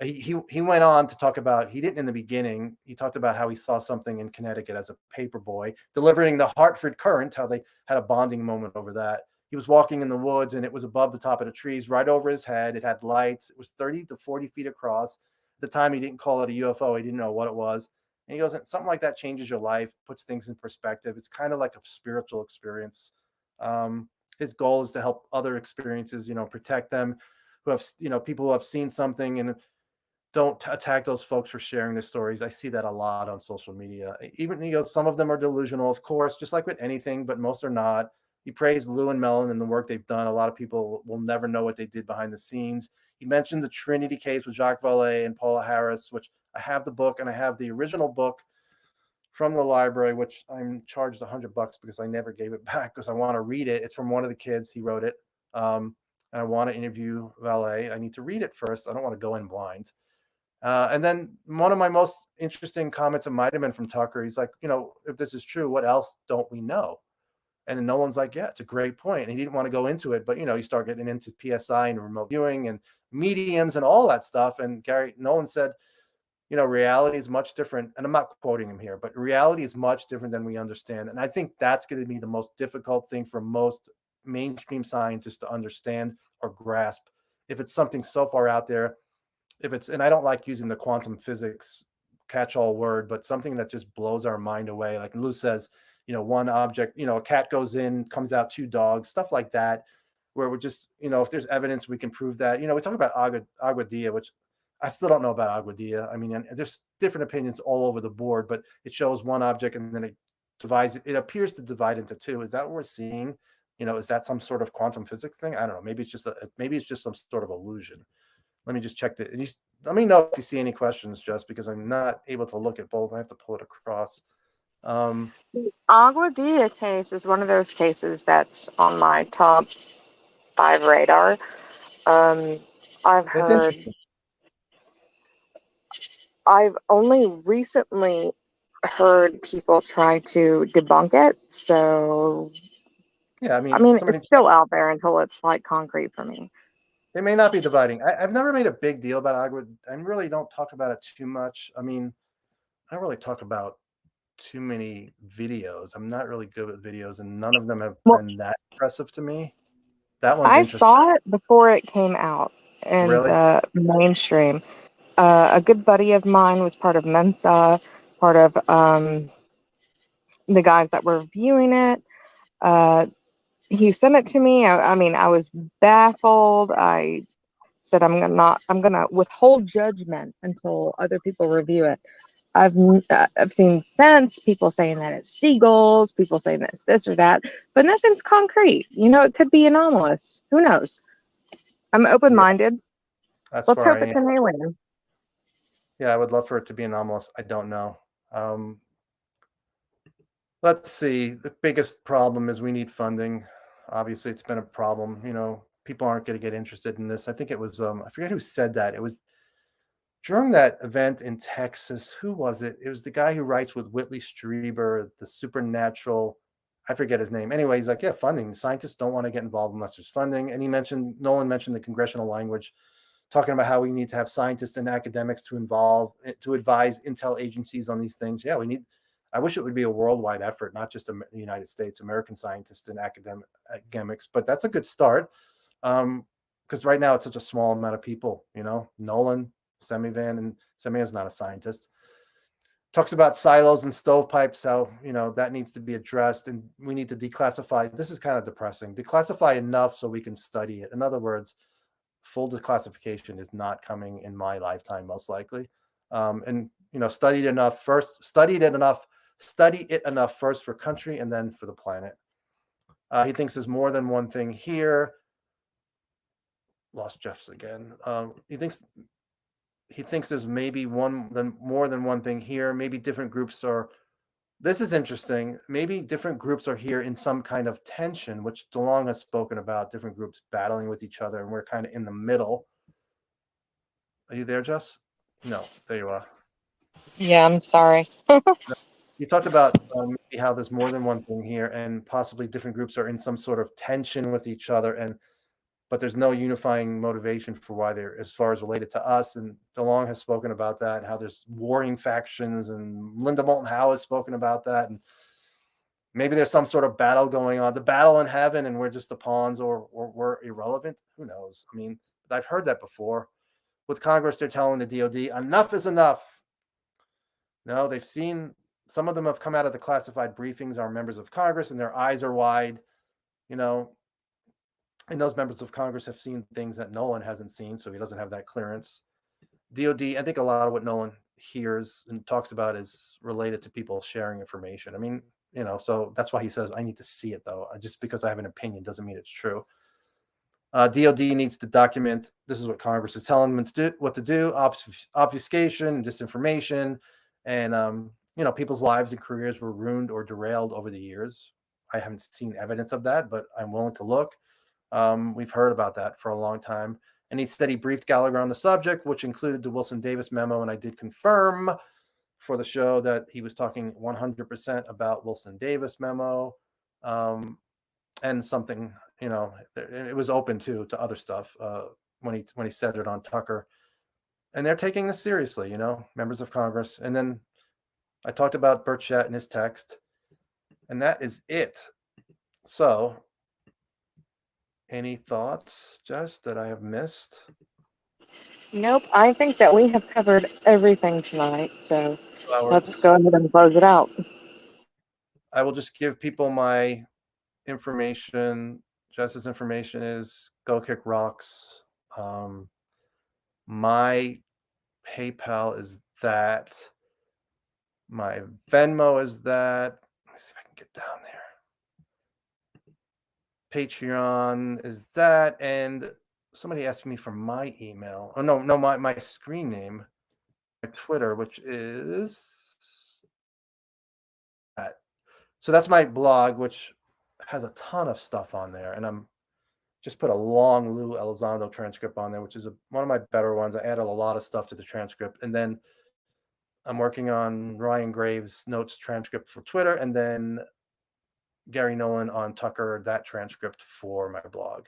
he went on to talk about, he didn't in the beginning, he talked about how he saw something in Connecticut as a paper boy delivering the Hartford Courant, how they had a bonding moment over that. He was walking in the woods, and it was above the top of the trees right over his head. It had lights. It was 30 to 40 feet across. At the time, he didn't call it a UFO. He didn't know what it was. And he goes, something like that changes your life, puts things in perspective. It's kind of like a spiritual experience. His goal is to help other experiences, protect them, who have, people who have seen something, and don't attack those folks for sharing their stories. I see that a lot on social media. Even, some of them are delusional, of course, just like with anything, but most are not. He praised Lou and Mellon and the work they've done. A lot of people will never know what they did behind the scenes. He mentioned the Trinity case with Jacques Vallée and Paula Harris, which I have the book, and I have the original book from the library, which I'm charged $100 because I never gave it back, because I want to read it. It's from one of the kids. He wrote it. And I want to interview Vallée. I need to read it first. I don't want to go in blind. And then one of my most interesting comments, it might have been from Tucker. He's like, if this is true, what else don't we know? And then Nolan's like, yeah, it's a great point. And he didn't want to go into it, but, you start getting into PSI and remote viewing and mediums and all that stuff. And Nolan said, reality is much different. And I'm not quoting him here, but reality is much different than we understand. And I think that's going to be the most difficult thing for most mainstream scientists to understand or grasp. If it's something so far out there, if it's, and I don't like using the quantum physics catch-all word, but something that just blows our mind away. Like Lou says, one object, a cat goes in, comes out two dogs, stuff like that, where we're just, if there's evidence, we can prove that. We talk about Agua Dia, which I still don't know about Agua Dia. I mean, and there's different opinions all over the board, but it shows one object and then it divides, it appears to divide into two. Is that what we're seeing? Is that some sort of quantum physics thing? I don't know. Maybe it's just some sort of illusion. Let me just check let me know if you see any questions, just because I'm not able to look at both. I have to pull it across. The Agua Dia case is one of those cases that's on my top 5 radar. I've heard, I've only recently heard people try to debunk it. So, yeah, I I mean, mean, it's still out there until it's like concrete for me. They may not be dividing. I've never made a big deal about Agua. I really don't talk about it too much. I mean, I don't really talk about too many videos. I'm not really good with videos, and none of them have been that impressive to me. That one's I interesting. saw it before it came out in the mainstream. A good buddy of mine was part of Mensa, part of the guys that were viewing it. He sent it to me. I mean, I was baffled. I said, I'm gonna withhold judgment until other people review it. I've seen since people saying that it's seagulls, people saying that it's this or that, but nothing's concrete. It could be anomalous. Who knows? I'm open-minded. That's Let's hope fine. it's an alien. Yeah, I would love for it to be anomalous. I don't know. Let's see. The biggest problem is we need funding. Obviously, it's been a problem. People aren't going to get interested in this. I think it was, I forget who said that. It was during that event in Texas. Who was it? It was the guy who writes with Whitley Strieber, the supernatural. I forget his name. Anyway, he's like, yeah, funding. Scientists don't want to get involved unless there's funding. And Nolan mentioned the congressional language, talking about how we need to have scientists and academics to advise intel agencies on these things. Yeah, I wish it would be a worldwide effort, not just the United States, American scientists and academics, but that's a good start. Because right now it's such a small amount of people, Nolan, Semivan, and Semivan's not a scientist. Talks about silos and stovepipes, how, that needs to be addressed, and we need to declassify. This is kind of depressing. Declassify enough so we can study it. In other words, full declassification is not coming in my lifetime, most likely. And study it enough first for country and then for the planet. He thinks there's more than one thing here. Lost Jeff's again. He thinks there's maybe more than one thing here. Maybe different groups are. This is interesting. Maybe different groups are here in some kind of tension, which DeLong has spoken about, different groups battling with each other, and we're kind of in the middle. Are you there, Jess? No, there you are. Yeah, I'm sorry. You talked about maybe how there's more than one thing here, and possibly different groups are in some sort of tension with each other, but there's no unifying motivation for why they're, as far as related to us. And DeLong has spoken about that, and how there's warring factions, and Linda Moulton Howe has spoken about that. And maybe there's some sort of battle going on, the battle in heaven, and we're just the pawns, or we're irrelevant. Who knows? I mean, I've heard that before. With Congress, they're telling the DOD, enough is enough. No, they've seen, some of them have come out of the classified briefings, are members of Congress, and their eyes are wide, and those members of Congress have seen things that Nolan hasn't seen, so he doesn't have that clearance. DOD, I think a lot of what Nolan hears and talks about is related to people sharing information. I mean, so that's why he says, I need to see it, though. Just because I have an opinion doesn't mean it's true. DOD needs to document, this is what Congress is telling them to do, obfuscation and disinformation. And, people's lives and careers were ruined or derailed over the years. I haven't seen evidence of that, but I'm willing to look. We've heard about that for a long time. And he said he briefed Gallagher on the subject, which included the Wilson Davis memo. And I did confirm for the show that he was talking 100% about Wilson Davis memo. And something, it was open to other stuff when he said it on Tucker. And they're taking this seriously, members of Congress. And then I talked about Burchett and his text, and that is it. So Any thoughts, Jess, that I have missed? Nope. I think that we have covered everything tonight. So let's Flowers. go ahead and close it out. I will just give people my information. Jess's information is Go Kick Rocks. My PayPal is that. My Venmo is that. Let me see if I can get down there. Patreon is that. And somebody asked me for my email. Oh, no, my screen name, my Twitter, which is that. So that's my blog, which has a ton of stuff on there. And I'm just put a long Lou Elizondo transcript on there, which is one of my better ones. I added a lot of stuff to the transcript. And then I'm working on Ryan Graves' notes transcript for Twitter, and then Garry Nolan on Tucker, that transcript for my blog.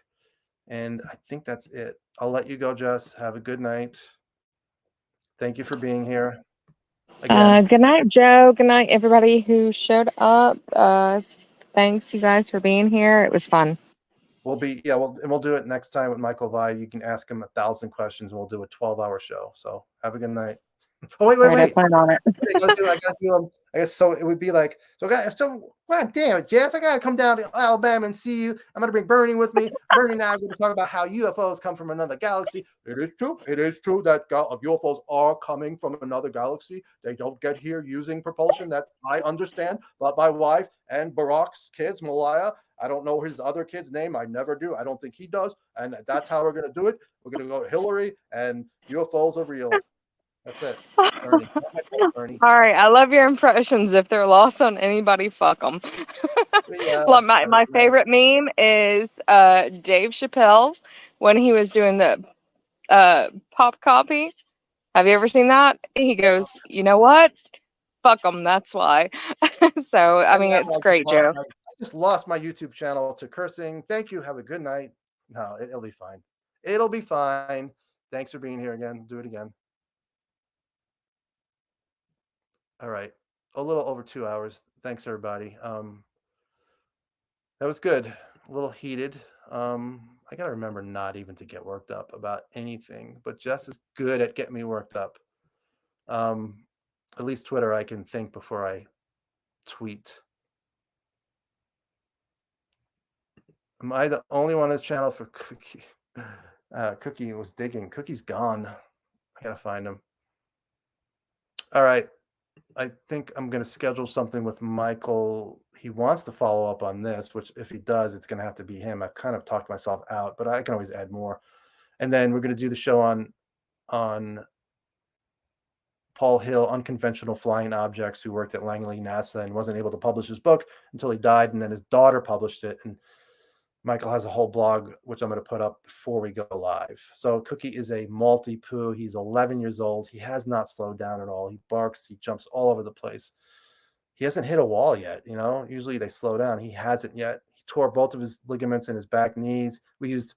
And I think that's it. I'll let you go, Jess. Have a good night. Thank you for being here. Again, Good night, Joe. Good night, everybody who showed up. Thanks, you guys, for being here. It was fun. we'll do it next time with Michael Vi. You can ask him 1,000 questions, and we'll do a 12-hour show. So have a good night. Oh, wait. I plan on it. I gotta do I guess so. It would be like, God damn it, Jess, I gotta come down to Alabama and see you. I'm gonna bring Bernie with me. Bernie and I are gonna talk about how UFOs come from another galaxy. It is true that UFOs are coming from another galaxy. They don't get here using propulsion. That I understand. But my wife and Barack's kids, Malaya, I don't know his other kid's name. I never do. I don't think he does. And that's how we're gonna do it. We're gonna go Hillary, and UFOs are real. That's it. Bernie. Bernie. All right, I love your impressions. If they're lost on anybody, fuck them. Yeah, my favorite meme is Dave Chappelle when he was doing the pop copy. Have you ever seen that? He goes, you know what? Fuck them. That's why. So I mean, it's great, Joe. I just lost my YouTube channel to cursing. Thank you. Have a good night. No, it'll be fine. It'll be fine. Thanks for being here again. Do it again. All right. A little over 2 hours. Thanks, everybody. That was good. A little heated. I gotta remember not even to get worked up about anything, but Jess is good at getting me worked up. At least Twitter, I can think before I tweet. Am I the only one on this channel for Cookie? Cookie was digging. Cookie's gone. I gotta find him. All right. I think I'm going to schedule something with Michael. He wants to follow up on this, which if he does, it's going to have to be him. I've kind of talked myself out, but I can always add more. And then we're going to do the show on Paul Hill, Unconventional Flying Objects, who worked at Langley NASA and wasn't able to publish his book until he died. And then his daughter published it. And Michael has a whole blog, which I'm going to put up before we go live. So Cookie is a multi-poo. He's 11 years old. He has not slowed down at all. He barks. He jumps all over the place. He hasn't hit a wall yet. You know, usually they slow down. He hasn't yet. He tore both of his ligaments in his back knees. We used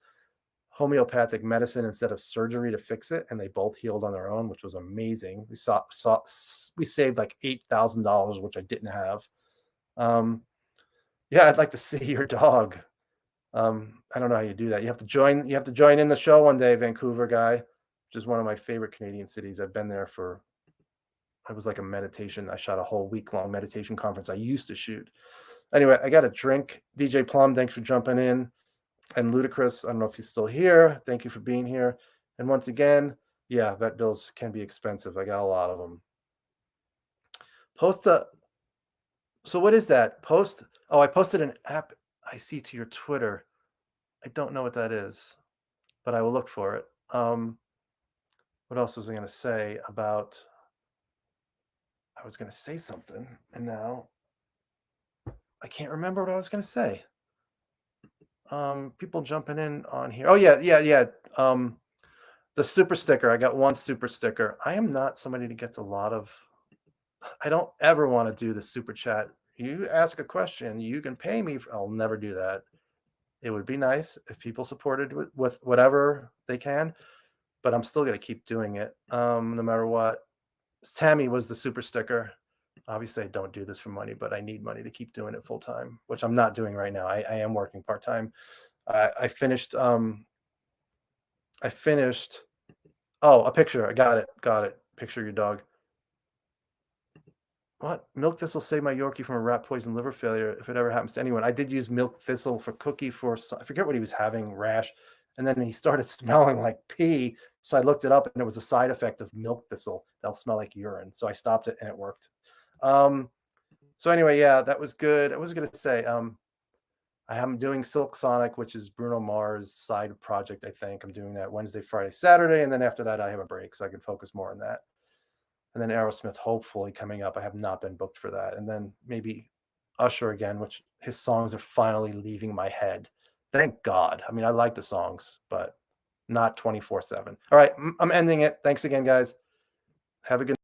homeopathic medicine instead of surgery to fix it, and they both healed on their own, which was amazing. We saved like $8,000, which I didn't have. Yeah, I'd like to see your dog. I don't know how you do that. You have to join in the show one day, Vancouver guy, which is one of my favorite Canadian cities. I've been there it was like a meditation. I shot a whole week-long meditation conference I used to shoot. Anyway, I got a drink. DJ Plum, thanks for jumping in. And Ludacris, I don't know if he's still here. Thank you for being here. And once again, yeah, vet bills can be expensive. I got a lot of them. So what is that? I posted an app I see to your Twitter. I don't know what that is, but I will look for it. What else was I going to say about? I was going to say something, and now I can't remember what I was going to say. People jumping in on here. Oh yeah. The super sticker. I got one super sticker. I am not somebody that gets a lot of. I don't ever want to do the super chat. You ask a question, you can pay me. I'll never do that. It would be nice if people supported with whatever they can, but I'm still going to keep doing it no matter what. Tammy was the super sticker. Obviously, I don't do this for money, but I need money to keep doing it full time, which I'm not doing right now. I am working part time. I finished. Oh, a picture. I got it. Picture your dog. What? Milk thistle saved my Yorkie from a rat poison liver failure if it ever happens to anyone. I did use milk thistle for Cookie for, I forget what he was having, rash. And then he started smelling like pee. So I looked it up and it was a side effect of milk thistle. That'll smell like urine. So I stopped it and it worked. So anyway, yeah, that was good. I was going to say, I am doing Silk Sonic, which is Bruno Mars' side project, I think. I'm doing that Wednesday, Friday, Saturday. And then after that, I have a break so I can focus more on that. And then Aerosmith, hopefully coming up. I have not been booked for that. And then maybe Usher again, which his songs are finally leaving my head. Thank God. I mean, I like the songs, but not 24/7. All right, I'm ending it. Thanks again, guys. Have a good night.